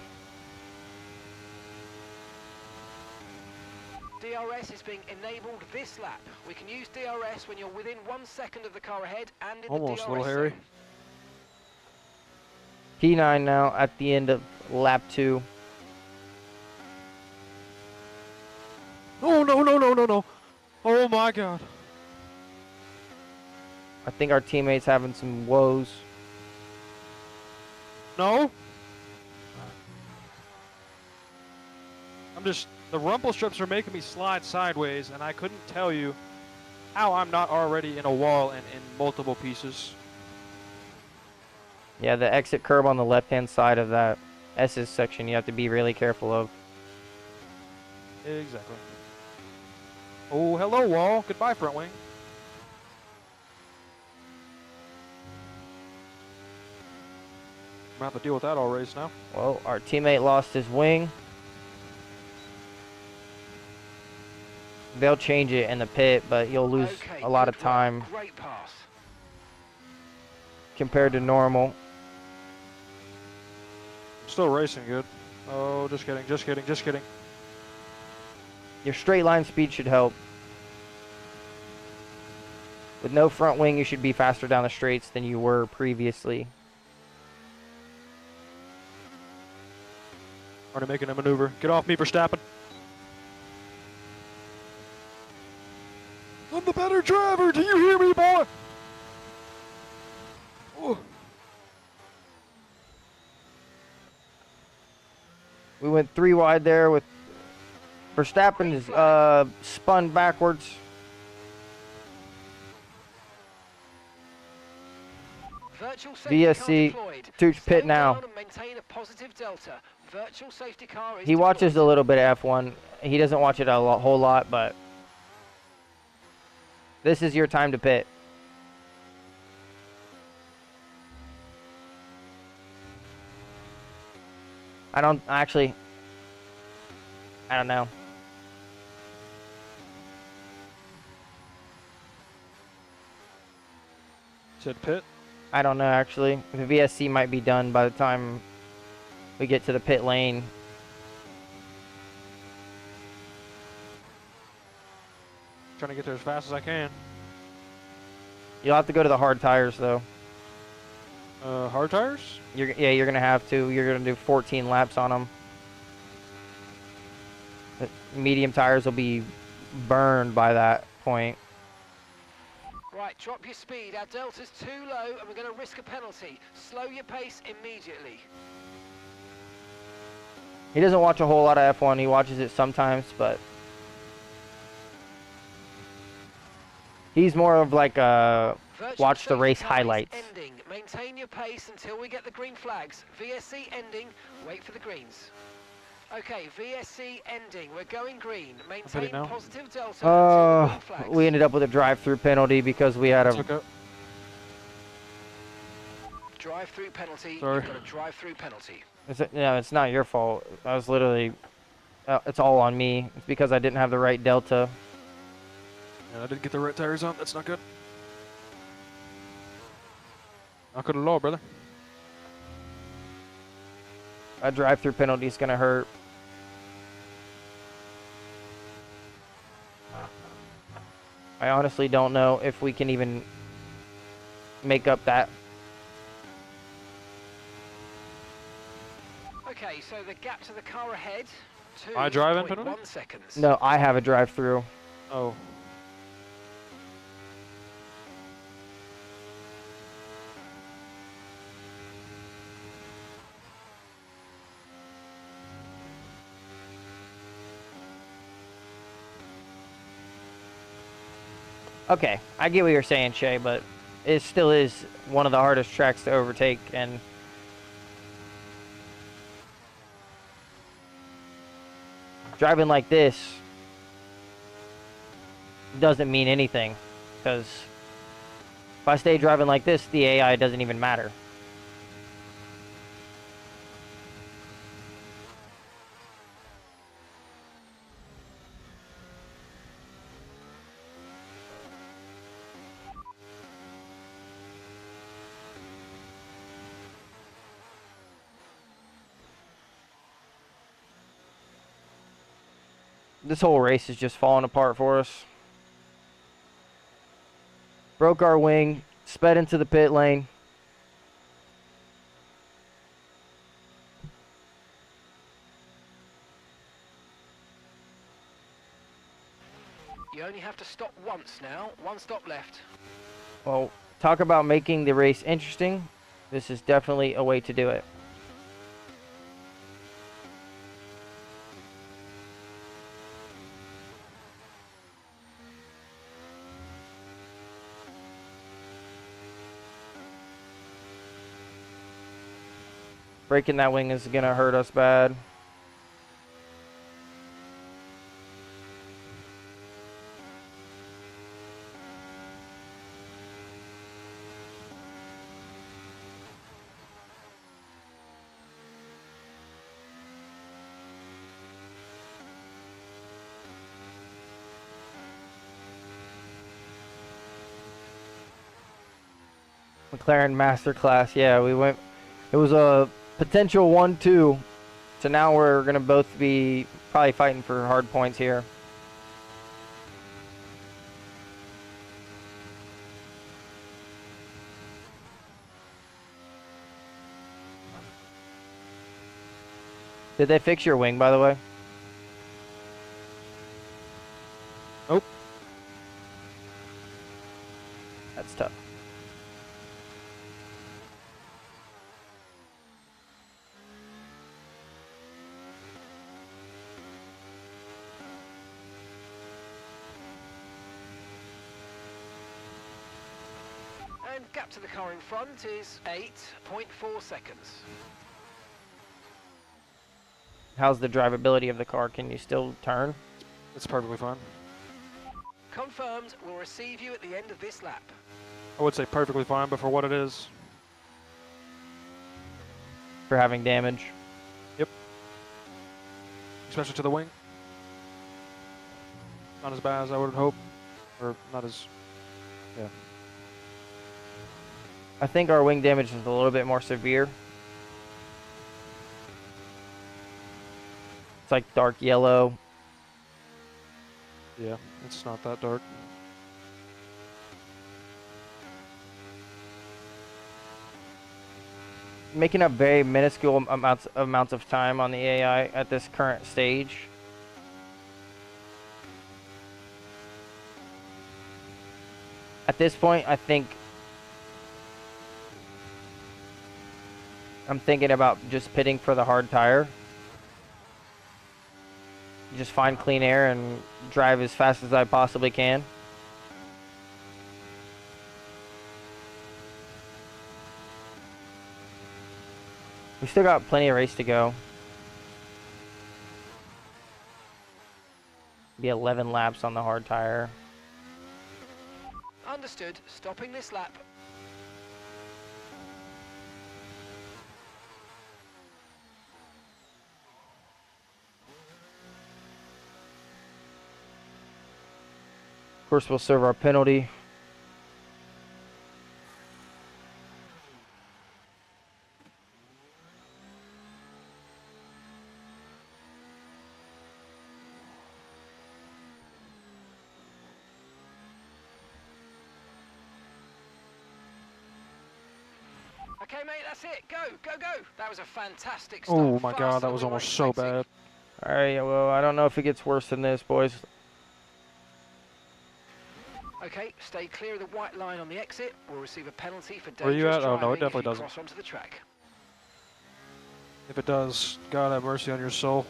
DRS is being enabled this lap. We can use DRS when you're within 1 second of the car ahead and in Almost, the little DRS Harry. zone. P9 now at the end of lap 2. Oh, no, no, no, no, no. Oh, my God. I think our teammates having some woes. No. The rumble strips are making me slide sideways, and I couldn't tell you how I'm not already in a wall and in multiple pieces. Yeah, the exit curb on the left-hand side of that S's section you have to be really careful of. Exactly. Oh, hello, wall. Goodbye, front wing. I'm going to have to deal with that all race now. Well, our teammate lost his wing. They'll change it in the pit, but you'll lose Okay, a lot good of time work. Great pass. compared to normal. Still racing good. Oh, just kidding, just kidding, just kidding. Your straight line speed should help. With no front wing, you should be faster down the straights than you were previously. Already making a maneuver. Get off me, Verstappen. I'm the better driver. Do you hear me, boy? Oh. We went 3 wide there with Verstappen is spun backwards. Virtual safety VSC, car deployed. Tooch pit Slow now. down and maintain a positive delta. Virtual safety car is He watches a deployed. little bit of F1. He doesn't watch it a whole lot, but this is your time to pit. I don't know. Said pit. I don't know, actually. The VSC might be done by the time we get to the pit lane. Trying to get there as fast as I can. You'll have to go to the hard tires, though. Hard tires? You're going to have to. You're going to do 14 laps on them. The medium tires will be burned by that point. Right, drop your speed. Our delta's too low and we're going to risk a penalty. Slow your pace immediately. He doesn't watch a whole lot of F1. He watches it sometimes, but he's more of like a Virtual watch the safety race car is highlights. Ending. Maintain your pace until we get the green flags. VSC ending. Wait for the greens. Okay, VSC ending. We're going green. Maintain now. positive delta until the green flags. We ended up with a drive-through penalty because we had Took a up. Drive-through penalty. Sorry. You've got a drive-through penalty. it's not your fault. I was literally it's all on me. It's because I didn't have the right delta. And I didn't get the right tires on. That's not good. Not good at all, brother. A drive-through penalty is going to hurt. I honestly don't know if we can even make up that. Okay, so the gap to the car ahead. My driving penalty? 2.1 seconds. No, I have a drive-through. Oh. Okay, I get what you're saying, Shay, but it still is one of the hardest tracks to overtake, and driving like this doesn't mean anything, because if I stay driving like this, the AI doesn't even matter. This whole race is just falling apart for us. Broke our wing, sped into the pit lane. You only have to stop once now. One stop left. Well, talk about making the race interesting. This is definitely a way to do it. Breaking that wing is going to hurt us bad. McLaren Masterclass, yeah, we went. It was a potential 1-2, so now we're gonna both be probably fighting for hard points here. Did they fix your wing, by the way? Nope. That's tough. And gap to the car in front is 8.4 seconds. How's the drivability of the car? Can you still turn? It's perfectly fine. Confirmed, we'll receive you at the end of this lap. I would say perfectly fine, but for what it is, For having damage? especially to the wing, not as bad as I would hope, or not as, yeah. I think our wing damage is a little bit more severe. It's like dark yellow. Yeah, it's not that dark. Making up very minuscule amounts of time on the AI at this current stage. At this point, I think I'm thinking about just pitting for the hard tire. Just find clean air and drive as fast as I possibly can. We still got plenty of race to go. Be 11 laps on the hard tire. Understood. Stopping this lap. Of course, we'll serve our penalty. Okay, mate, that's it. Go, go, go. That was a fantastic stop. Oh my Faster god, that than was we were almost so expecting. bad. Alright, well, I don't know if it gets worse than this, boys. Okay, stay clear of the white line on the exit. We'll receive a penalty for Where are you dangerous at? Oh, no, it driving if definitely you doesn't. cross onto the track. If it does, God have mercy on your soul.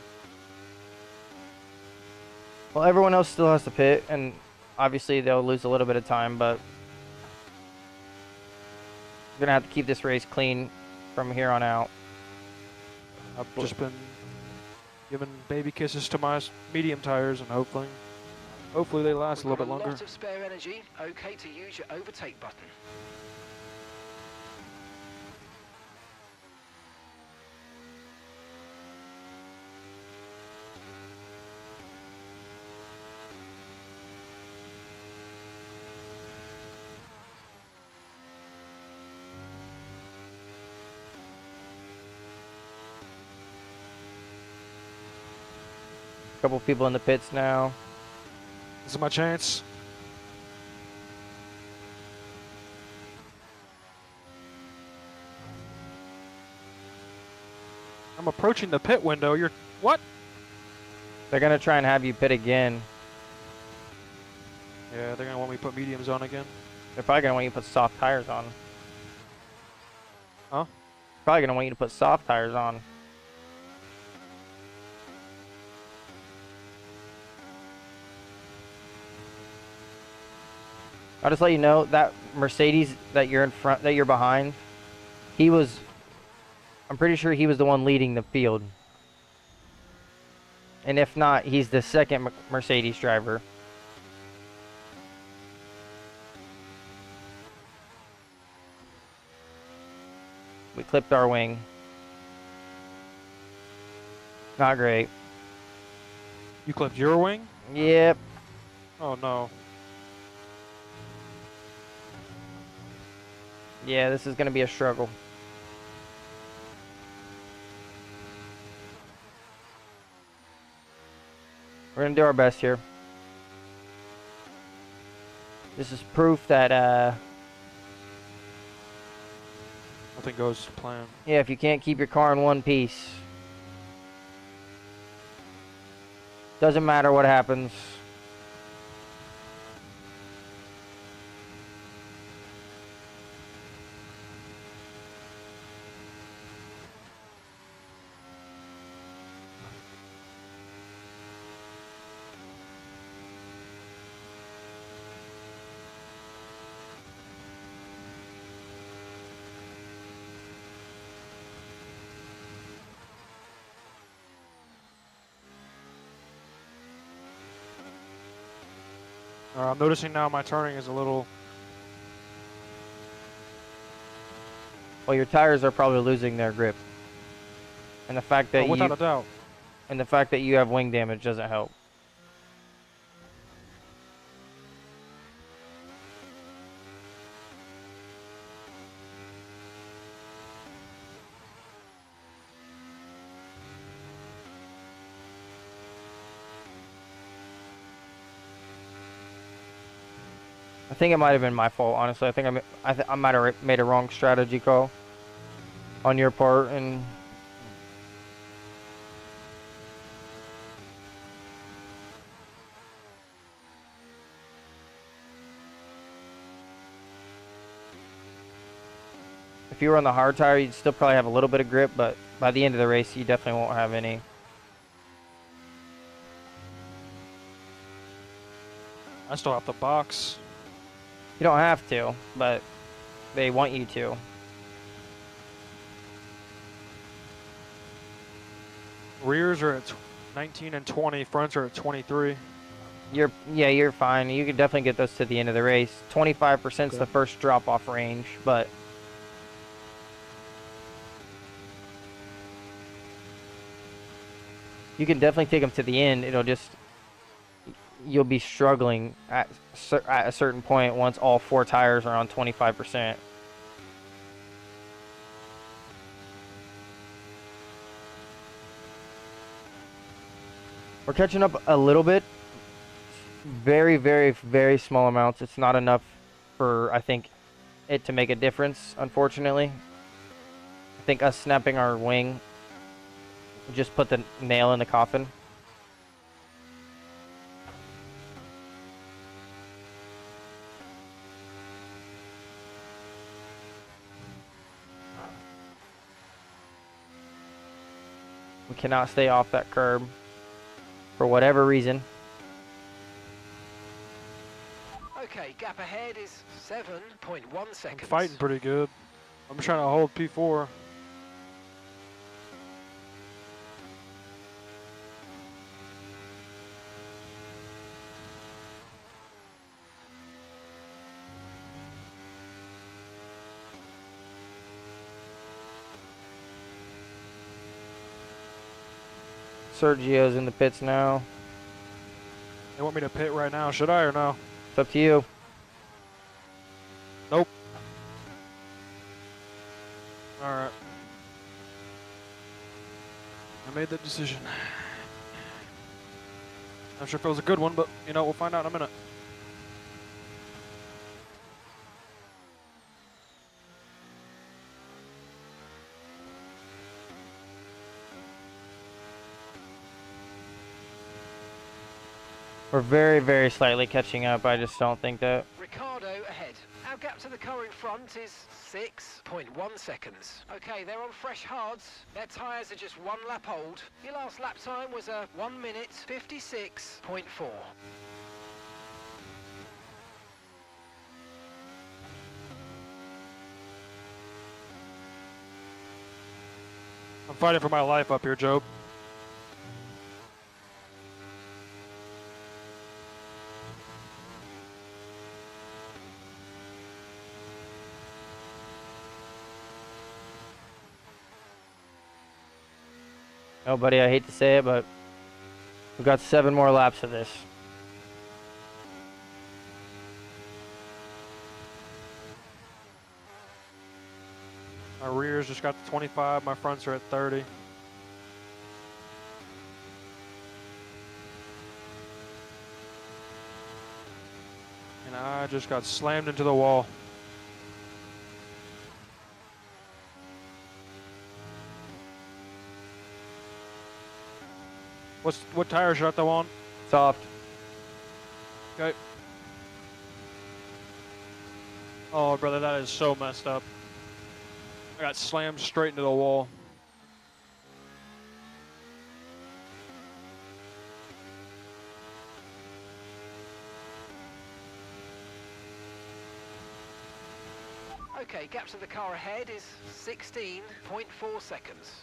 Well, everyone else still has to pit, and obviously they'll lose a little bit of time, but we're gonna have to keep this race clean from here on out. I've just been giving baby kisses to my medium tires, and hopefully they last a We've little got bit longer. lot of spare energy. Okay to use your overtake button. Couple people in the pits now. This is my chance. I'm approaching the pit window. You're what? They're gonna try and have you pit again. Yeah, they're gonna want me to put mediums on again. They're probably gonna want you to put soft tires on. Huh? Probably gonna want you to put soft tires on. I'll just let you know that Mercedes that you're in front, that you're behind, I'm pretty sure he was the one leading the field. And if not, he's the second Mercedes driver. We clipped our wing. Not great. You clipped your wing? Yep. Oh no. Yeah, this is going to be a struggle. We're going to do our best here. This is proof that, Nothing goes to plan. yeah, if you can't keep your car in one piece, doesn't matter what happens. I'm noticing now my turning is a little. Well, your tires are probably losing their grip. And the fact that Without a doubt. and the fact that you have wing damage doesn't help. I think it might have been my fault, honestly. I think I might have made a wrong strategy call on your part, and if you were on the hard tire, you'd still probably have a little bit of grip, but by the end of the race, you definitely won't have any. I still have to box. You don't have to, but they want you to. Rears are at 19 and 20. Fronts are at 23. You're fine. You can definitely get those to the end of the race. 25% is the first drop-off range, but you can definitely take them to the end. You'll be struggling at a certain point once all four tires are on 25%. We're catching up a little bit. Very, very, very small amounts. It's not enough for, I think, it to make a difference, unfortunately. I think us snapping our wing just put the nail in the coffin. We cannot stay off that curb for whatever reason. Okay, gap ahead is 7.1 I'm seconds. fighting pretty good. I'm trying to hold P4. Sergio's in the pits now. They want me to pit right now. Should I or no? It's up to you. Nope. Alright. I made that decision. Not sure if it was a good one, but you know, we'll find out in a minute. We're very, very slightly catching up. I just don't think that. Ricardo ahead. Our gap to the car in front is 6.1 seconds. Okay, they're on fresh hards. Their tyres are just 1 lap old. Your last lap time was a 1 minute 56.4. I'm fighting for my life up here, Job. Oh, buddy, I hate to say it, but we've got 7 more laps of this. My rears just got to 25. My fronts are at 30. And I just got slammed into the wall. What tire should I throw on? Soft. Okay. Oh, brother, that is so messed up. I got slammed straight into the wall. Okay, gap to the car ahead is 16.4 seconds.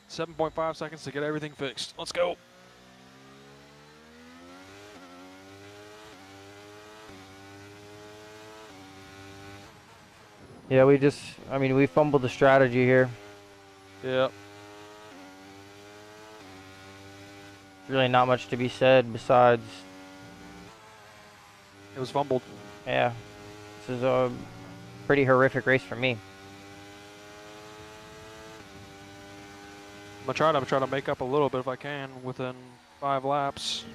7.5 seconds to get everything fixed. Let's go. Yeah, we fumbled the strategy here. Yep. Really not much to be said besides, It was fumbled. yeah, this is a pretty horrific race for me. I'm gonna try to make up a little bit if I can within 5 laps.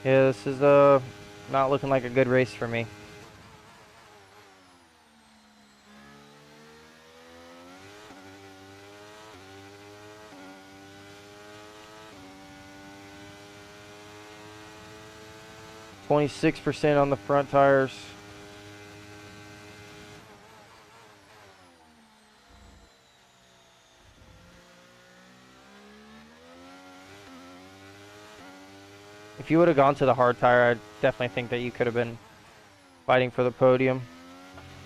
Yeah, this is not looking like a good race for me. %26 on the front tires. If you would have gone to the hard tire, I definitely think that you could have been fighting for the podium.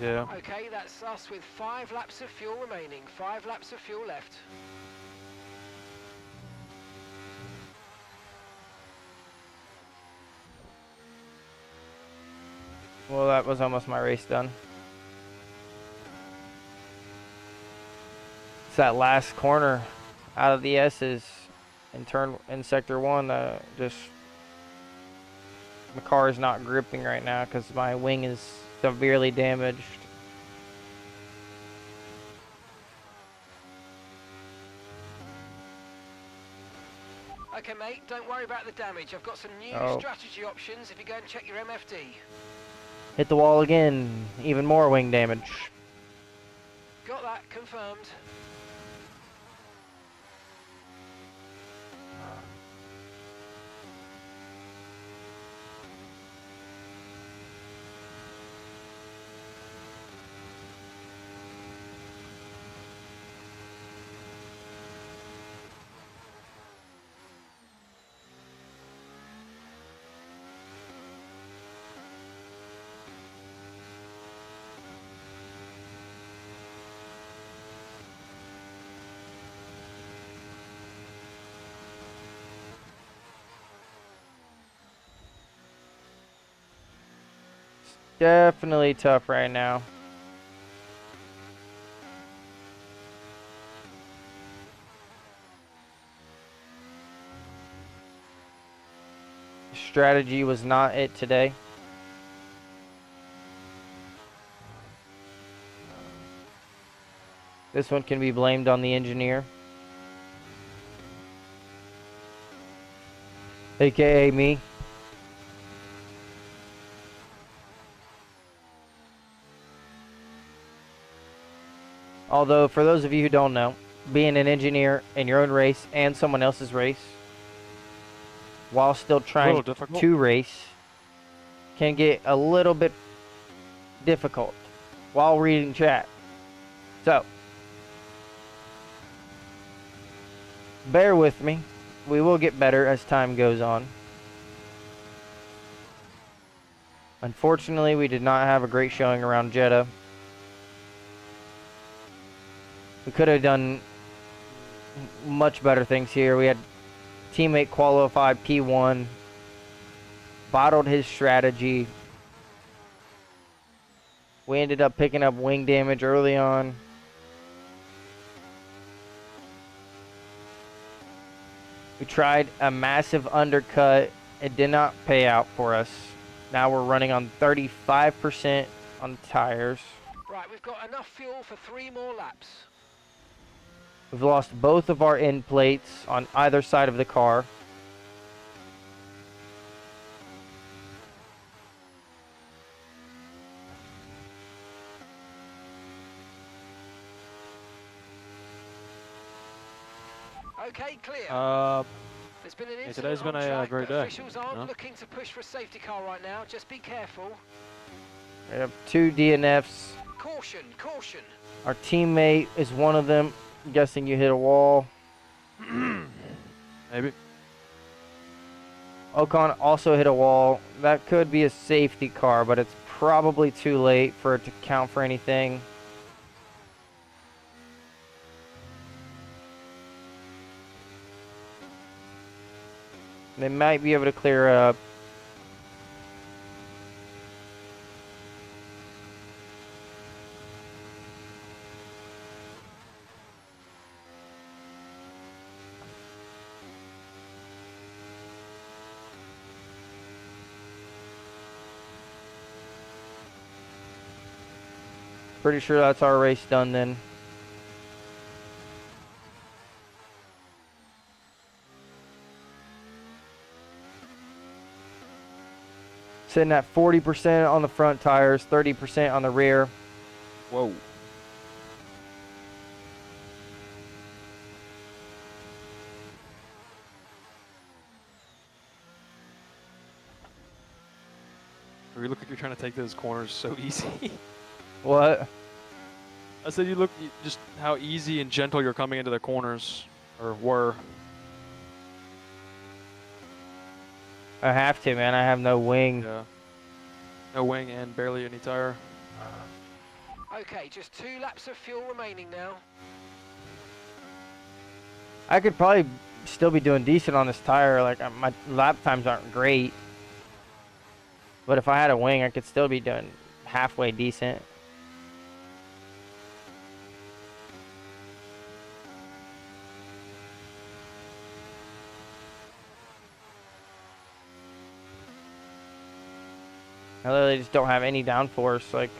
Yeah. Okay, that's us with 5 laps of fuel remaining. 5 laps of fuel left. Well, that was almost my race done. It's that last corner out of the S's in sector 1. Just my car is not gripping right now because my wing is severely damaged. Okay, mate, don't worry about the damage. I've got some new strategy options if you go and check your MFD. Hit the wall again. Even more wing damage. Got that confirmed. Definitely tough right now. Strategy was not it today. This one can be blamed on the engineer, aka me. Although, for those of you who don't know, being an engineer in your own race and someone else's race, while still trying to race, can get a little bit difficult while reading chat. So, bear with me. We will get better as time goes on. Unfortunately, we did not have a great showing around Jeddah. We could have done much better things here. We had teammate qualified P1, bottled his strategy. We ended up picking up wing damage early on. We tried a massive undercut. It did not pay out for us. Now we're running on 35% on the tires. Right, we've got enough fuel for 3 more laps. We've lost both of our end plates on either side of the car. Okay, clear. There's been an incident today's been on a track, great but day. officials aren't looking to push for a safety car right now. Just be careful. We have 2 DNFs. Caution, caution. Our teammate is one of them. I'm guessing you hit a wall. Maybe. Ocon also hit a wall. That could be a safety car, but it's probably too late for it to count for anything. They might be able to clear up. Pretty sure that's our race done then. Sitting at 40% on the front tires, 30% on the rear. Whoa. You look like you're trying to take those corners so easy. What? I said you look just how easy and gentle you're coming into the corners, or were. I have to, man. I have no wing. Yeah. No wing and barely any tire. Okay, just 2 laps of fuel remaining now. I could probably still be doing decent on this tire. Like, my lap times aren't great. But if I had a wing, I could still be doing halfway decent. I literally just don't have any downforce. Like,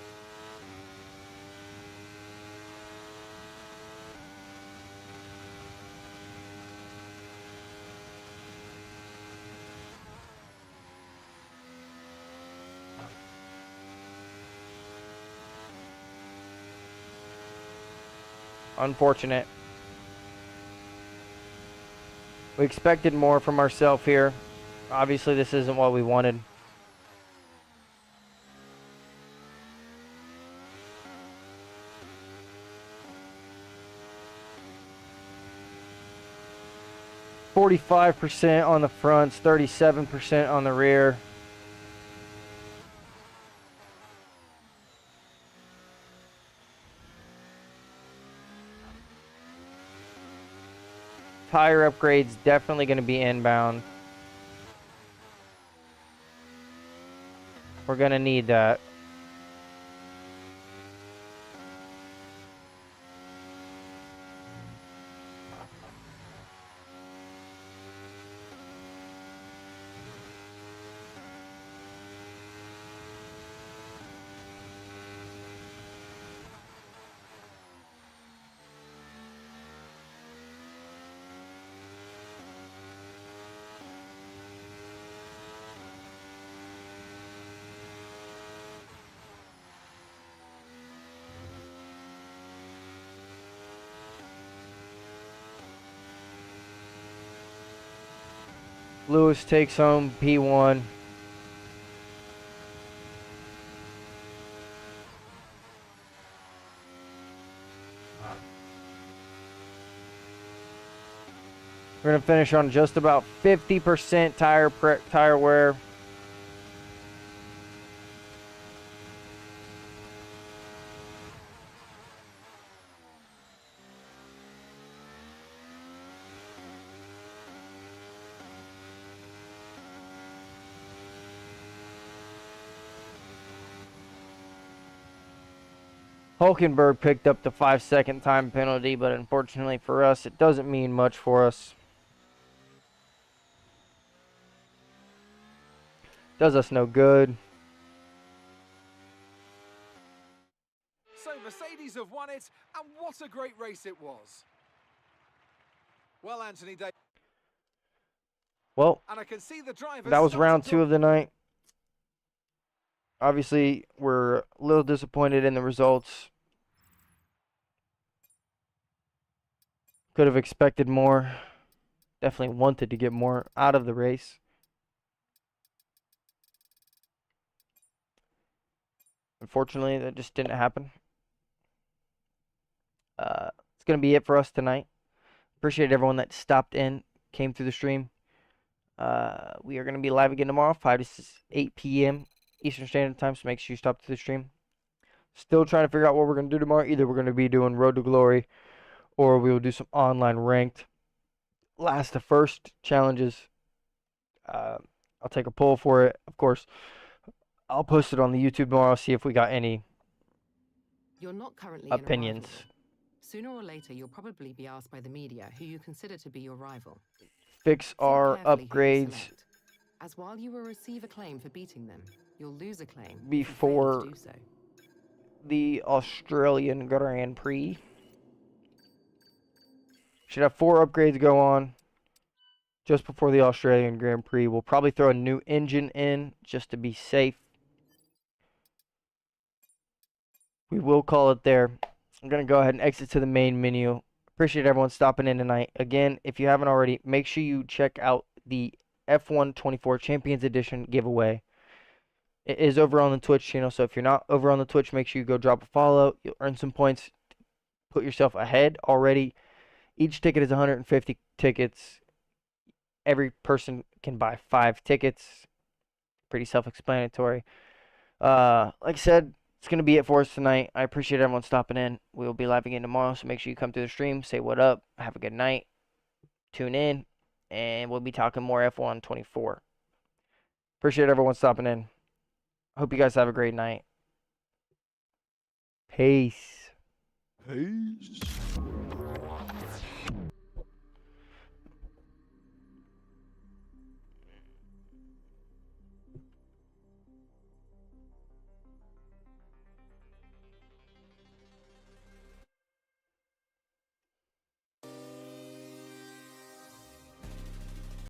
unfortunate. We expected more from ourselves here. Obviously, this isn't what we wanted. %45 on the fronts, 37% on the rear. Tire upgrades definitely going to be inbound. We're going to need that. Lewis takes home P1. We're going to finish on just about 50% tire wear. Hulkenberg picked up the 5-second time penalty, but unfortunately for us, it doesn't mean much for us. Does us no good. So Mercedes have won it, and what a great race it was. Well, Anthony, Well, and I can see the drivers that was starting round to 2 of the night. Obviously, we're a little disappointed in the results. Could have expected more. Definitely wanted to get more out of the race. Unfortunately, that just didn't happen. It's going to be it for us tonight. Appreciate everyone that stopped in, came through the stream. We are going to be live again tomorrow, 5 to 8 p.m. Eastern Standard Time, so make sure you stop through the stream. Still trying to figure out what we're going to do tomorrow. Either we're going to be doing Road to Glory, or we will do some online ranked. Last to first challenges. I'll take a poll for it. Of course, I'll post it on the YouTube tomorrow, see if we got any You're not currently opinions. in a rivalry. Sooner or later, you'll probably be asked by the media who you consider to be your rival. Fix Think our carefully who you upgrades select, as while you will receive a claim for beating them, you'll lose a claim before if you fail to do so. the Australian Grand Prix. Should have 4 upgrades go on just before the Australian Grand Prix. We'll probably throw a new engine in just to be safe. We will call it there. I'm going to go ahead and exit to the main menu. Appreciate everyone stopping in tonight. Again, if you haven't already, make sure you check out the F1 24 Champions Edition giveaway. It is over on the Twitch channel, so if you're not over on the Twitch, make sure you go drop a follow. You'll earn some points. Put yourself ahead already. Each ticket is 150 tickets. Every person can buy 5 tickets. Pretty self-explanatory. Like I said, it's going to be it for us tonight. I appreciate everyone stopping in. We will be live again tomorrow, so make sure you come through the stream, say what up, have a good night, tune in, and we'll be talking more F1 24. Appreciate everyone stopping in. Hope you guys have a great night. Peace. Peace.